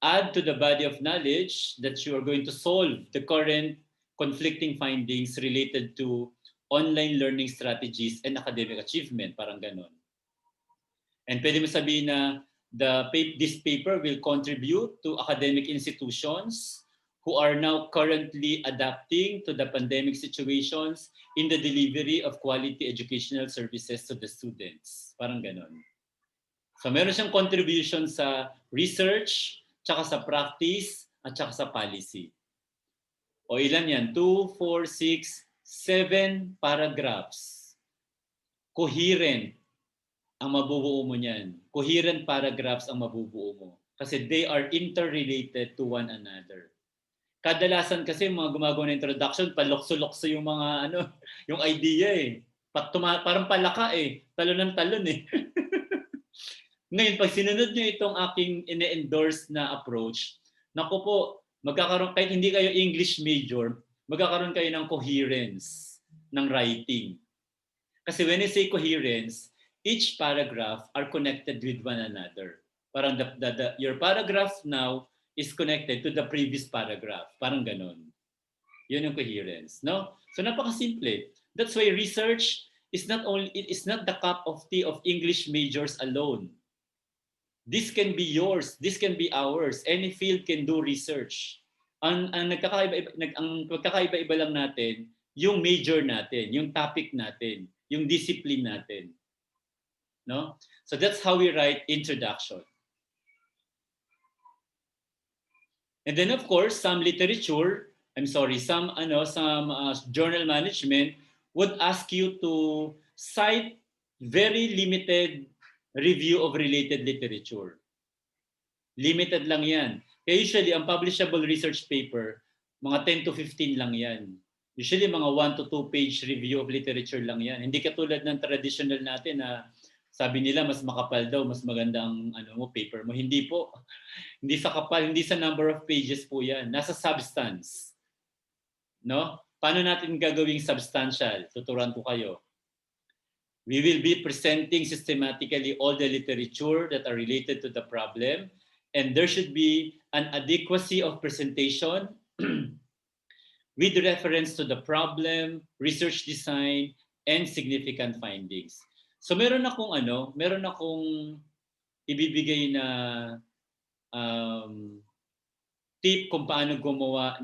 add to the body of knowledge that you are going to solve the current conflicting findings related to online learning strategies and academic achievement, parang ganon. And pwede mo sabihin na this paper will contribute to academic institutions who are now currently adapting to the pandemic situations in the delivery of quality educational services to the students. Parang ganon. So meron siyang contribution sa research, tsaka sa practice, at tsaka sa policy. O ilan yan? 2, 4, 6, 7 paragraphs. Coherent ang mabubuo mo niyan. Coherent paragraphs ang mabubuo mo. Kasi they are interrelated to one another. Kadalasan kasi mga gumagawa ng introduction, palokso-lokso yung mga yung idea eh. Parang palaka eh. Talon ng talon eh. Ngayon, pag sinunod nyo itong aking ine-endorse na approach, naku po, magkakaroon, kahit hindi kayo English major, magkakaroon kayo ng coherence ng writing. Kasi when I say coherence, each paragraph are connected with one another. Parang your paragraph now is connected to the previous paragraph. Parang ganon. Yun yung coherence, no? So napakasimple. That's why research is not the cup of tea of English majors alone. This can be yours, this can be ours. Any field can do research. Ang magkakaiba-iba lang natin, yung major natin, yung topic natin, yung discipline natin. No? So that's how we write introduction. And then of course, some journal management would ask you to cite very limited review of related literature. Limited lang yan. Kaya usually, ang publishable research paper, mga 10 to 15 lang yan. Usually, mga 1 to 2 page review of literature lang yan. Hindi katulad ng traditional natin na sabi nila, mas makapal daw, mas maganda ang paper mo. Hindi po. Hindi sa kapal, hindi sa number of pages po yan. Nasa substance. No? Paano natin gagawing substantial? Tuturuan ko kayo. We will be presenting systematically all the literature that are related to the problem, and there should be an adequacy of presentation with reference to the problem, research design, and significant findings. So meron akong ibibigay na tip kung paano gumawa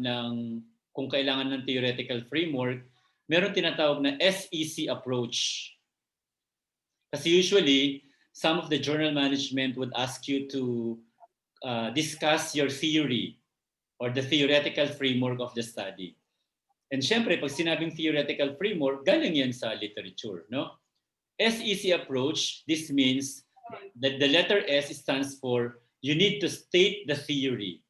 kung kailangan ng theoretical framework. Meron tinatawag na SEC approach. Kasi usually, some of the journal management would ask you to discuss your theory or the theoretical framework of the study. And syempre, pag sinabing theoretical framework, galing yan sa literature, no? SEC approach, this means that the letter S stands for you need to state the theory.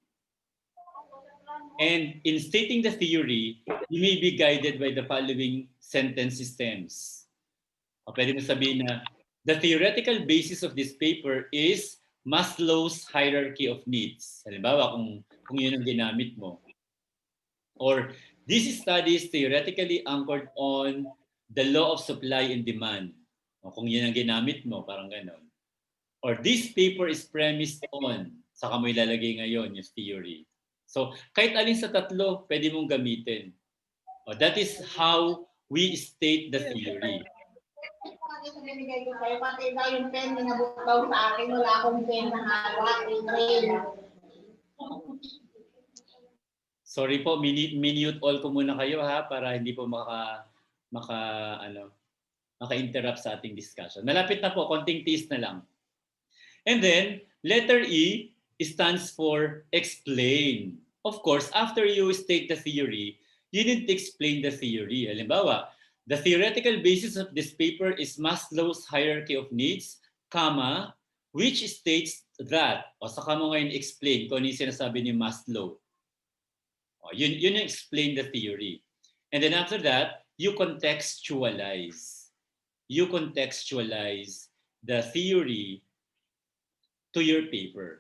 And in stating the theory, you may be guided by the following sentence systems. O pwede mo sabihin na, the theoretical basis of this paper is Maslow's hierarchy of needs. Halimbawa, kung yun ang ginamit mo. Or, this study is theoretically anchored on the law of supply and demand. O kung yun ang ginamit mo, parang ganon. Or, this paper is premised on, saka mo ilalagay ngayon yung theory. So, kahit alin sa tatlo, pwede mong gamitin. O, that is how we state the theory. Pati daw yung pen na nabutaw sa akin, wala akong pen na hawak, Sorry po, minute all ko muna kayo ha para hindi po maka-interrupt sa ating discussion. Malapit na po, konting tease na lang. And then, letter E stands for explain. Of course, after you state the theory, you need to explain the theory. Halimbawa, the theoretical basis of this paper is Maslow's hierarchy of needs, which states that, o saka mo ngayon explain kung ano yung sinasabi ni Maslow. O, yun yung explain the theory. And then after that, you contextualize. You contextualize the theory to your paper.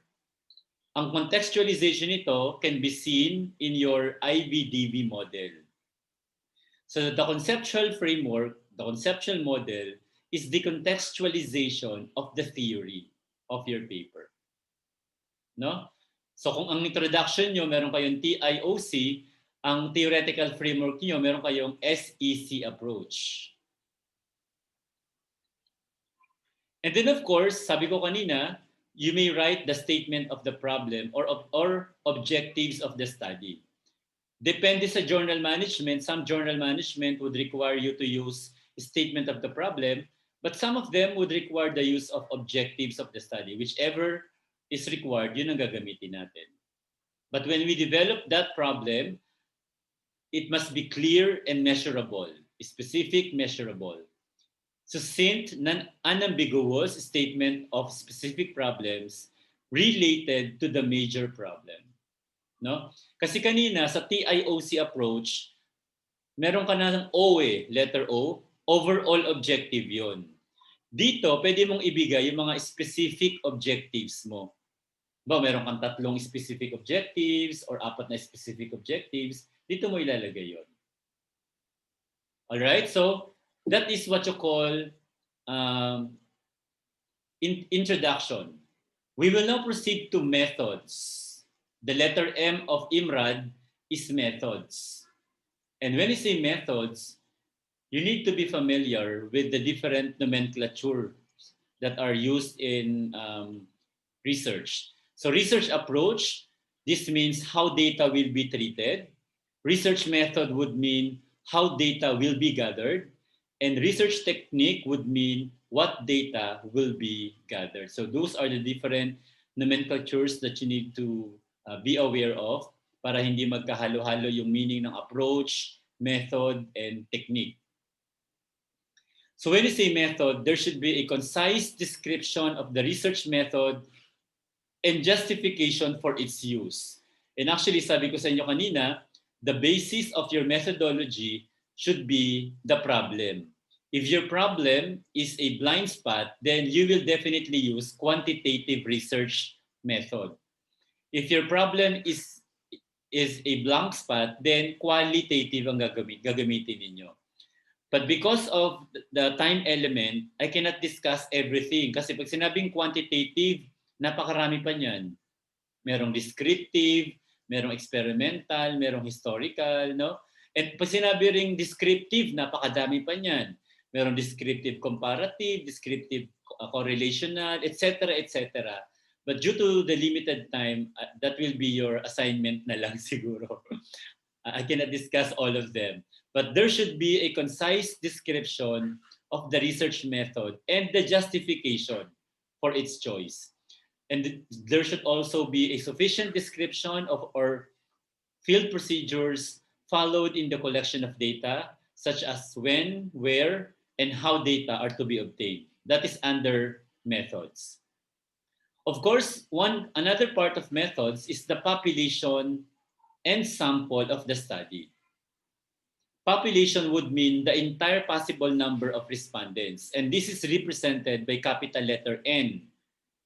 Ang contextualization nito can be seen in your IVDV model. So the conceptual framework, the conceptual model, is the contextualization of the theory. of your paper. No? So kung ang introduction nyo, meron kayong TIOC, ang theoretical framework nyo, meron kayong SEC approach. And then of course, sabi ko kanina, you may write the statement of the problem or objectives of the study. Depende sa journal management. Some journal management would require you to use a statement of the problem, but some of them would require the use of objectives of the study. Whichever is required, yun ang gagamitin natin. But when we develop that problem, it must be clear and measurable, specific, measurable. Succinct, unambiguous statement of specific problems related to the major problem. No? Kasi kanina sa TIOC approach, meron ka na ng O letter O, overall objective yon. Dito, pwede mong ibigay yung mga specific objectives mo. Meron kang 3 specific objectives or 4 na specific objectives, dito mo ilalagay yon. Alright, so that is what you call introduction. We will now proceed to methods. The letter M of IMRAD is methods. And when you say methods, you need to be familiar with the different nomenclatures that are used in research. So research approach, this means how data will be treated. Research method would mean how data will be gathered. And research technique would mean what data will be gathered. So those are the different nomenclatures that you need to be aware of para hindi magkahalo-halo yung meaning ng approach, method, and technique. So when you say method, there should be a concise description of the research method and justification for its use. And actually, sabi ko sa inyo kanina, the basis of your methodology should be the problem. If your problem is a blind spot, then you will definitely use quantitative research method. If your problem is a blank spot, then qualitative ang gagamitin ninyo. But because of the time element, I cannot discuss everything. Kasi pag sinabing quantitative, napakarami pa niyan. Merong descriptive, merong experimental, merong historical, no? And pag sinabi ring descriptive, napakadami pa niyan. Merong descriptive comparative, descriptive correlational, etc., etc. But due to the limited time, that will be your assignment na lang siguro. I cannot discuss all of them. But there should be a concise description of the research method and the justification for its choice. And there should also be a sufficient description of our field procedures followed in the collection of data, such as when, where, and how data are to be obtained. That is under methods. Of course, another part of methods is the population and sample of the study. Population would mean the entire possible number of respondents, and this is represented by capital letter N.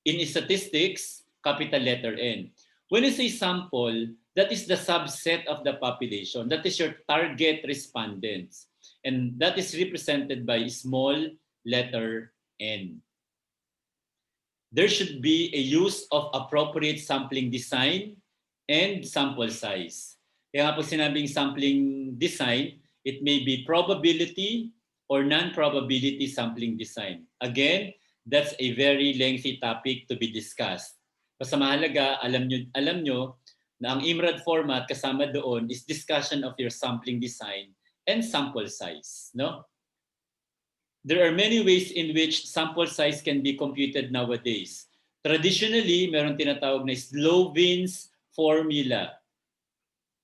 In statistics, capital letter N. When you say sample, that is the subset of the population. That is your target respondents, and that is represented by small letter N. There should be a use of appropriate sampling design and sample size. Kaya nga po sinabing sampling design, it may be probability or non-probability sampling design. Again, that's a very lengthy topic to be discussed. Basta mahalaga, alam nyo na ang IMRAD format kasama doon is discussion of your sampling design and sample size. No? There are many ways in which sample size can be computed nowadays. Traditionally, meron tinatawag na Slovin's formula.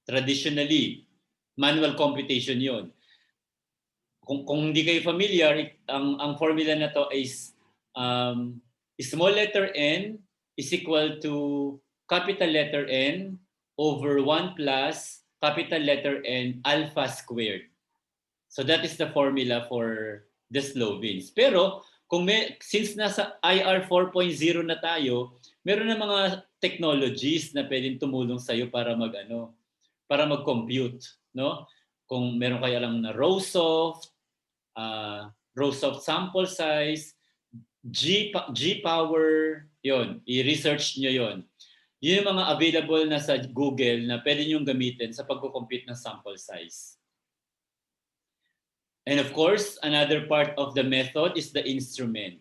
Traditionally, manual computation yon. Kung hindi kayo familiar, ang formula na to is small letter n is equal to capital letter N over 1 plus capital letter N alpha squared. So that is the formula for the Slovins. Pero since nasa IR 4.0 na tayo, meron na mga technologies na pwedeng tumulong sa iyo para mag-compute, no? Kung meron kayo alam na row soft sample size, G-Power, yon, i-research nyo yon. Yun yung mga available na sa Google na pwede nyong gamitin sa pagko-compute ng sample size. And of course, another part of the method is the instrument.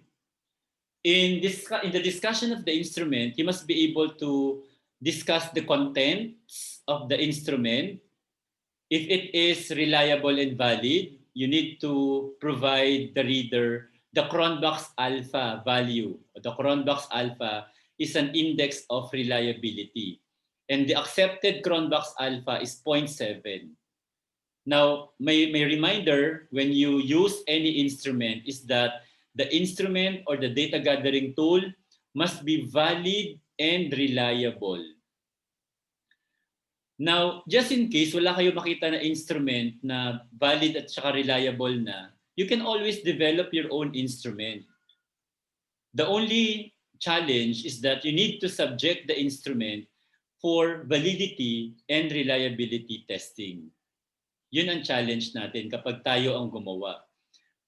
In the discussion of the instrument, you must be able to discuss the contents of the instrument. If it is reliable and valid, you need to provide the reader the Cronbach's alpha value. The Cronbach's alpha is an index of reliability. And the accepted Cronbach's alpha is 0.7. Now, my reminder when you use any instrument is that the instrument or the data gathering tool must be valid and reliable. Now, just in case wala kayo makita na instrument na valid at saka reliable na, you can always develop your own instrument. The only challenge is that you need to subject the instrument for validity and reliability testing. Yun ang challenge natin kapag tayo ang gumawa.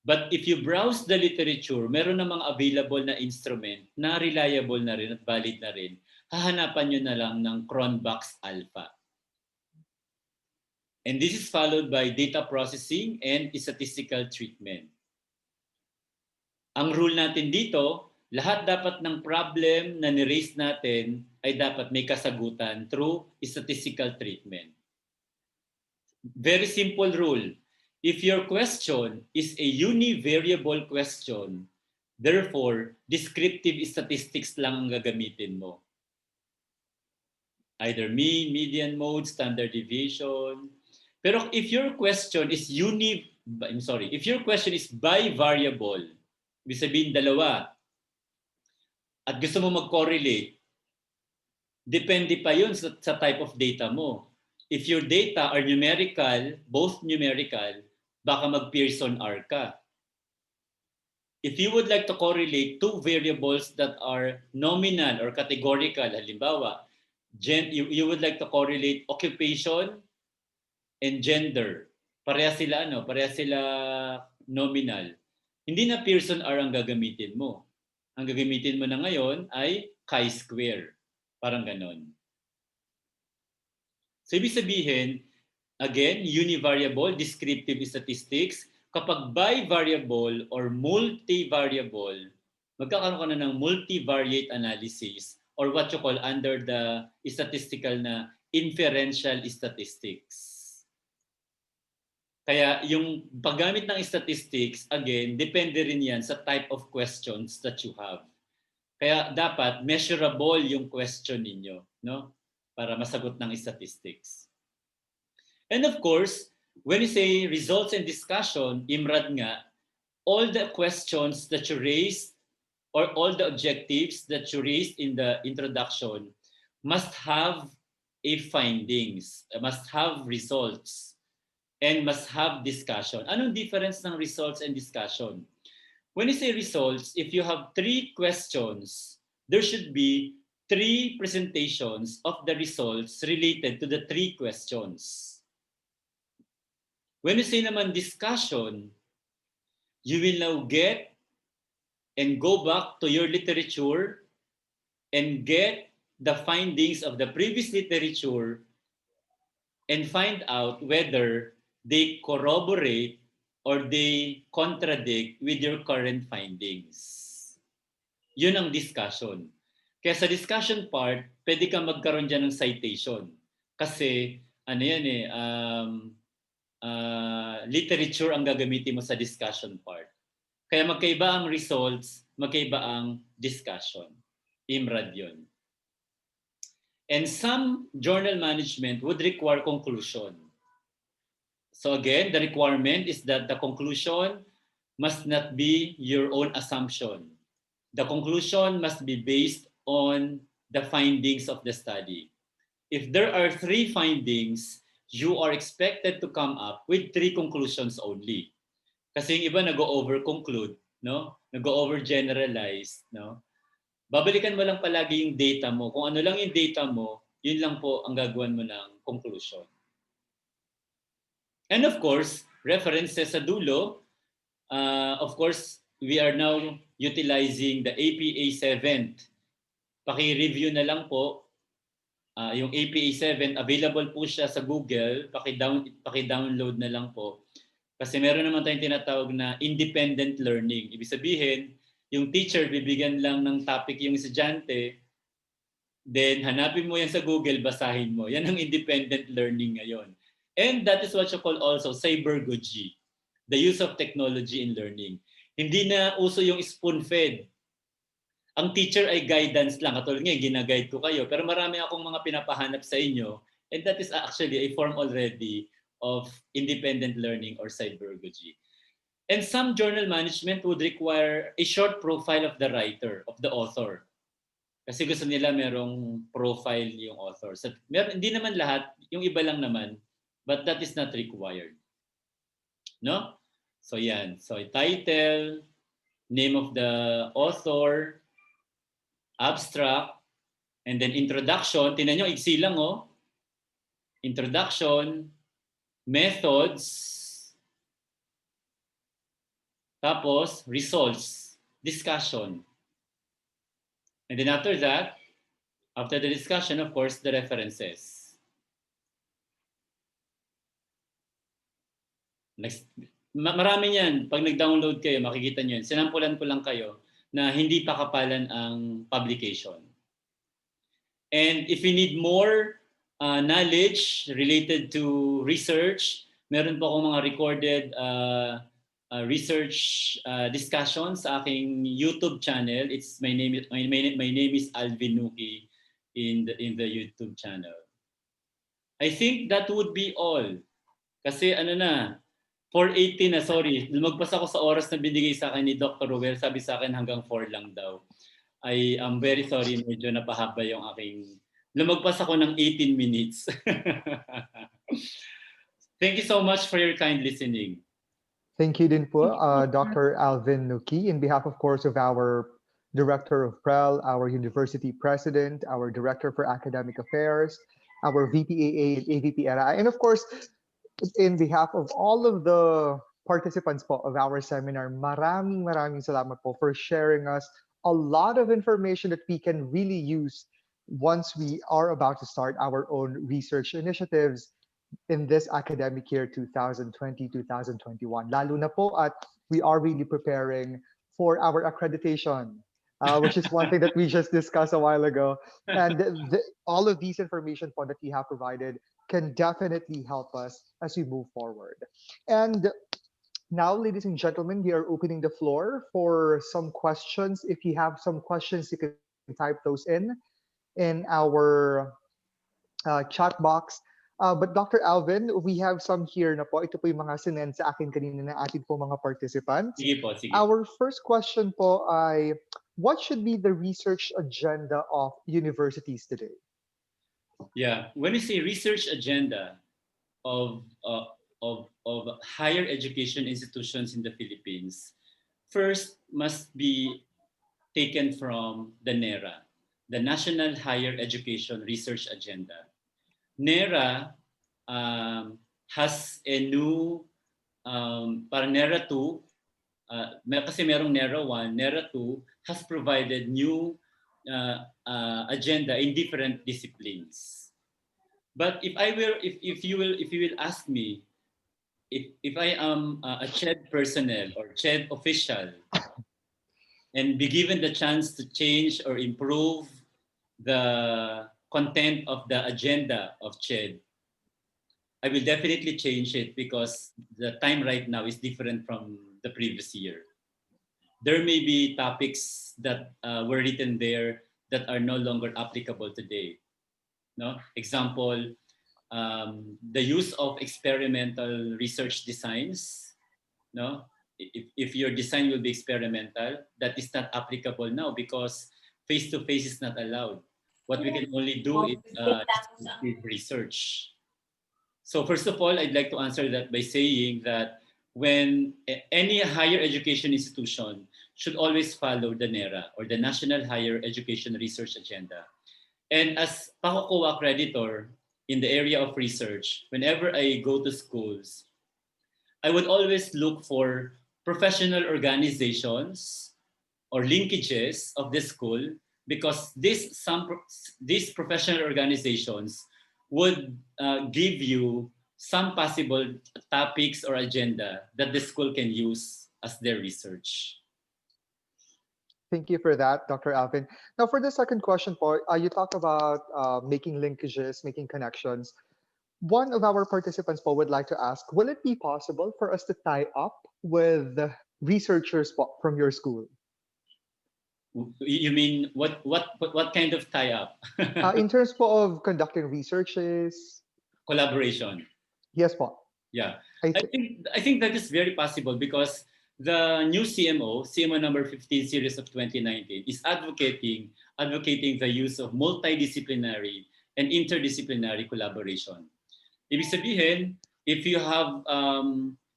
But if you browse the literature, meron na mga available na instrument na reliable na rin at valid na rin. Hahanapan nyo na lang ng Cronbach's alpha. And this is followed by data processing and statistical treatment. Ang rule natin dito, lahat dapat ng problem na ni-raise natin ay dapat may kasagutan through statistical treatment. Very simple rule. If your question is a univariable question, therefore, descriptive statistics lang ang gagamitin mo. Either mean, median, mode, standard deviation. Pero if your question is bivariable, ibig sabihin dalawa, at gusto mo mag-correlate, depende pa yun sa type of data mo. If your data are numerical, both numerical, baka mag-Pearson R ka. If you would like to correlate two variables that are nominal or categorical, halimbawa, you would like to correlate occupation and gender. Pareha sila nominal. Hindi na Pearson R ang gagamitin mo. Ang gagamitin mo na ngayon ay chi-square. Parang ganon. So ibig sabihin, again, univariable, descriptive statistics. Kapag bivariable or multivariable, magkakaroon ka na ng multivariate analysis or what you call under the statistical na inferential statistics. Kaya yung paggamit ng statistics, again, depende rin yan sa type of questions that you have. Kaya dapat measurable yung question ninyo, no? Para masagot ng statistics. And of course, when you say results and discussion, IMRAD nga, all the questions that you raised or all the objectives that you raised in the introduction must have a findings, must have results, and must have discussion. Anong difference ng results and discussion? When you say results, if you have 3 questions, there should be 3 presentations of the results related to the 3 questions. When you say naman discussion, you will now get and go back to your literature and get the findings of the previous literature and find out whether they corroborate or they contradict with your current findings. Yun ang discussion. Kaya sa discussion part, pwede kang magkaroon dyan ng citation. Kasi, literature ang gagamitin mo sa discussion part. Kaya magkaiba ang results, magkaiba ang discussion. IMRAD yun. And some journal management would require conclusion. So again, the requirement is that the conclusion must not be your own assumption. The conclusion must be based on the findings of the study. If there are 3 findings, you are expected to come up with 3 conclusions only. Kasi yung iba nag-over-conclude, no? Nag-over-generalize, no? Babalikan mo lang palagi yung data mo. Kung ano lang yung data mo, yun lang po ang gagawin mo ng conclusion. And of course, references sa dulo, of course, we are now utilizing the APA 7. Paki-review na lang po. Yung APA 7, available po siya sa Google. Paki-download na lang po. Kasi meron naman tayong tinatawag na independent learning. Ibig sabihin, yung teacher bibigyan lang ng topic yung estudyante, then hanapin mo yan sa Google, basahin mo. Yan ang independent learning ngayon. And that is what you call also cybergogy, the use of technology in learning. Hindi na uso yung spoon-fed. Ang teacher ay guidance lang. Katulad ngayon, ginaguide ko kayo. Pero marami akong mga pinapahanap sa inyo. And that is actually a form already of independent learning or cybergogy. And some journal management would require a short profile of the writer, of the author. Kasi gusto nila merong profile yung author. So, hindi naman lahat, yung iba lang naman, but that is not required. No? So yan. So title, name of the author, abstract, and then introduction. Tingnan nyo, iksi lang oh. Introduction, methods, tapos results, discussion. And then after that, after the discussion, of course, the references. Next, marami yan. Pag nag-download kayo, makikita nyo yan. Sinampulan ko lang kayo na hindi pa kapalan ang publication. And if you need more knowledge related to research, meron po akong mga recorded research discussions sa aking YouTube channel. It's my name is Alvin Nuki in the YouTube channel. I think that would be all. Kasi ano na, 4:18 na, sorry. Lumagpas ako sa oras na binigay sa akin ni Dr. Ruel. Sabi sa akin hanggang 4 lang daw. I am very sorry, medyo napahaba yung aking... Lumagpas ako ng 18 minutes. Thank you so much for your kind listening. Thank you din po, Dr. Alvin Nuki, in behalf, of course, of our Director of PREL, our University President, our Director for Academic Affairs, our VPAA and AVP-RI, and of course, in behalf of all of the participants po of our seminar, maraming salamat po for sharing us a lot of information that we can really use once we are about to start our own research initiatives in this academic year 2020-2021. Lalo na po at we are really preparing for our accreditation, which is one thing that we just discussed a while ago. And all of these information po that you have provided can definitely help us as we move forward. And now, ladies and gentlemen, we are opening the floor for some questions. If you have some questions, you can type those in our chat box. But Dr. Alvin, we have some here na po. Ito po yung mga sinend sa akin kanina na atin po mga participants. Sige po, sige. Our first question po ay, what should be the research agenda of universities today? Yeah, when we say research agenda of higher education institutions in the Philippines, first must be taken from the NERA, the National Higher Education Research Agenda. NERA has a new, para NERA 2, kasi merong NERA 1, NERA 2 has provided new agenda in different disciplines. But if you will ask me, if I am a CHED personnel or CHED official and be given the chance to change or improve the content of the agenda of CHED, I will definitely change it because the time right now is different from the previous year. There may be topics that were written there that are no longer applicable today. No? Example, the use of experimental research designs. No? If your design will be experimental, that is not applicable now because face-to-face is not allowed. What we can only do is research. So first of all, I'd like to answer that by saying that when any higher education institution should always follow the NERA or the National Higher Education Research Agenda. And as PACOCOA accreditor in the area of research, whenever I go to schools, I would always look for professional organizations or linkages of the school, because these professional organizations would give you some possible topics or agenda that the school can use as their research. Thank you for that, Dr. Alvin. Now, for the second question, po, you talked about making linkages, making connections. One of our participants, po, would like to ask, will it be possible for us to tie up with researchers po, from your school? You mean what kind of tie-up? In terms po of conducting researches. Collaboration. Yes, po. Yeah, I think that is very possible, because the new CMO number 15 series of 2019 is advocating the use of multidisciplinary and interdisciplinary collaboration. Ibig sabihin, if you have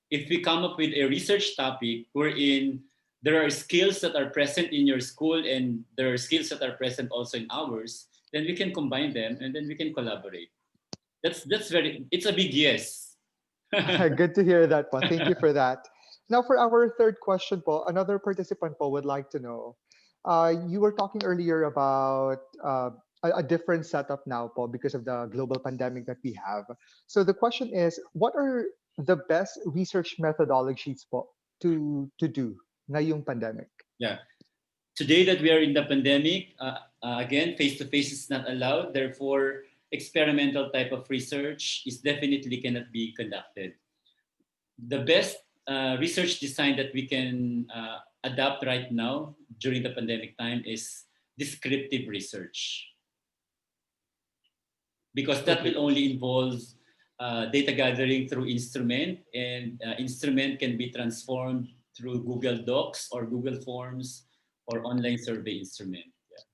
if we come up with a research topic wherein there are skills that are present in your school and there are skills that are present also in ours, then we can combine them and then we can collaborate. It's a big yes. Good to hear that po. Thank you for that. Now for our third question po, another participant po would like to know, you were talking earlier about a different setup now po because of the global pandemic that we have. So the question is, what are the best research methodologies po to do ngayong pandemic? Yeah. Today that we are in the pandemic, again, face-to-face is not allowed. Therefore, experimental type of research is definitely cannot be conducted. The best research design that we can adapt right now during the pandemic time is descriptive research, because that will only involve data gathering through instrument, and instrument can be transformed through Google Docs or Google Forms or online survey instrument. Yeah.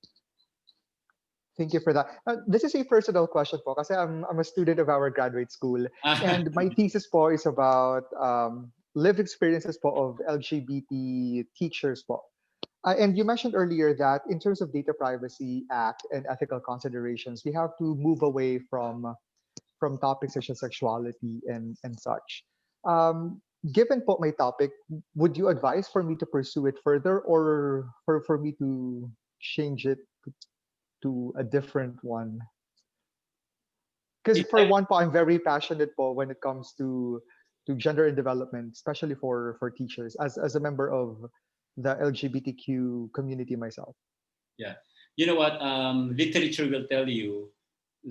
Thank you for that. This is a personal question po, kasi I'm a student of our graduate school, and my thesis po is about lived experiences po of LGBT teachers po. And you mentioned earlier that in terms of Data Privacy Act and ethical considerations, we have to move away from topics such as sexuality and such. Given po my topic, would you advise for me to pursue it further, or for me to change it to a different one? Because for one po, I'm very passionate po when it comes to gender and development, especially for teachers, as a member of the LGBTQ community myself. Yeah, you know what? Literature will tell you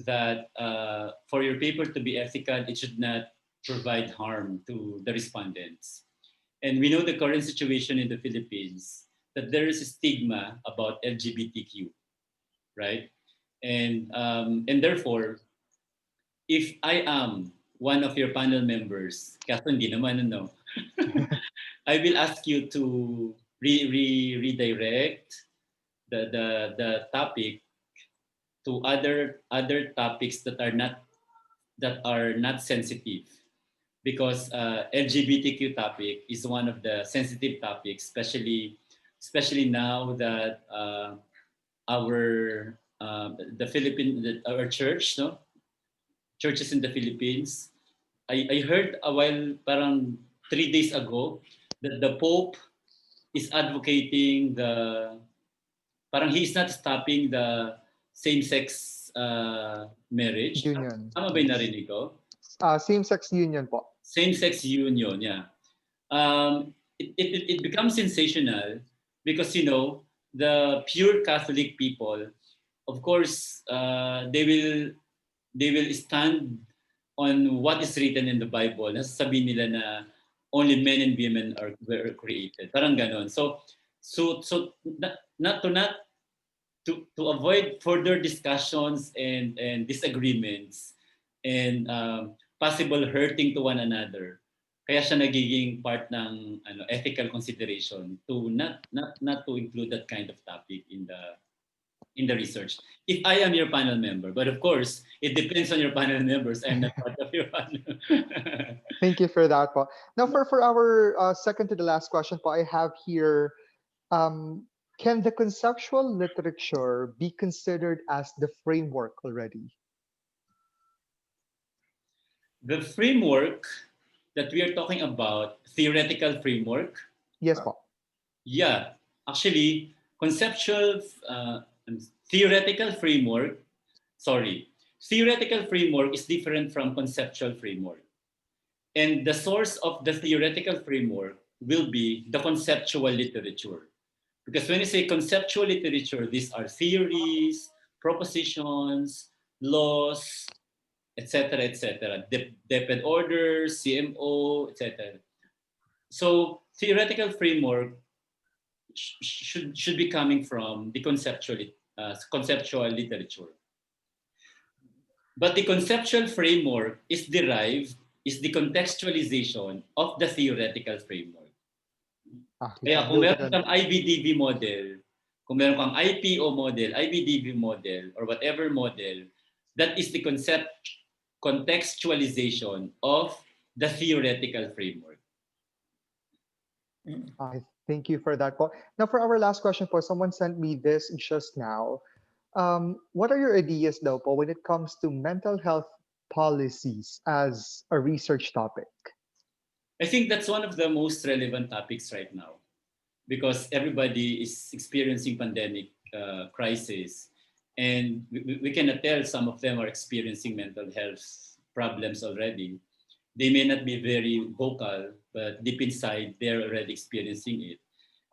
that for your paper to be ethical, it should not provide harm to the respondents. And we know the current situation in the Philippines, that there is a stigma about LGBTQ, right? And therefore, if I am one of your panel members, kaso hindi naman, ano, I will ask you to redirect the topic to other topics that are not sensitive, because LGBTQ topic is one of the sensitive topics, especially now that our church, no, churches in the Philippines. I heard a while, parang 3 days ago, that the Pope is advocating parang he is not stopping the same-sex marriage. Union. Tama ba yung narinig ko? Same-sex union po. Same-sex union, yeah. It becomes sensational because, you know, the pure Catholic people, of course, they will stand on what is written in the Bible. Nasasabihin nila na only men and women were created. Parang ganon. So to avoid further discussions and disagreements and possible hurting to one another, kaya siya nagiging part ng ethical consideration to not to include that kind of topic in the research. If I am your panel member, but of course, it depends on your panel members. I'm not part of your panel. Thank you for that po. Now for our second to the last question po, I have here, can the conceptual literature be considered as the framework already? The framework that we are talking about, theoretical framework, Yes po. Yeah, actually, theoretical framework, theoretical framework is different from conceptual framework. And the source of the theoretical framework will be the conceptual literature. Because when you say conceptual literature, these are theories, propositions, laws, etc., etc., depth orders, CMO, etc. So theoretical framework should be coming from the conceptual literature. But the conceptual framework is the contextualization of the theoretical framework. Kaya kung meron kang IBDV model, kung meron kang IPO model, IBDV model, or whatever model, that is the contextualization of the theoretical framework. Thank you for that po. Now for our last question po, someone sent me this just now. What are your ideas though po when it comes to mental health policies as a research topic? I think that's one of the most relevant topics right now because everybody is experiencing pandemic crisis, and we cannot tell some of them are experiencing mental health problems already. They may not be very vocal, but deep inside, they're already experiencing it.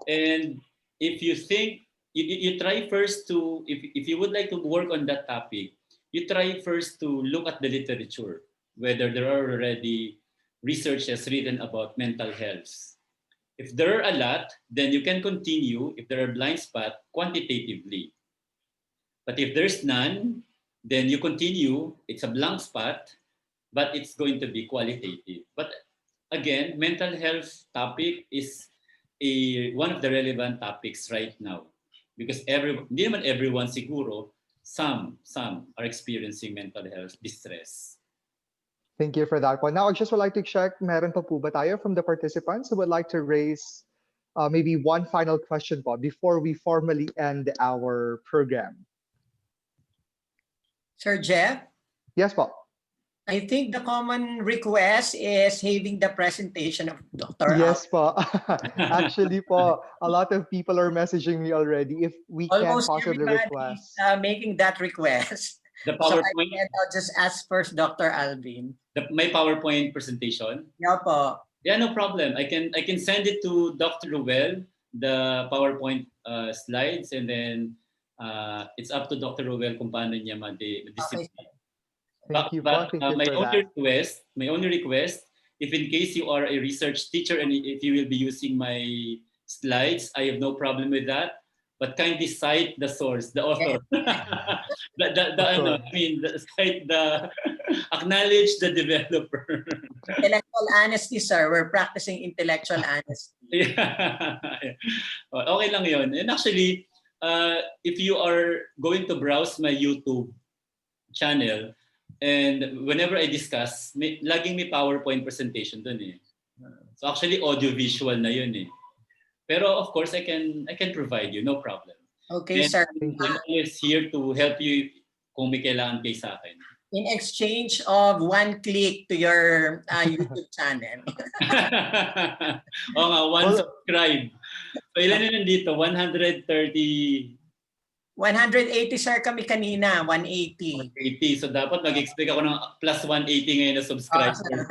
And if you think, you try first to, if you would like to work on that topic, you try first to look at the literature, whether there are already researches written about mental health. If there are a lot, then you can continue, if there are blind spots, quantitatively. But if there's none, then you continue, it's a blank spot, but it's going to be qualitative. But again, mental health topic is one of the relevant topics right now because hindi naman everyone siguro, some are experiencing mental health distress. Thank you for that one. Now, I just would like to check, meron pa po ba tayo from the participants who would like to raise maybe one final question po before we formally end our program? Sir Jeff? Yes po. I think the common request is having the presentation of Dr. Yes po. Actually po, a lot of people are messaging me already if we can Almost possibly everybody request. making that request. The So PowerPoint, I'll just ask first Dr. Alvin. my PowerPoint presentation. Yeah po. Yeah, no problem. I can send it to Dr. Ruel, the PowerPoint slides, and then it's up to Dr. Ruel kung paano niya ma-disseminate. Thank you But po. Thank you my for that. only request, if in case you are a research teacher and if you will be using my slides, I have no problem with that. But kindly cite the source, the author. Acknowledge the developer. Intellectual honesty, sir. We're practicing intellectual honesty. Yeah. Okay lang yun. And actually, if you are going to browse my YouTube channel, and whenever I discuss, laging may PowerPoint presentation dun eh. So actually, audio-visual na yun eh. Pero of course, I can provide you, no problem. Okay, and sir. I'm always here to help you kung may kailangan kay sa akin. In exchange of one click to your YouTube channel. Oo nga, one subscribe. So ilan na nandito? 130... 180, sir, kami kanina. 180. 180. So dapat mag-expect ako ng plus 180 ngayon na subscriber.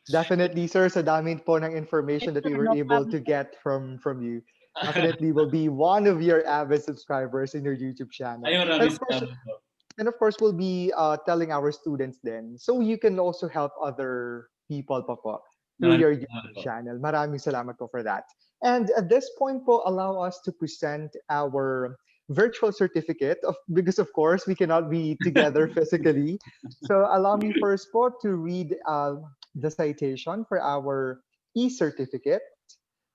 Definitely, sir. Sa dami po ng information that we were able to get from you. Definitely will be one of your avid subscribers in your YouTube channel. And of course, we'll be telling our students then. So you can also help other people pa po through your YouTube channel. Maraming salamat po for that. And at this point po, allow us to present our virtual certificate because of course we cannot be together physically. So allow me first po to read the citation for our e-certificate.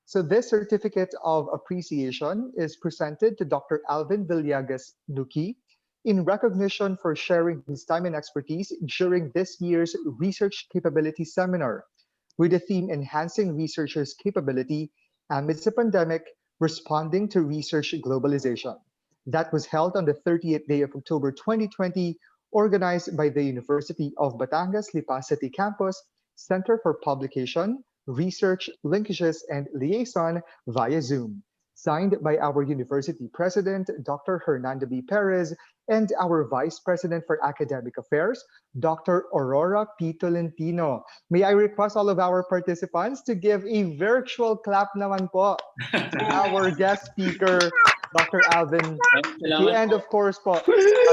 So this certificate of appreciation is presented to Dr. Alvin Villegas Nuki in recognition for sharing his time and expertise during this year's Research Capability Seminar with the theme Enhancing Researchers' Capability Amidst the Pandemic, Responding to Research Globalization. That was held on the 30th day of October 2020, organized by the University of Batangas Lipa City Campus, Center for Publication, Research, Linkages, and Liaison via Zoom. Signed by our University President, Dr. Hernando B. Perez, and our Vice President for Academic Affairs, Dr. Aurora P. Tolentino. May I request all of our participants to give a virtual clap naman po to our guest speaker, Dr. Alvin. Okay, and of course po,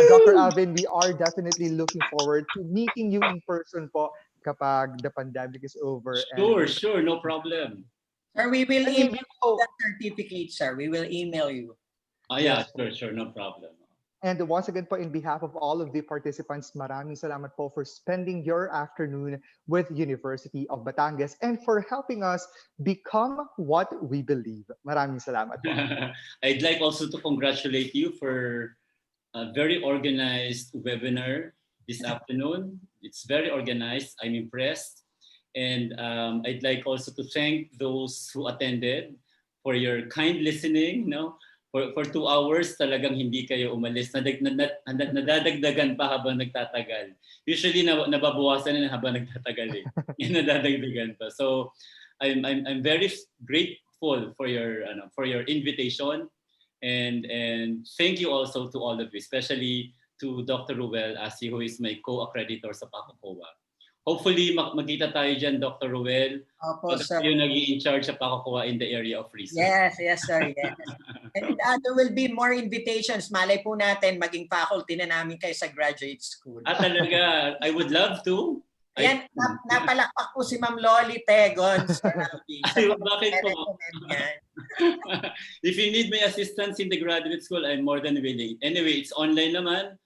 Dr. Alvin, we are definitely looking forward to meeting you in person po kapag the pandemic is over. Sure, no problem. Sir, we will email you the certificate, sir. We will email you. Oh yeah, sure, no problem. And once again po, in behalf of all of the participants, maraming salamat po for spending your afternoon with University of Batangas and for helping us become what we believe. Maraming salamat po. I'd like also to congratulate you for a very organized webinar this afternoon. It's very organized. I'm impressed. And I'd like also to thank those who attended for your kind listening. For 2 hours, talagang hindi kayo umalis. Nadadagdagan pa habang nagtatagal. Usually, nababawasan na habang nagtatagal. Nadadagdagan pa. So, I'm very grateful for your invitation. And thank you also to all of you, especially to Dr. Ruel Asi, who is my co-accreditor sa PACOCOA. Hopefully, magkita tayo dyan, Dr. Ruel. Opo, sir. Yung naging in charge sa PACOCOA in the area of research. Yes, sir. Yes. And there will be more invitations. Malay po natin, maging faculty na namin kayo sa graduate school. Talaga, I would love to. Ayan, napalakpak po si Ma'am Loli Tegon. Bakit po? If you need my assistance in the graduate school, I'm more than willing. Anyway, it's online naman.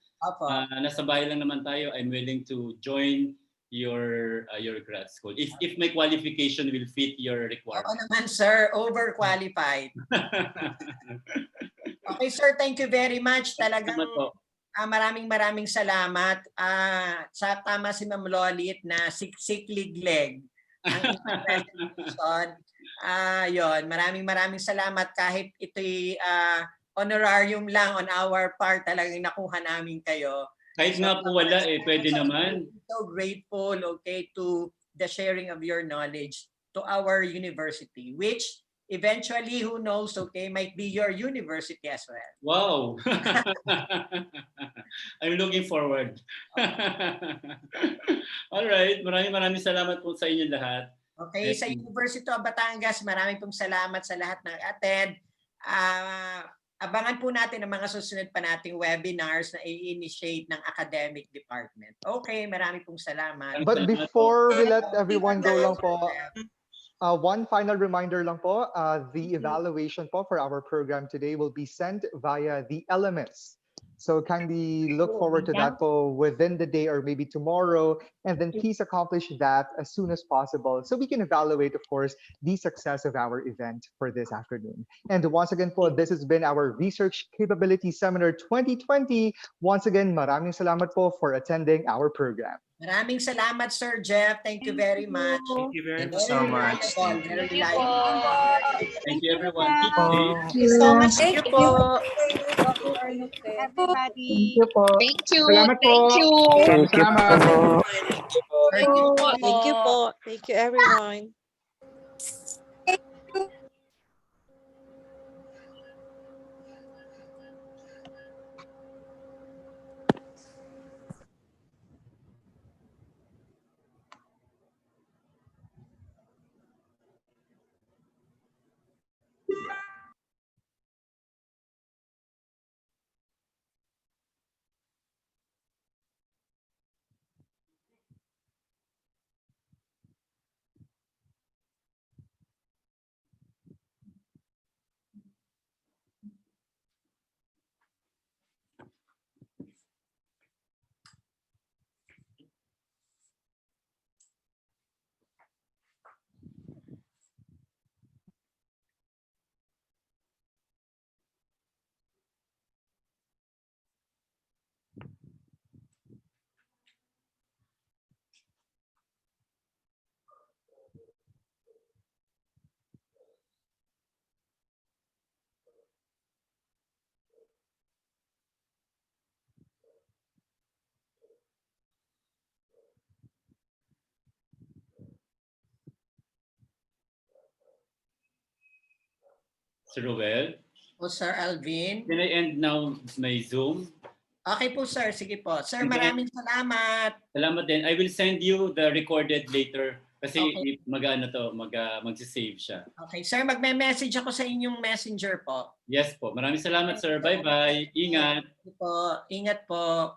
Nasa bahay lang naman tayo. I'm willing to join your grad school. If my qualification will fit your requirements. Oo naman, sir. Overqualified. Okay, sir. Thank you very much. Talagang maraming salamat. Sa tama si Ma'am Lolit na siksik-ligleg ang interpretation. Yon, maraming salamat kahit ito'y honorarium lang on our part, talagang nakuha namin kayo. Kahit nga po wala pwede naman. So grateful, okay, to the sharing of your knowledge to our university, which eventually, who knows, okay, might be your university as well. Wow! I'm looking forward. All right, maraming salamat po sa inyo lahat. Okay, sa University of Batangas, maraming pong salamat sa lahat ng attend. Abangan po natin ang mga susunod pa nating webinars na i-initiate ng academic department. Okay, maraming pong salamat. But before we let everyone go lang po, one final reminder lang po, the evaluation po for our program today will be sent via the LMS. So kindly look forward to that po within the day or maybe tomorrow, and then please accomplish that as soon as possible so we can evaluate, of course, the success of our event for this afternoon. And once again po, this has been our Research Capability Seminar 2020. Once again, maraming salamat po for attending our program. Maraming salamat, Sir Jeff. Thank you very much. Thank you very so much. Very Thank you, everyone. Thank you so much. Thank you po. Everybody. Thank you po. Thank you. Salamat po. Thank you. Salamat. Thank you po. Thank you, everyone. Sir Roel. O Sir Alvin. Can I end now my Zoom? Okay po sir, sige po. Sir, And then, maraming salamat. Salamat din. I will send you the recorded later kasi Okay. magsisave siya. Okay, sir, magme-message ako sa inyong messenger po. Yes po. Maraming salamat, sir. Bye-bye. Ingat. Sige po. Ingat po.